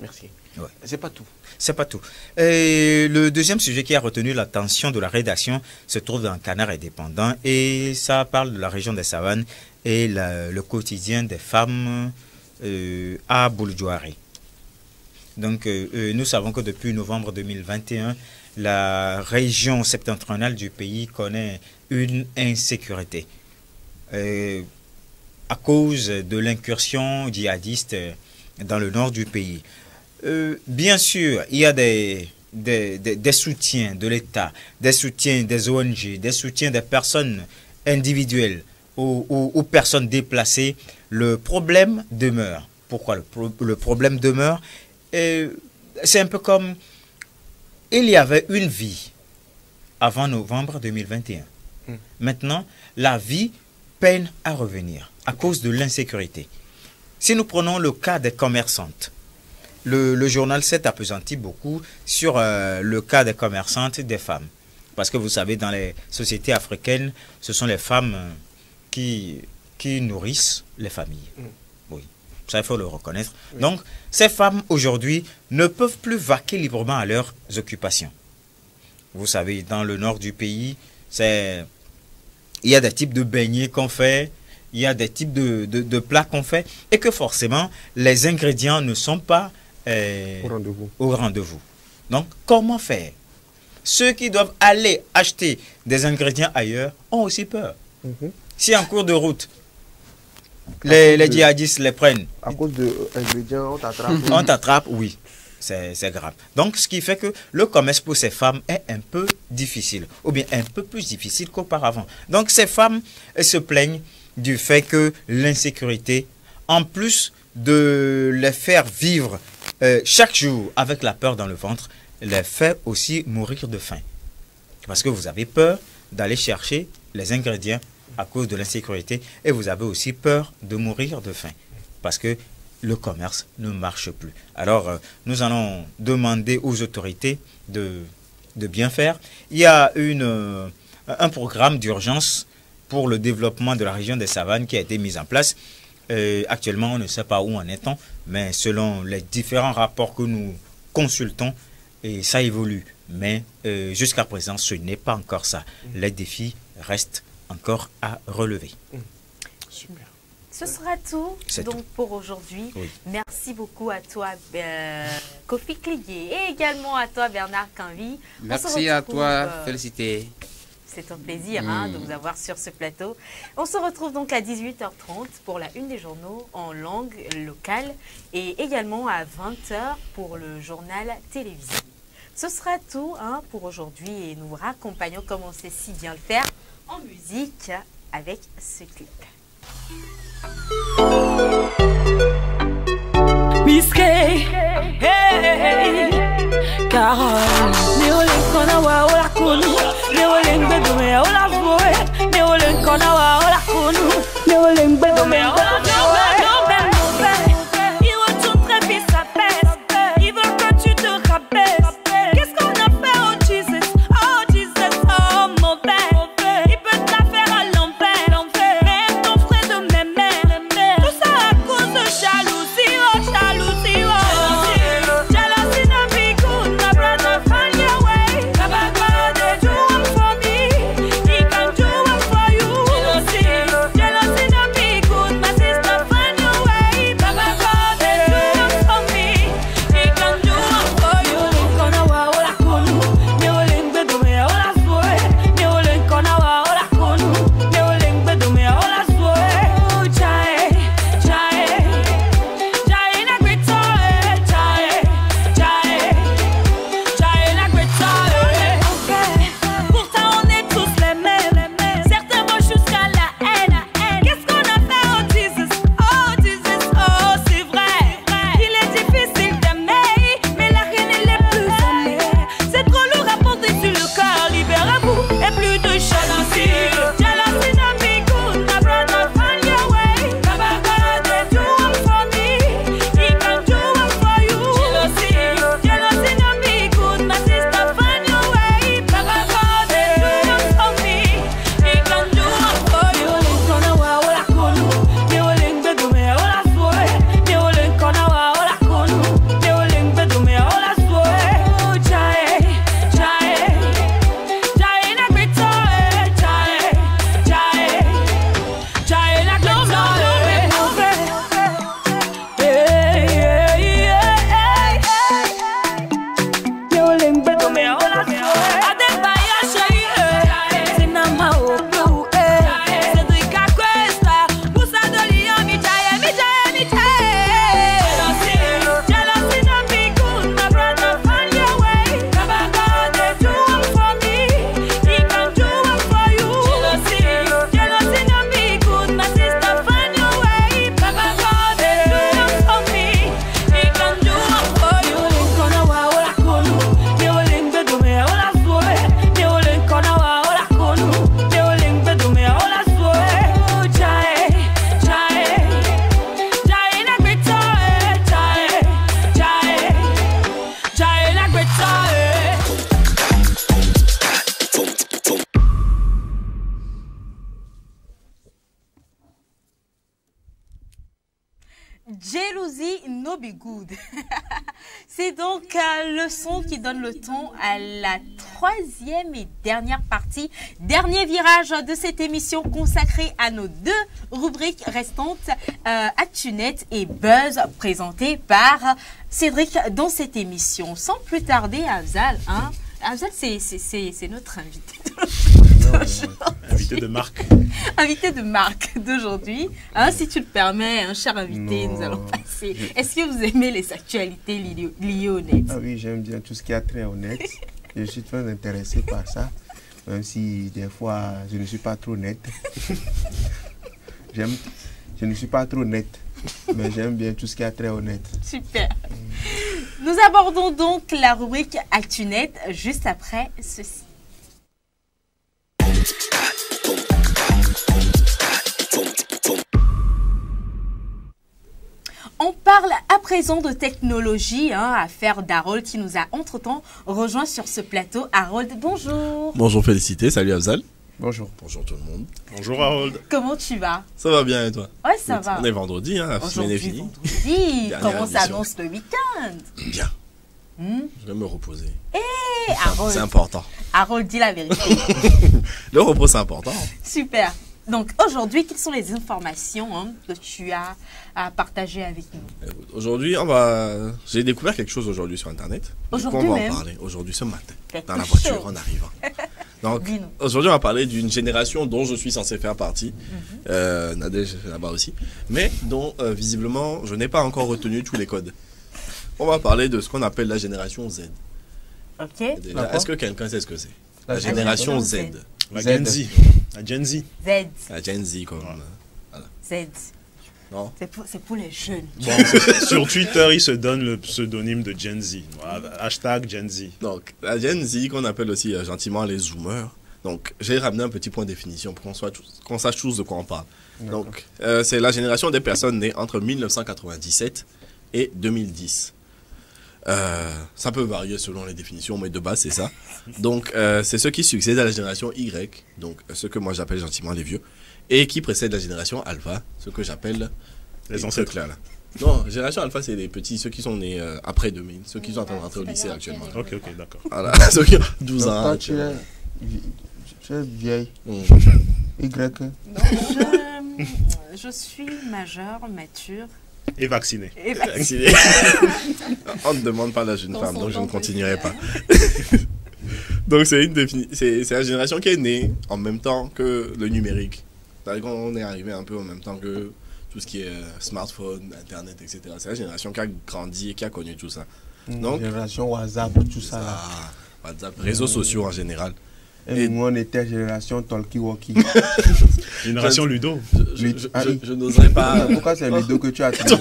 [SPEAKER 2] Merci.
[SPEAKER 12] Ouais.
[SPEAKER 2] C'est pas tout.
[SPEAKER 12] C'est pas tout. Et le deuxième sujet qui a retenu l'attention de la rédaction se trouve dans Canard indépendant et ça parle de la région des Savanes et le quotidien des femmes à Buljouari. Donc nous savons que depuis novembre 2021, la région septentrionale du pays connaît une insécurité à cause de l'incursion djihadiste dans le nord du pays. Bien sûr, il y a des soutiens de l'État, des soutiens des ONG, des soutiens des personnes individuelles ou personnes déplacées. Le problème demeure. Pourquoi le problème demeure? C'est un peu comme il y avait une vie avant novembre 2021. Maintenant, la vie peine à revenir à cause de l'insécurité. Si nous prenons le cas des commerçantes, le journal s'est appesanti beaucoup sur le cas des commerçantes des femmes. Parce que vous savez, dans les sociétés africaines, ce sont les femmes qui nourrissent les familles. Oui, ça il faut le reconnaître. Oui. Donc, ces femmes aujourd'hui ne peuvent plus vaquer librement à leurs occupations. Vous savez, dans le nord du pays, il y a des types de beignets qu'on fait, il y a des types de plats qu'on fait, et que forcément, les ingrédients ne sont pas au rendez-vous. Donc, comment faire? Ceux qui doivent aller acheter des ingrédients ailleurs ont aussi peur. Si en cours de route, les djihadistes les prennent.
[SPEAKER 2] À cause d'ingrédients, on t'attrape.
[SPEAKER 12] On t'attrape, oui. C'est grave. Donc, ce qui fait que le commerce pour ces femmes est un peu difficile, ou bien un peu plus difficile qu'auparavant. Donc, ces femmes se plaignent du fait que l'insécurité, en plus de les faire vivre chaque jour avec la peur dans le ventre, les fait aussi mourir de faim. Parce que vous avez peur d'aller chercher les ingrédients à cause de l'insécurité et vous avez aussi peur de mourir de faim parce que le commerce ne marche plus. Alors, nous allons demander aux autorités de bien faire. Il y a un programme d'urgence pour le développement de la région des savanes qui a été mis en place. Actuellement, on ne sait pas où en est-on, mais selon les différents rapports que nous consultons, et ça évolue. Mais jusqu'à présent, ce n'est pas encore ça. Les défis restent encore à relever.
[SPEAKER 2] Super.
[SPEAKER 1] Ce sera tout donc pour aujourd'hui.
[SPEAKER 12] Oui.
[SPEAKER 1] Merci beaucoup à toi, Kofi Klié, et également à toi, Bernard Canvi.
[SPEAKER 11] Merci à toi, félicité.
[SPEAKER 1] C'est un plaisir de vous avoir sur ce plateau. On se retrouve donc à 18h30 pour la une des journaux en langue locale et également à 20h pour le journal télévisé. Ce sera tout pour aujourd'hui et nous vous raccompagnons comme on sait si bien le faire en musique avec ce clip.
[SPEAKER 3] Miske, hey, Carole, Neolin Konawa, Ola Kunu, Neolin Bedome, Ola Boy, Neolin Konawa, Ola Kunu, Neolin Bedome, Ola Boy. Ils retournent très vite sa peste, ils veulent que tu te rabaisses. Qu'est-ce qu'on a fait, oh Jesus, oh mon père. Il peut te la faire à l'envers, même ton frère de mes mères. Tout ça à cause de jalousie, oh jalousie, oh. Jealousy no be good, my brother find your way. Baba God dey do one for me, he can do one for you. Jealousy no be good, my sister find your way. Baba God dey do one for me, he can do one for you. Kona wa ola konu, neoleng bedome ola soe, neoleng kona wa ola konu, neoleng bedome ola soe. Jae, jae, jae na grito, jae, jae, jae na grito. Pourtant on est tous les mêmes, certains vont jusqu'à la haine. Qu'est-ce qu'on a fait, oh Jesus, oh c'est vrai. Il est difficile d'aimer, mais la reine elle est plus aimée. C'est trop lourd à porter sur le corps, libérez-vous et plus de jalousie. Jealousy no be good, my brother find your way. Baba God dey do one for me, he can do one for you. Jealousy no be good, my sister find your way. Baba God dey do one for me, he can do one for you. Kona wa ola konu, neoleng bedome ola soe, neoleng kona wa ola konu, neoleng bedome ola soe. Jae, jae, jae na grito, jae, jae, jae na grito. Neoleng bedome ola soe. Adebaya chérie, Sinama Oku, Cédric Aquesta, Moussa de Lyon, mi jae. Jealousy no be good, my brother find your way. Baba God dey do one for me, he can do one for you. Jealousy no be good, my sister find your way. Baba God dey do one for me, he can do one for you. Kona wa ola konu, neoleng bedome ola soe, neoleng kona wa ola konu, neoleng bedome ola soe. Jae, jae, jae na grito, jae, jae, jae na grito.
[SPEAKER 1] Jealousy no be good. C'est donc le son qui donne le ton à la troisième et dernière partie, dernier virage de cette émission consacrée à nos deux rubriques restantes, ActuNet et Buzz, présentées par Cédric dans cette émission. Sans plus tarder, Afzal, Afzal, c'est notre invité
[SPEAKER 5] Invité de marque.
[SPEAKER 1] Invité de marque d'aujourd'hui. Si tu le permets, cher invité, nous allons passer. Est-ce que vous aimez les actualités liées au net?
[SPEAKER 2] Ah oui, j'aime bien tout ce qui a trait au net. Je suis très intéressé par ça, même si des fois je ne suis pas trop net. Je ne suis pas trop net, mais j'aime bien tout ce qui a trait au net.
[SPEAKER 1] Super. Nous abordons donc la rubrique ActuNet juste après ceci. On parle à présent de technologie, affaire d'Harold qui nous a entre-temps rejoint sur ce plateau. Harold, bonjour.
[SPEAKER 13] Bonjour Félicité, salut Afzal.
[SPEAKER 5] Bonjour.
[SPEAKER 13] Bonjour tout le monde.
[SPEAKER 5] Bonjour Harold.
[SPEAKER 1] Comment tu vas?
[SPEAKER 13] Ça va bien et toi?
[SPEAKER 1] Ouais, ça va.
[SPEAKER 13] On est vendredi, la semaine est finie.
[SPEAKER 1] Vendredi, comment s'annonce le week-end?
[SPEAKER 13] Bien. Je vais me reposer.
[SPEAKER 1] Harold.
[SPEAKER 13] C'est important.
[SPEAKER 1] Harold, dis la vérité.
[SPEAKER 13] Le repos, c'est important.
[SPEAKER 1] Super. Donc aujourd'hui, quelles sont les informations que tu as à partager avec nous?
[SPEAKER 13] Aujourd'hui, j'ai découvert quelque chose aujourd'hui sur Internet.
[SPEAKER 1] Aujourd'hui
[SPEAKER 13] on va
[SPEAKER 1] même?
[SPEAKER 13] en parler aujourd'hui, ce matin, dans la voiture, en arrivant. Donc, aujourd'hui, on va parler d'une génération dont je suis censé faire partie. Nadège est là-bas aussi. Mais dont, visiblement, je n'ai pas encore retenu tous les codes. On va parler de ce qu'on appelle la génération Z.
[SPEAKER 1] Ok.
[SPEAKER 13] Est-ce que quelqu'un sait ce que c'est? La génération Z.
[SPEAKER 5] La Gen Z. La Gen Z.
[SPEAKER 1] Z.
[SPEAKER 13] La Gen Z, comme...
[SPEAKER 1] Voilà. Z.
[SPEAKER 13] Non.
[SPEAKER 1] C'est pour les jeunes.
[SPEAKER 5] Bon, sur Twitter, ils se donnent le pseudonyme de Gen Z. Voilà, hashtag Gen Z.
[SPEAKER 13] Donc, la Gen Z, qu'on appelle aussi gentiment les Zoomers. Donc, j'ai ramené un petit point de définition pour qu'on sache tous de quoi on parle. Donc, c'est la génération des personnes nées entre 1997 et 2010. Ça peut varier selon les définitions, mais de base, c'est ça. Donc, c'est ceux qui succèdent à la génération Y, donc ceux que moi j'appelle gentiment les vieux, et qui précèdent la génération Alpha, ceux que j'appelle
[SPEAKER 5] les ancêtres.
[SPEAKER 13] Là. Non, génération Alpha, c'est les petits, ceux qui sont nés après 2000, ceux qui sont en train de rentrer au lycée actuellement.
[SPEAKER 5] Ok, d'accord.
[SPEAKER 13] Voilà, ceux qui ont 12 ans.
[SPEAKER 14] Toi, tu es vieille. Y.
[SPEAKER 1] Je suis majeure, mature.
[SPEAKER 5] Et vacciné.
[SPEAKER 13] On ne demande pas la jeune femme, donc je ne continuerai pas. Donc c'est la génération qui est née en même temps que le numérique. On est arrivé un peu en même temps que tout ce qui est smartphone, internet, etc. C'est la génération qui a grandi et qui a connu tout ça. Donc,
[SPEAKER 14] génération WhatsApp, tout ça.
[SPEAKER 13] WhatsApp, réseaux sociaux en général.
[SPEAKER 14] Et nous, on était génération Talkie-Walkie.
[SPEAKER 5] Génération Ludo.
[SPEAKER 13] Je n'oserais pas.
[SPEAKER 14] Pourquoi c'est Ludo que tu as attribué?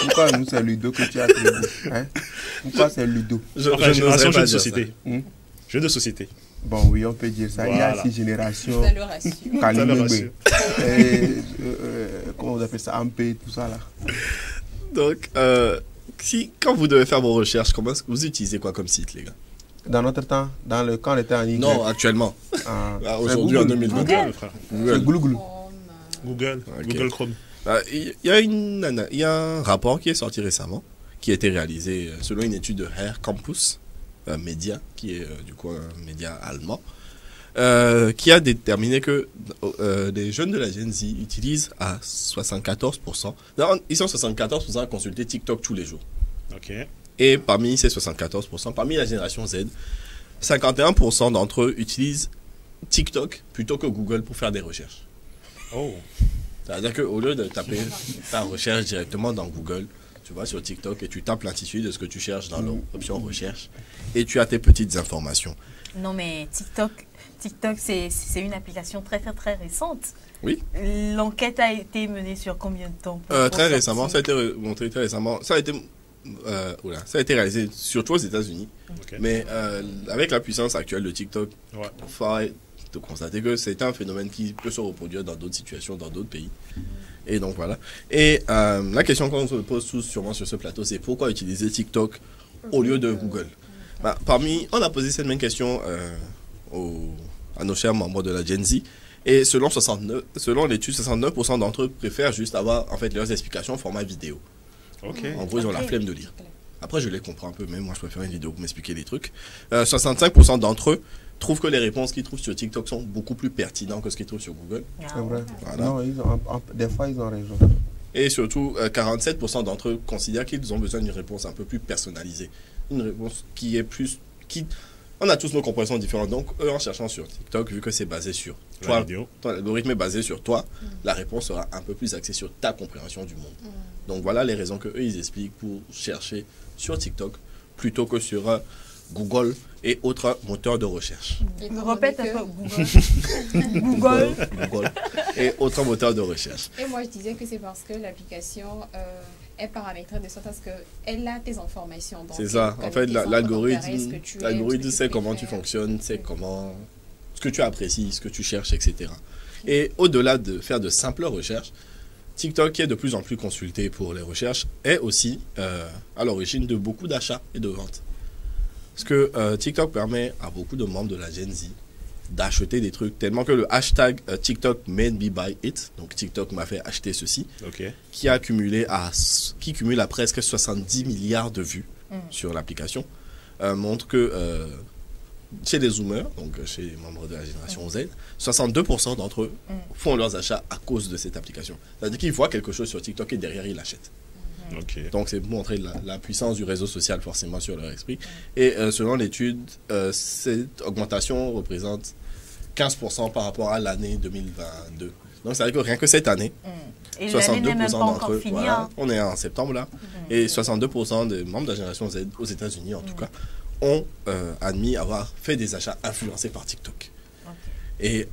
[SPEAKER 14] Pourquoi nous, c'est Ludo que tu as attribué? Pourquoi c'est Ludo?
[SPEAKER 5] Génération jeu de société. Jeu de société.
[SPEAKER 14] Bon, oui, on peut dire ça. Voilà. Il y a 6 générations. Kalimbe. Comment vous appelez ça? Ampé, tout ça là.
[SPEAKER 13] Donc, quand vous devez faire vos recherches, vous utilisez quoi comme site, les gars?
[SPEAKER 14] Dans notre temps, quand on était en Y.
[SPEAKER 13] Non, actuellement. Aujourd'hui, en 2021.
[SPEAKER 14] C'est Google.
[SPEAKER 5] Google Chrome.
[SPEAKER 13] Il y a un rapport qui est sorti récemment, qui a été réalisé selon une étude de Air Campus Media, qui est du coup un média allemand, qui a déterminé que les jeunes de la Gen Z utilisent à 74%. Ils sont 74% à consulter TikTok tous les jours.
[SPEAKER 5] Ok.
[SPEAKER 13] Et parmi ces 74%, parmi la génération Z, 51% d'entre eux utilisent TikTok plutôt que Google pour faire des recherches.
[SPEAKER 5] Oh.
[SPEAKER 13] C'est-à-dire qu'au lieu de taper ta recherche directement dans Google, tu vas sur TikTok et tu tapes l'intitulé de ce que tu cherches dans l'option recherche et tu as tes petites informations.
[SPEAKER 1] Non mais TikTok c'est une application très très très récente.
[SPEAKER 13] Oui.
[SPEAKER 1] L'enquête a été menée sur combien de temps?
[SPEAKER 13] Très récemment, ça a été montré très récemment. Ça a été réalisé surtout aux États-Unis.
[SPEAKER 5] Okay.
[SPEAKER 13] Mais avec la puissance actuelle de TikTok, il faut de constater que c'est un phénomène qui peut se reproduire dans d'autres situations, dans d'autres pays. Et donc voilà. Et la question qu'on se pose tous sûrement sur ce plateau, c'est pourquoi utiliser TikTok au lieu de Google? On a posé cette même question à nos chers membres de la Gen Z. Et selon l'étude, 69% d'entre eux préfèrent juste avoir en fait leurs explications en format vidéo.
[SPEAKER 5] Okay.
[SPEAKER 13] En gros, ils ont la flemme de lire. Après, je les comprends un peu, même moi, je préfère une vidéo pour m'expliquer les trucs. 65% d'entre eux trouvent que les réponses qu'ils trouvent sur TikTok sont beaucoup plus pertinentes que ce qu'ils trouvent sur Google.
[SPEAKER 14] C'est vrai.
[SPEAKER 13] Voilà.
[SPEAKER 14] Non, des fois, ils ont raison.
[SPEAKER 13] Et surtout, 47% d'entre eux considèrent qu'ils ont besoin d'une réponse un peu plus personnalisée. Une réponse qui est plus... On a tous nos compréhensions différentes. Donc, en cherchant sur TikTok, vu que c'est basé sur toi, ton algorithme est basé sur toi, la réponse sera un peu plus axée sur ta compréhension du monde. Donc, voilà les raisons que eux ils expliquent pour chercher sur TikTok plutôt que sur Google et autres moteurs de recherche.
[SPEAKER 1] Répète un peu. Google
[SPEAKER 13] et autres moteurs de recherche.
[SPEAKER 6] Et moi, je disais que c'est parce que l'application est paramétrée de sorte à ce qu'elle a tes informations.
[SPEAKER 13] C'est ça. En fait, l'algorithme sait comment tu fonctionnes, sait ce que tu apprécies, ce que tu cherches, etc. Et au-delà de faire de simples recherches, TikTok, qui est de plus en plus consulté pour les recherches, est aussi à l'origine de beaucoup d'achats et de ventes. Parce que TikTok permet à beaucoup de membres de la Gen Z d'acheter des trucs, tellement que le hashtag TikTok made me buy it, donc TikTok m'a fait acheter ceci, qui cumule à presque 70 milliards de vues sur l'application, montre que chez les Zoomers, donc chez les membres de la génération Z, 62% d'entre eux font leurs achats à cause de cette application. C'est-à-dire qu'ils voient quelque chose sur TikTok et derrière ils l'achètent. Donc c'est pour montrer la puissance du réseau social forcément sur leur esprit. Et selon l'étude, cette augmentation représente 15% par rapport à l'année 2022. Donc ça veut dire que rien que cette année, 62% d'entre eux, on est en septembre là, et 62% des membres de la génération Z aux États-Unis en tout cas, ont admis avoir fait des achats influencés par TikTok. Et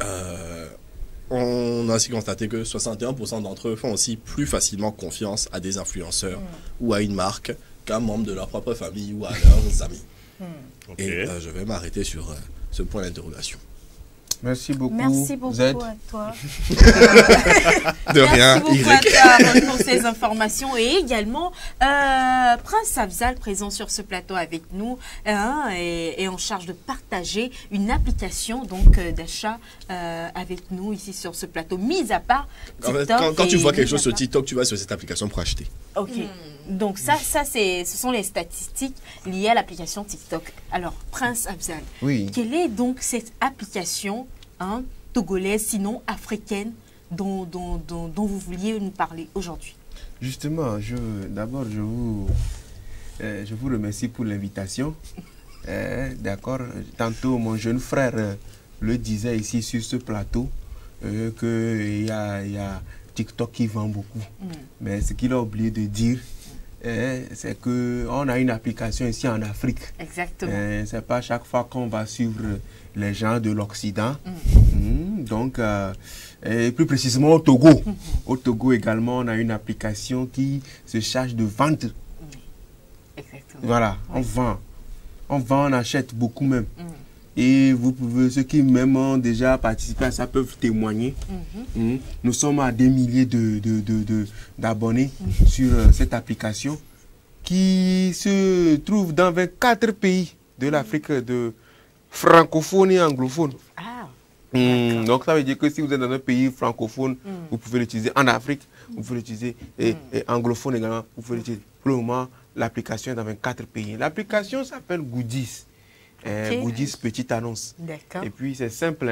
[SPEAKER 13] on a aussi constaté que 61% d'entre eux font aussi plus facilement confiance à des influenceurs ou à une marque qu'un membre de leur propre famille ou à leurs amis. Et je vais m'arrêter sur ce point d'interrogation.
[SPEAKER 14] Merci beaucoup.
[SPEAKER 1] Merci beaucoup
[SPEAKER 14] Z.
[SPEAKER 1] à toi.
[SPEAKER 13] De rien.
[SPEAKER 1] Merci beaucoup à toi pour ces informations. Et également, Prince Afzal, présent sur ce plateau avec nous, est en charge de partager une application d'achat avec nous ici sur ce plateau, mis à part TikTok.
[SPEAKER 13] En fait, quand tu vois quelque chose sur TikTok, tu vas sur cette application pour acheter.
[SPEAKER 1] Ok. Donc ce sont les statistiques liées à l'application TikTok. Alors, Prince Afzal, quelle est donc cette application togolaise, sinon africaine, dont vous vouliez nous parler aujourd'hui?
[SPEAKER 14] Justement, d'abord, je vous remercie pour l'invitation. D'accord. Tantôt, mon jeune frère le disait ici sur ce plateau, qu'il y a TikTok qui vend beaucoup. Mais ce qu'il a oublié de dire, c'est qu'on a une application ici en Afrique.
[SPEAKER 1] Exactement.
[SPEAKER 14] C'est pas chaque fois qu'on va suivre les gens de l'Occident. Donc, et plus précisément au Togo. Au Togo également, on a une application qui se charge de vendre.
[SPEAKER 1] Exactement.
[SPEAKER 14] Voilà, on vend, on achète beaucoup même. Et vous pouvez, ceux qui même ont déjà participé à ça peuvent témoigner. Nous sommes à des milliers d'abonnés sur cette application qui se trouve dans 24 pays de l'Afrique de francophone et anglophone. Donc ça veut dire que si vous êtes dans un pays francophone, vous pouvez l'utiliser. En Afrique, vous pouvez l'utiliser. Et anglophone également, vous pouvez l'utiliser. Pour le moment, l'application est dans 24 pays. L'application s'appelle Goodies. Goodies, petite annonce. Et puis c'est simple,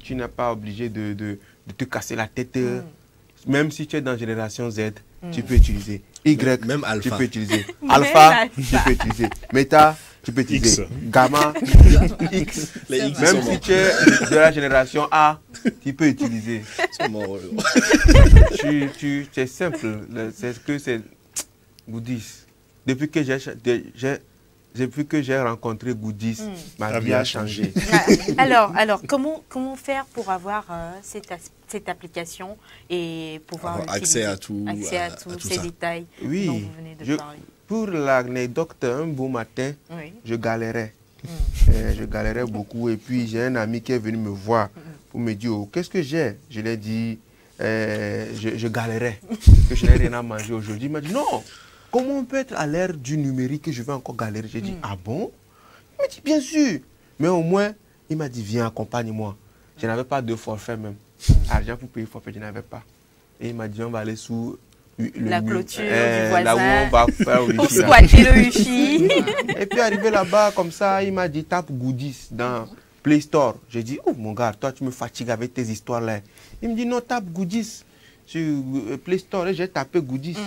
[SPEAKER 14] tu n'es pas obligé de te casser la tête. Même si tu es dans Génération Z, tu peux utiliser.
[SPEAKER 13] Même Alpha.
[SPEAKER 14] Tu peux utiliser. Alpha, tu peux utiliser. Méta, tu peux utiliser. Gamma, X. Même si tu es de la génération A, tu peux utiliser. C'est simple. C'est que c'est Goodies. Depuis que j'ai rencontré Goodies, ma vie a changé.
[SPEAKER 1] Alors comment faire pour avoir cette application et pouvoir
[SPEAKER 13] avoir accès à tous
[SPEAKER 1] ces détails dont vous venez de parler?
[SPEAKER 14] Pour l'anecdote, un beau matin, je galérais. Je galérais beaucoup. Et puis j'ai un ami qui est venu me voir pour me dire, oh, qu'est-ce que j'ai? Je lui ai dit, je galérais, que je n'ai rien à manger aujourd'hui. Il m'a dit, non. Comment on peut être à l'ère du numérique et je vais encore galérer? J'ai dit, ah bon? Il m'a dit, bien sûr. Mais au moins, il m'a dit, viens, accompagne-moi. Je n'avais pas de forfait même. Argent pour payer forfait, je n'avais pas. Et il m'a dit, on va aller sous
[SPEAKER 1] la clôture du voisin.
[SPEAKER 14] Là où on va faire le
[SPEAKER 1] pour squatter le wifi.
[SPEAKER 14] Et puis arrivé là-bas, comme ça, il m'a dit, tape Goodies dans Play Store. J'ai dit, oh mon gars, toi tu me fatigues avec tes histoires là. Il me dit, non, tape Goodies sur Play Store. Et j'ai tapé Goodies.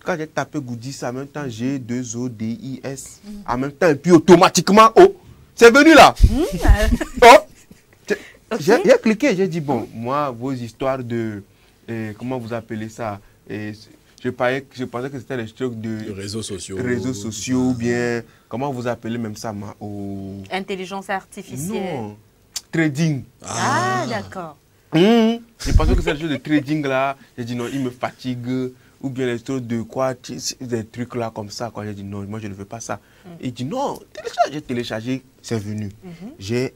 [SPEAKER 14] Quand j'ai tapé Goodies, en même temps, G2ODIS. En même temps, et puis automatiquement, oh, c'est venu là. J'ai cliqué, j'ai dit, bon, moi, vos histoires de, comment vous appelez ça? Je pensais que c'était les trucs de
[SPEAKER 13] réseaux sociaux.
[SPEAKER 14] Réseaux sociaux, ou bien, comment vous appelez même ça?
[SPEAKER 1] Intelligence artificielle.
[SPEAKER 14] Non, trading.
[SPEAKER 1] Ah d'accord.
[SPEAKER 14] Je pensais que c'est le jeu de trading là. J'ai dit non, il me fatigue. ou bien les trucs de quoi, des trucs là comme ça. Quand j'ai dit non, moi je ne veux pas ça. Il dit non, j'ai téléchargé, c'est venu. Je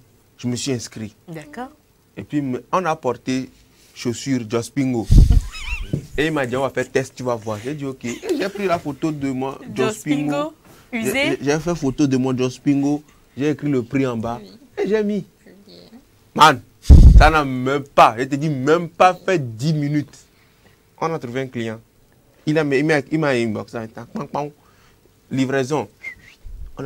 [SPEAKER 14] me suis inscrit.
[SPEAKER 1] D'accord.
[SPEAKER 14] Et puis on a porté chaussures Jospingo. Et il m'a dit on va faire test, tu vas voir. J'ai dit ok. J'ai pris la photo de moi, Jospingo.
[SPEAKER 1] Usé.
[SPEAKER 14] J'ai fait photo de mon Jospingo. J'ai écrit le prix en bas. Et j'ai mis. Man, ça n'a même pas, je te dis, même pas fait 10 minutes. On a trouvé un client. Il m'a inboxé. Livraison.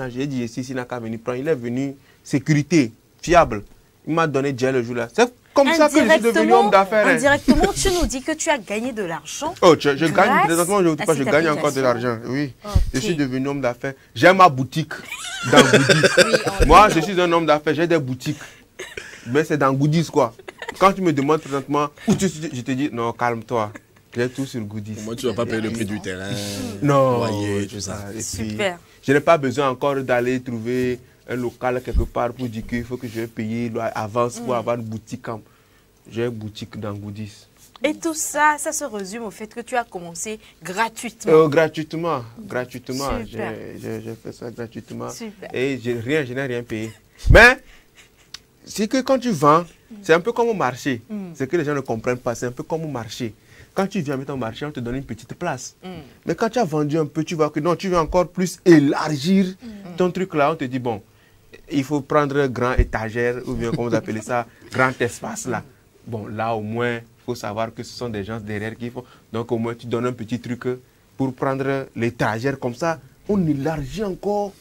[SPEAKER 14] J'ai dit, ici, n'a qu'à venir prendre. Il est venu, sécurité, fiable. Il m'a donné déjà le jour là. C'est comme ça que je suis devenu homme d'affaires.
[SPEAKER 1] Indirectement, tu nous dis que tu as gagné de l'argent.
[SPEAKER 14] Oh, je gagne, présentement, je gagne encore de l'argent. Oui. Okay. Je suis devenu homme d'affaires. J'ai ma boutique dans Goodies. Moi, je suis un homme d'affaires, j'ai des boutiques. Mais c'est dans Goodies, quoi. Quand tu me demandes présentement où je te dis, non, calme-toi. J'ai tout sur Goodies.
[SPEAKER 13] Moi, tu ne vas pas payer le prix du terrain.
[SPEAKER 14] Non.
[SPEAKER 13] Loyer, tout ça.
[SPEAKER 14] Et puis,
[SPEAKER 1] super.
[SPEAKER 14] Je n'ai pas besoin encore d'aller trouver un local quelque part pour dire qu'il faut que je paye avance pour avoir une boutique. J'ai une boutique dans Goodies.
[SPEAKER 1] Et tout ça, ça se résume au fait que tu as commencé gratuitement.
[SPEAKER 14] Gratuitement.
[SPEAKER 1] Super.
[SPEAKER 14] J'ai fait ça gratuitement.
[SPEAKER 1] Super.
[SPEAKER 14] Et je n'ai rien payé. Mais, c'est que quand tu vends, c'est un peu comme au marché. C'est que les gens ne comprennent pas. C'est un peu comme au marché. Quand tu viens mettre au marché, on te donne une petite place. Mais quand tu as vendu un peu, tu vois que non, tu veux encore plus élargir ton truc là. On te dit, bon, il faut prendre grand étagère, ou bien, comment vous appelez ça, grand espace là. Bon, là, au moins, il faut savoir que ce sont des gens derrière qui font. Donc, au moins, tu donnes un petit truc pour prendre l'étagère comme ça. On élargit encore.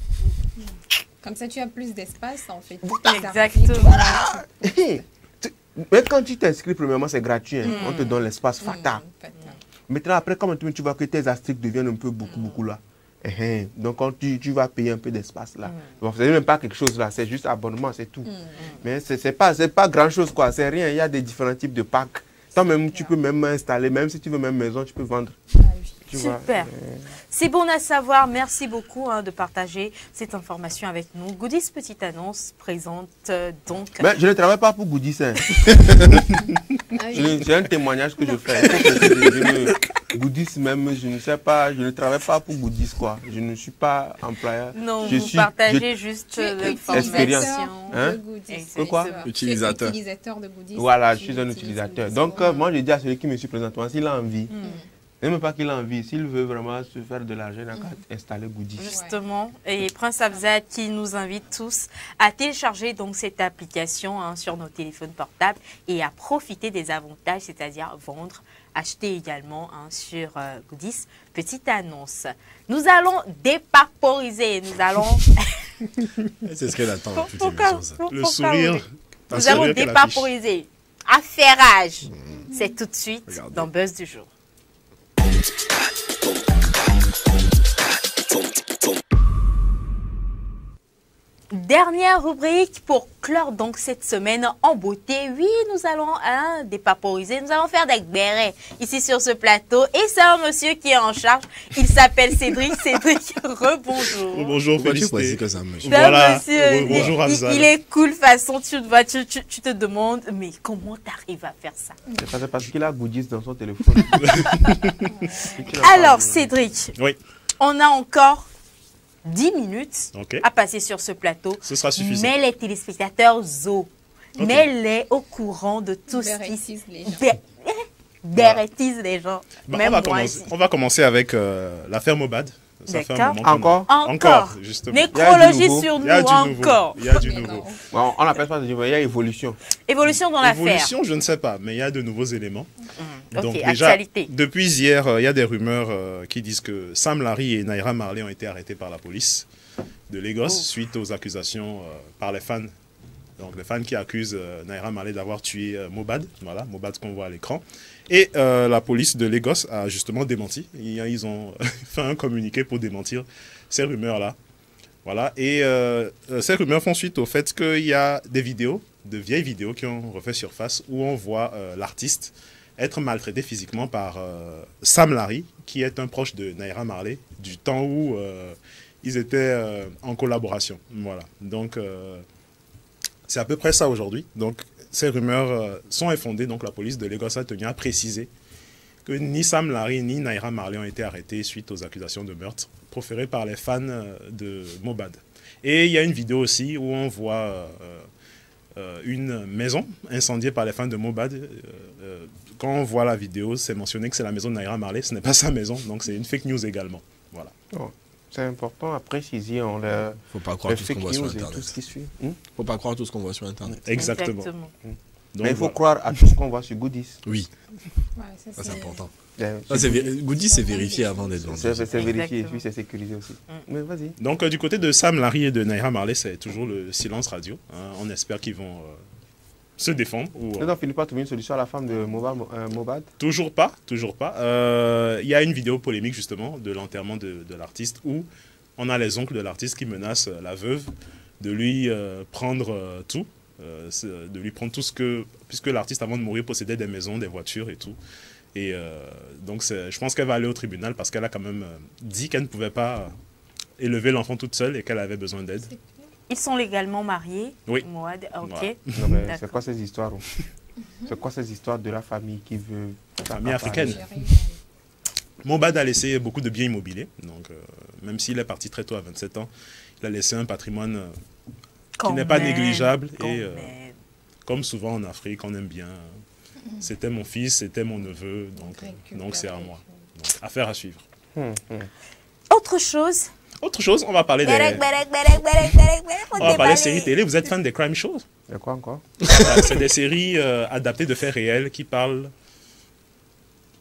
[SPEAKER 6] Comme ça, tu as plus d'espace, en fait.
[SPEAKER 1] Exactement.
[SPEAKER 14] Mais quand tu t'inscris, premièrement, c'est gratuit. On te donne l'espace fatal. Maintenant, après, comme tu vois que tes astiques deviennent un peu beaucoup là. Donc, quand tu vas payer un peu d'espace là. Bon, ce n'est même pas quelque chose là, c'est juste abonnement, c'est tout. Mais ce n'est pas grand chose, quoi. C'est rien. Il y a des différents types de packs. Toi-même, tu peux même installer, même si tu veux même maison, tu peux vendre.
[SPEAKER 1] Super. C'est bon à savoir. Merci beaucoup de partager cette information avec nous. Goodies, petite annonce, présente donc...
[SPEAKER 14] Mais je ne travaille pas pour Goodies. Hein. C'est un témoignage que je fais. Goodies même, je ne sais pas, je ne travaille pas pour Goodies, quoi. Je ne suis pas employeur.
[SPEAKER 1] Non, vous partagez juste l'information.
[SPEAKER 14] Hein? Quoi?
[SPEAKER 13] Utilisateur.
[SPEAKER 6] De Goodies.
[SPEAKER 14] Voilà, je suis un utilisateur. Donc, moi, je dis à celui qui me suit présentement, s'il a envie, même pas qu'il a envie, s'il veut vraiment se faire de l'argent, il a qu'à installer Goodies.
[SPEAKER 1] Justement, et Prince Abzad qui nous invite tous à télécharger donc cette application sur nos téléphones portables et à profiter des avantages, c'est-à-dire vendre, acheter également sur Goodies. Petite annonce. Nous allons dépaporiser, nous allons...
[SPEAKER 13] C'est ce qu'elle attend dans toute émission, ça.
[SPEAKER 5] Le sourire.
[SPEAKER 1] Nous allons dépaporiser. Affairage. C'est tout de suite dans Buzz du jour. Dernière rubrique pour clore donc cette semaine en beauté. Oui, nous allons dépaporiser, nous allons faire des bérets ici sur ce plateau. Et c'est un monsieur qui est en charge. Il s'appelle Cédric. Cédric, rebonjour.
[SPEAKER 5] Bonjour,
[SPEAKER 13] félicité.
[SPEAKER 5] Voilà.
[SPEAKER 1] Monsieur,
[SPEAKER 5] bonjour Abzal.
[SPEAKER 1] Il est cool façon. Tu te demandes, mais comment t'arrives à faire ça?
[SPEAKER 14] C'est parce qu'il a Goodies dans son téléphone.
[SPEAKER 1] Alors, Cédric,
[SPEAKER 5] oui.
[SPEAKER 1] On a encore 10 minutes à passer sur ce plateau.
[SPEAKER 5] Ce sera suffisant.
[SPEAKER 1] Mais les téléspectateurs mets-les au courant de tout ce qui bérétise les gens. Même
[SPEAKER 5] on va commencer avec l'affaire Mobad.
[SPEAKER 1] Encore.
[SPEAKER 5] Justement.
[SPEAKER 1] Nécrologie sur nous, encore.
[SPEAKER 5] Il y a du nouveau.
[SPEAKER 14] Bon, on n'appelle pas de nouveau, il y a évolution.
[SPEAKER 1] Évolution dans l'affaire.
[SPEAKER 5] Évolution, je ne sais pas, mais il y a de nouveaux éléments. Donc déjà,
[SPEAKER 1] actualité.
[SPEAKER 5] Depuis hier, il y a des rumeurs qui disent que Sam Larry et Naira Marley ont été arrêtés par la police de Lagos suite aux accusations par les fans. Donc les fans qui accusent Naira Marley d'avoir tué Mobad, voilà, Mobad qu'on voit à l'écran. Et la police de Lagos a justement démenti. Ils ont fait un communiqué pour démentir ces rumeurs-là. Voilà. Et ces rumeurs font suite au fait qu'il y a des vidéos, de vieilles vidéos qui ont refait surface où on voit l'artiste être maltraité physiquement par Sam Larry, qui est un proche de Naira Marley, du temps où ils étaient en collaboration. Voilà. Donc, c'est à peu près ça aujourd'hui. Donc, ces rumeurs sont infondées. Donc, la police de Lagos a tenu à préciser que ni Sam Larry ni Naira Marley ont été arrêtés suite aux accusations de meurtre proférées par les fans de Mohbad. Et il y a une vidéo aussi où on voit une maison incendiée par les fans de Mohbad. Quand on voit la vidéo, c'est mentionné que c'est la maison de Naira Marley. Ce n'est pas sa maison, donc c'est une fake news également. Voilà.
[SPEAKER 14] Oh, c'est important à préciser. On ne
[SPEAKER 13] faut pas croire tout ce qu'on voit sur Internet.
[SPEAKER 14] Tout ce qui suit.
[SPEAKER 13] Faut pas croire tout ce qu'on voit sur Internet.
[SPEAKER 5] Exactement.
[SPEAKER 14] Donc, mais il faut croire à tout ce qu'on voit sur Goodies.
[SPEAKER 13] Oui.
[SPEAKER 6] Ouais,
[SPEAKER 13] ça, c'est important.
[SPEAKER 14] Goodies,
[SPEAKER 13] Goodies, c'est vérifié avant d'être vendu.
[SPEAKER 14] C'est vérifié et puis c'est sécurisé aussi. Mais vas-y.
[SPEAKER 5] Donc, du côté de Sam Larry et de Naira Marley, c'est toujours le silence radio. On espère qu'ils vont se défendre.
[SPEAKER 14] Ils n'ont fini pas de trouver une solution à la femme de Mohbad?
[SPEAKER 5] Toujours pas, toujours pas. Il y a une vidéo polémique justement de l'enterrement de l'artiste où on a les oncles de l'artiste qui menacent la veuve de lui prendre tout. De lui prendre tout ce que... Puisque l'artiste, avant de mourir, possédait des maisons, des voitures et tout. Et donc, je pense qu'elle va aller au tribunal parce qu'elle a quand même dit qu'elle ne pouvait pas élever l'enfant toute seule et qu'elle avait besoin d'aide.
[SPEAKER 1] Ils sont légalement mariés?
[SPEAKER 5] Oui.
[SPEAKER 1] Ok.
[SPEAKER 14] Voilà. Non, mais c'est quoi ces histoires? C'est quoi ces histoires de la famille qui veut...
[SPEAKER 5] Famille africaine. Mohbad a laissé beaucoup de biens immobiliers. Donc, même s'il est parti très tôt à 27 ans, il a laissé un patrimoine... qui n'est pas négligeable et comme souvent en Afrique, on aime bien. C'était mon fils, c'était mon neveu, donc c'est à moi. Donc, affaire à suivre.
[SPEAKER 1] Autre chose?
[SPEAKER 5] Autre chose, on va parler des... On va parler des séries télé. Vous êtes fan des crime shows?
[SPEAKER 14] De quoi encore?
[SPEAKER 5] C'est des séries adaptées de faits réels qui parlent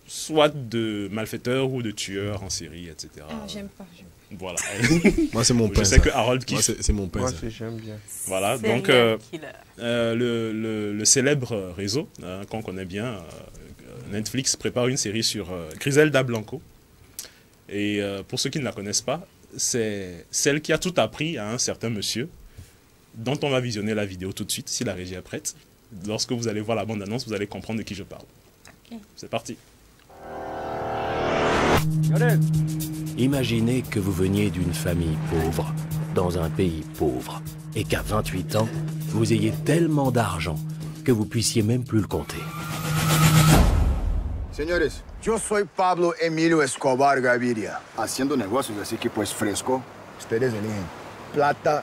[SPEAKER 5] soit de malfaiteurs ou de tueurs en série, etc.
[SPEAKER 6] Ah, j'aime pas.
[SPEAKER 5] Voilà.
[SPEAKER 13] Moi, c'est mon père.
[SPEAKER 5] Je sais que Harold kiffe.
[SPEAKER 13] C'est mon père.
[SPEAKER 14] Moi, j'aime bien.
[SPEAKER 5] Voilà, donc le célèbre réseau qu'on connaît bien, Netflix prépare une série sur Griselda Blanco. Et pour ceux qui ne la connaissent pas, c'est celle qui a tout appris à un certain monsieur, dont on va visionner la vidéo tout de suite, si la régie est prête. Lorsque vous allez voir la bande-annonce, vous allez comprendre de qui je parle. Okay. C'est parti.
[SPEAKER 15] Imaginez que vous veniez d'une famille pauvre, dans un pays pauvre, et qu'à 28 ans, vous ayez tellement d'argent que vous puissiez même plus le compter.
[SPEAKER 16] Señores, yo soy Pablo Emilio Escobar Gaviria. Haciendo negocios, así que pues fresco. Ustedes eligen plata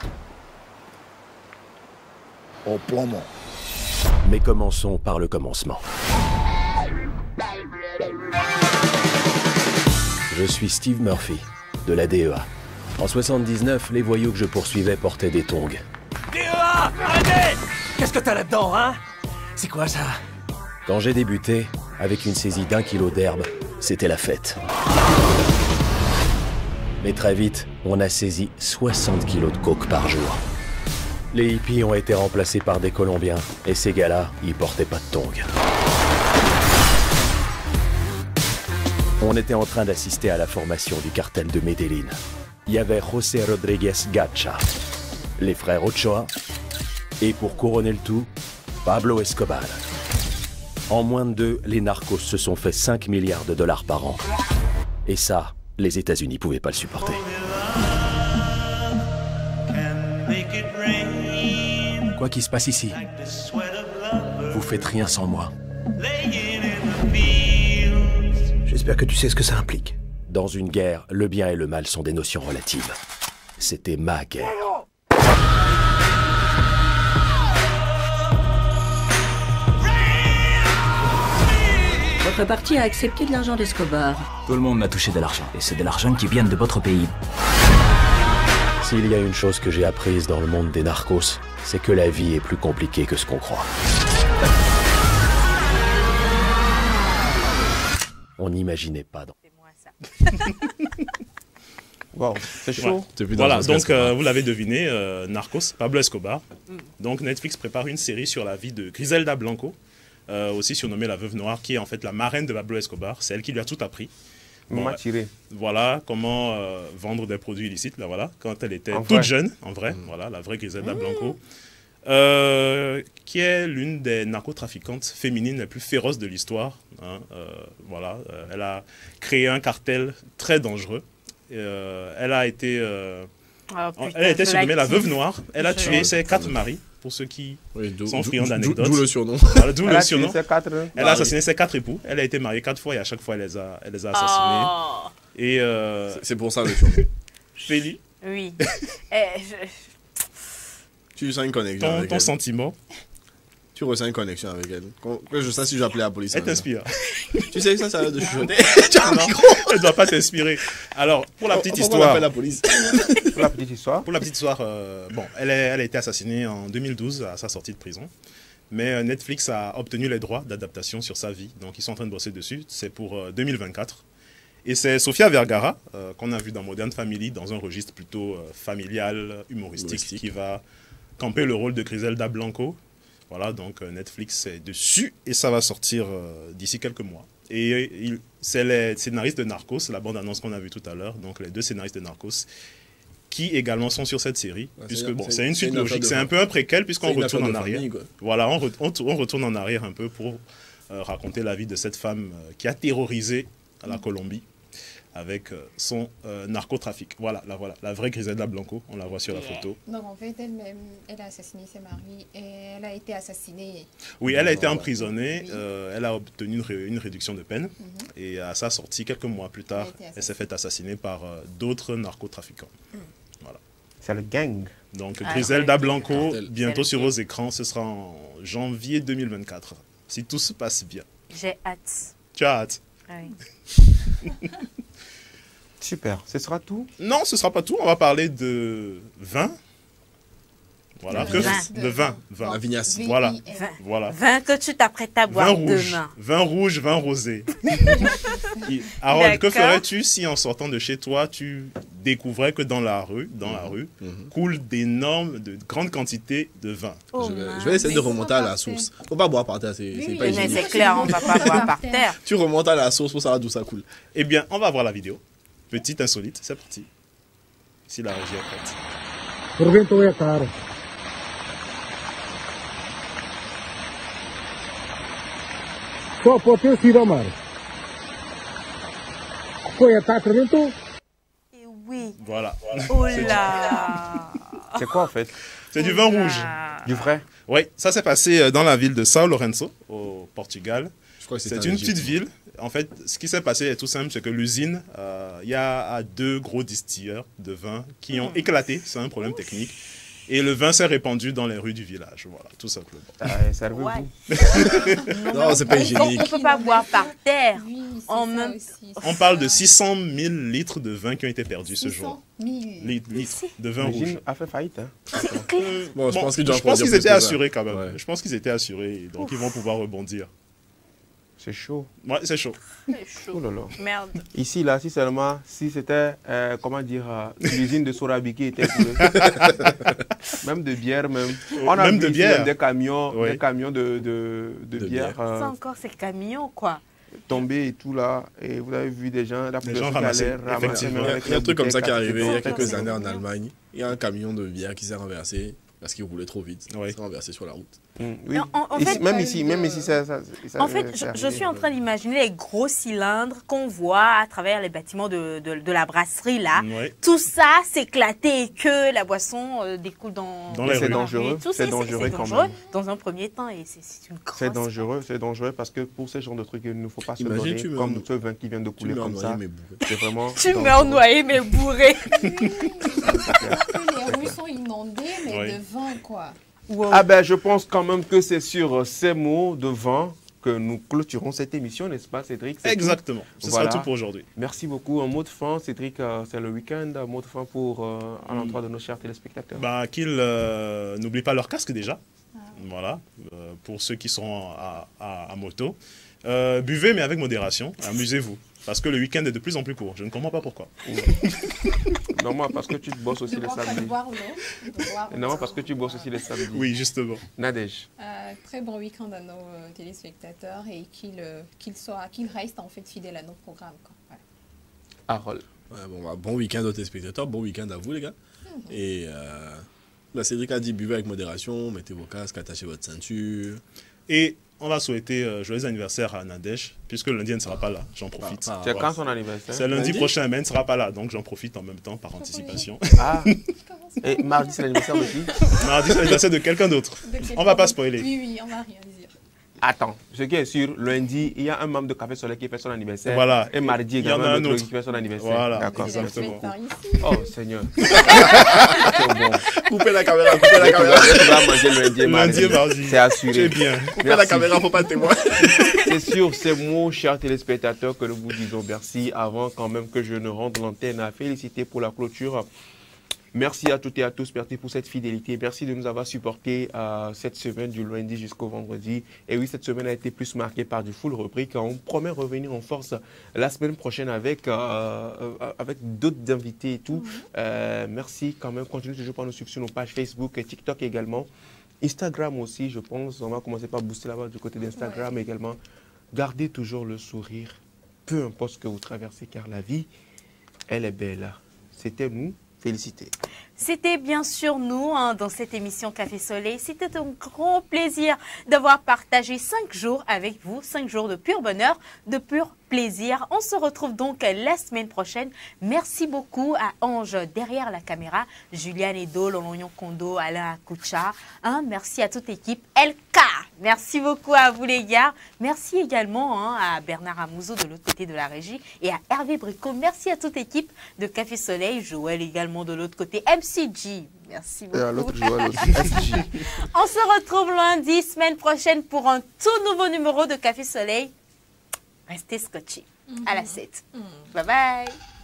[SPEAKER 16] o plomo.
[SPEAKER 15] Mais commençons par le commencement. Je suis Steve Murphy, de la DEA. En 79, les voyous que je poursuivais portaient des tongs.
[SPEAKER 17] DEA! Arrêtez! Qu'est-ce que t'as là-dedans, hein? C'est quoi ça?
[SPEAKER 15] Quand j'ai débuté, avec une saisie d'1 kilo d'herbe, c'était la fête. Mais très vite, on a saisi 60 kilos de coke par jour. Les hippies ont été remplacés par des Colombiens, et ces gars-là, ils portaient pas de tongs. On était en train d'assister à la formation du cartel de Medellín. Il y avait José Rodríguez Gacha, les frères Ochoa, et pour couronner le tout, Pablo Escobar. En moins de 2, les narcos se sont fait 5 milliards de dollars par an. Et ça, les États-Unis pouvaient pas le supporter. Quoi qu'il se passe ici, vous faites rien sans moi. J'espère que tu sais ce que ça implique. Dans une guerre, le bien et le mal sont des notions relatives. C'était ma guerre.
[SPEAKER 18] Votre parti a accepté de l'argent d'Escobar.
[SPEAKER 17] Tout le monde m'a touché de l'argent, et c'est de l'argent qui vient de votre pays.
[SPEAKER 15] S'il y a une chose que j'ai apprise dans le monde des narcos, c'est que la vie est plus compliquée que ce qu'on croit. On n'imaginait pas.
[SPEAKER 14] Wow, c'est chaud.
[SPEAKER 5] Ouais. Voilà, donc vous l'avez deviné, Narcos, Pablo Escobar. Donc Netflix prépare une série sur la vie de Griselda Blanco, aussi surnommée la Veuve Noire, qui est en fait la marraine de Pablo Escobar. C'est elle qui lui a tout appris.
[SPEAKER 14] Bon,
[SPEAKER 5] voilà comment vendre des produits illicites, là, voilà, quand elle était toute jeune, en vrai, voilà, la vraie Griselda Blanco. Qui est l'une des narcotrafiquantes féminines les plus féroces de l'histoire. Hein, voilà, elle a créé un cartel très dangereux. Elle a été surnommée la Veuve Noire. Elle a tué ses 4 maris pour ceux qui
[SPEAKER 13] Oui,
[SPEAKER 5] sont friands d'anecdotes.
[SPEAKER 13] D'où le surnom.
[SPEAKER 5] Voilà, d'où
[SPEAKER 14] Elle
[SPEAKER 5] le
[SPEAKER 14] a
[SPEAKER 5] surnom. Elle a assassiné ses 4 époux. Elle a été mariée 4 fois et à chaque fois, elle les a assassinés.
[SPEAKER 1] Oh.
[SPEAKER 5] Et
[SPEAKER 13] c'est pour ça le surnom.
[SPEAKER 5] Félie,
[SPEAKER 1] Oui.
[SPEAKER 13] Tu sens une connexion avec
[SPEAKER 5] ton
[SPEAKER 13] elle.
[SPEAKER 5] sentiment.
[SPEAKER 13] Tu ressens une connexion avec elle. Que je sais si je vais appeler la police.
[SPEAKER 5] Elle t'inspire.
[SPEAKER 13] Tu sais que ça sert de chuchoter.
[SPEAKER 5] Non, elle ne doit pas t'inspirer. Alors, pour la petite
[SPEAKER 13] Pourquoi
[SPEAKER 5] histoire.
[SPEAKER 13] on appelle la police?
[SPEAKER 14] Pour la petite histoire.
[SPEAKER 5] Pour la petite histoire, bon, elle a été assassinée en 2012 à sa sortie de prison. Mais Netflix a obtenu les droits d'adaptation sur sa vie. Donc, ils sont en train de bosser dessus. C'est pour 2024. Et c'est Sofia Vergara, qu'on a vu dans Modern Family, dans un registre plutôt familial, humoristique, qui va camper le rôle de Griselda Blanco. Voilà, donc Netflix est dessus et ça va sortir d'ici quelques mois. Et c'est les scénaristes de Narcos, la bande-annonce qu'on a vue tout à l'heure, donc les 2 scénaristes de Narcos, qui également sont sur cette série, puisque bon, c'est une suite logique, c'est un peu un préquel puisqu'on retourne en arrière. Voilà, on retourne en arrière un peu pour raconter la vie de cette femme qui a terrorisé la Colombie avec son narcotrafic. Voilà, la vraie Griselda Blanco, on la voit sur la photo.
[SPEAKER 6] Donc en fait, elle-même, elle a assassiné ses maris et elle a été assassinée.
[SPEAKER 5] Oui, elle a été emprisonnée, elle a obtenu une réduction de peine et à sa sortie, quelques mois plus tard, elle s'est fait assassiner par d'autres narcotrafiquants. Voilà.
[SPEAKER 14] C'est le gang.
[SPEAKER 5] Donc Griselda Blanco, bientôt sur vos écrans, ce sera en janvier 2024, si tout se passe bien.
[SPEAKER 1] J'ai hâte.
[SPEAKER 5] Tu as hâte?
[SPEAKER 1] Oui.
[SPEAKER 14] Super, ce sera tout?
[SPEAKER 5] Non, ce sera pas tout. On va parler de vin. Voilà, de vin.
[SPEAKER 13] La vignasse.
[SPEAKER 5] Voilà.
[SPEAKER 1] Voilà. Vin que tu t'apprêtes à boire demain.
[SPEAKER 5] Vin rouge, vin rosé. Harold, que ferais-tu si en sortant de chez toi, tu découvrais que dans la rue, coulent de grandes quantités de vin?
[SPEAKER 13] Je vais essayer de remonter à la source. Faut pas boire par terre, c'est pas hygiénique.
[SPEAKER 1] C'est clair, on va pas boire par terre.
[SPEAKER 13] Tu remontes à la source pour savoir d'où ça coule.
[SPEAKER 5] Eh bien, on va voir la vidéo. Petite insolite, c'est parti. Si la régie est prête.
[SPEAKER 1] Oui.
[SPEAKER 5] Voilà.
[SPEAKER 1] Oh là.
[SPEAKER 14] C'est quoi en fait?
[SPEAKER 5] C'est du vin rouge.
[SPEAKER 14] Du vrai?
[SPEAKER 5] Oui, ça s'est passé dans la ville de São Lourenço, au Portugal. C'est une petite ville. En fait, ce qui s'est passé est tout simple, c'est que l'usine, il y a 2 gros distilleurs de vin qui ont éclaté. C'est un problème technique. Et le vin s'est répandu dans les rues du village. Voilà, tout simplement.
[SPEAKER 13] Non, c'est pas hygiénique.
[SPEAKER 1] On ne peut pas boire par terre.
[SPEAKER 6] Oui,
[SPEAKER 5] on parle de 600 000 litres de vin qui ont été perdus ce jour.
[SPEAKER 6] 000
[SPEAKER 5] litres de vin rouge.
[SPEAKER 14] a fait faillite. Hein.
[SPEAKER 5] Bon, je pense qu'ils étaient assurés quand même. Ouais. Je pense qu'ils étaient assurés. Donc, ils vont pouvoir rebondir.
[SPEAKER 14] C'est chaud.
[SPEAKER 5] Ouais, c'est chaud.
[SPEAKER 1] C'est chaud.
[SPEAKER 14] Oh là là.
[SPEAKER 1] Merde.
[SPEAKER 14] Ici, là, si c'était, comment dire, l'usine de Sorabi qui était même de bière, même. On a
[SPEAKER 5] même
[SPEAKER 14] vu
[SPEAKER 5] de bière.
[SPEAKER 14] Des camions de bière.
[SPEAKER 1] C'est encore ces camions, quoi.
[SPEAKER 14] Tombés et tout là. Et vous avez vu des gens,
[SPEAKER 5] les gens ramasser.
[SPEAKER 13] Effectivement. Il y a un truc comme ça qui est arrivé il y a quelques années en Allemagne. Il y a un camion de bière qui s'est renversé. Parce qu'il roulait trop vite, il s'est renversé sur la route.
[SPEAKER 14] Oui. En fait, même ici, ça
[SPEAKER 1] en fait, je suis en train d'imaginer les gros cylindres qu'on voit à travers les bâtiments de la brasserie là.
[SPEAKER 5] Oui.
[SPEAKER 1] Tout ça s'éclater et que la boisson découle dans
[SPEAKER 14] les rues. C'est dangereux. C'est dangereux quand même.
[SPEAKER 1] Dans un premier temps et c'est une grosse.
[SPEAKER 14] C'est dangereux parce que pour ce genre de trucs, il ne faut pas se donner comme ce vin qui vient de couler comme ça. C'est vraiment.
[SPEAKER 1] Tu meurs noyé mais bourré.
[SPEAKER 6] Les rues sont inondées mais de vin quoi.
[SPEAKER 14] Wow. Ah ben je pense quand même que c'est sur ces mots de vin que nous clôturons cette émission, n'est-ce pas Cédric?
[SPEAKER 5] Exactement, ce sera tout pour aujourd'hui.
[SPEAKER 14] Merci beaucoup. Un mot de fin, Cédric, c'est le week-end, un mot de fin pour à l'endroit de nos chers téléspectateurs.
[SPEAKER 5] Qu'ils n'oublient pas leur casque déjà, voilà, pour ceux qui sont à moto. Buvez mais avec modération, amusez-vous. Parce que le week-end est de plus en plus court. Je ne comprends pas pourquoi.
[SPEAKER 14] Normalement, parce que tu bosses aussi les samedis. Normalement, parce que tu bosses aussi les samedis.
[SPEAKER 5] Oui, justement.
[SPEAKER 14] Nadège.
[SPEAKER 6] Très bon week-end à nos téléspectateurs et qu'ils restent en fait fidèles à nos programmes. Voilà.
[SPEAKER 14] Harold.
[SPEAKER 13] Bon week-end aux téléspectateurs. Bon week-end à vous, les gars. Et
[SPEAKER 5] Cédric a dit buvez avec modération, mettez vos casques, attachez votre ceinture. Et on va souhaiter joyeux anniversaire à Nadège, puisque lundi elle ne sera pas là, j'en profite.
[SPEAKER 14] C'est quand son anniversaire?
[SPEAKER 5] C'est lundi prochain, mais elle ne sera pas là, donc j'en profite en même temps par anticipation.
[SPEAKER 14] Ah. Et mardi c'est l'anniversaire de qui?
[SPEAKER 5] Mardi c'est l'anniversaire de quelqu'un d'autre. On va pas spoiler.
[SPEAKER 6] Oui, on va rien dire.
[SPEAKER 14] Attends, ce qui est sûr, lundi, il y a un membre de Café Soleil qui fait son anniversaire.
[SPEAKER 5] Voilà.
[SPEAKER 14] Et mardi,
[SPEAKER 5] il y en a un autre
[SPEAKER 14] qui fait son anniversaire.
[SPEAKER 5] Voilà.
[SPEAKER 14] D'accord.
[SPEAKER 5] Exactement.
[SPEAKER 14] Oh, Seigneur.
[SPEAKER 13] Coupez la caméra, coupez la caméra.
[SPEAKER 14] Tu vas manger lundi et mardi. C'est assuré.
[SPEAKER 5] C'est bien.
[SPEAKER 13] Coupez la caméra, faut pas témoin.
[SPEAKER 14] C'est sûr, c'est moi, chers téléspectateurs, que nous vous disons merci avant quand même que je ne rende l'antenne à féliciter pour la clôture. Merci à toutes et à tous, merci pour cette fidélité. Merci de nous avoir supportés cette semaine du lundi jusqu'au vendredi. Et oui, cette semaine a été plus marquée par du full rubrique. On promet revenir en force la semaine prochaine avec d'autres invités et tout. Merci quand même. Continuez toujours par nous suivre sur nos pages Facebook et TikTok également. Instagram aussi, je pense. On va commencer par booster là-bas du côté d'Instagram également. Gardez toujours le sourire, peu importe ce que vous traversez, car la vie, elle est belle. C'était nous. Félicité.
[SPEAKER 1] C'était bien sûr nous dans cette émission Café Soleil. C'était un grand plaisir d'avoir partagé 5 jours avec vous, 5 jours de pur bonheur, de pur plaisir. On se retrouve donc la semaine prochaine. Merci beaucoup à Ange derrière la caméra, Juliane Edo, Lolonyon Kondo, Alain Akoucha. Merci à toute l'équipe. LK, merci beaucoup à vous les gars. Merci également à Bernard Amouzo de l'autre côté de la régie et à Hervé Bricot. Merci à toute l'équipe de Café Soleil, Joël également de l'autre côté, MCG. Merci beaucoup.
[SPEAKER 14] Et à l'autre Joël aussi, MCG.
[SPEAKER 1] On se retrouve lundi, semaine prochaine pour un tout nouveau numéro de Café Soleil. Restez scotchés. À la 7. Bye bye.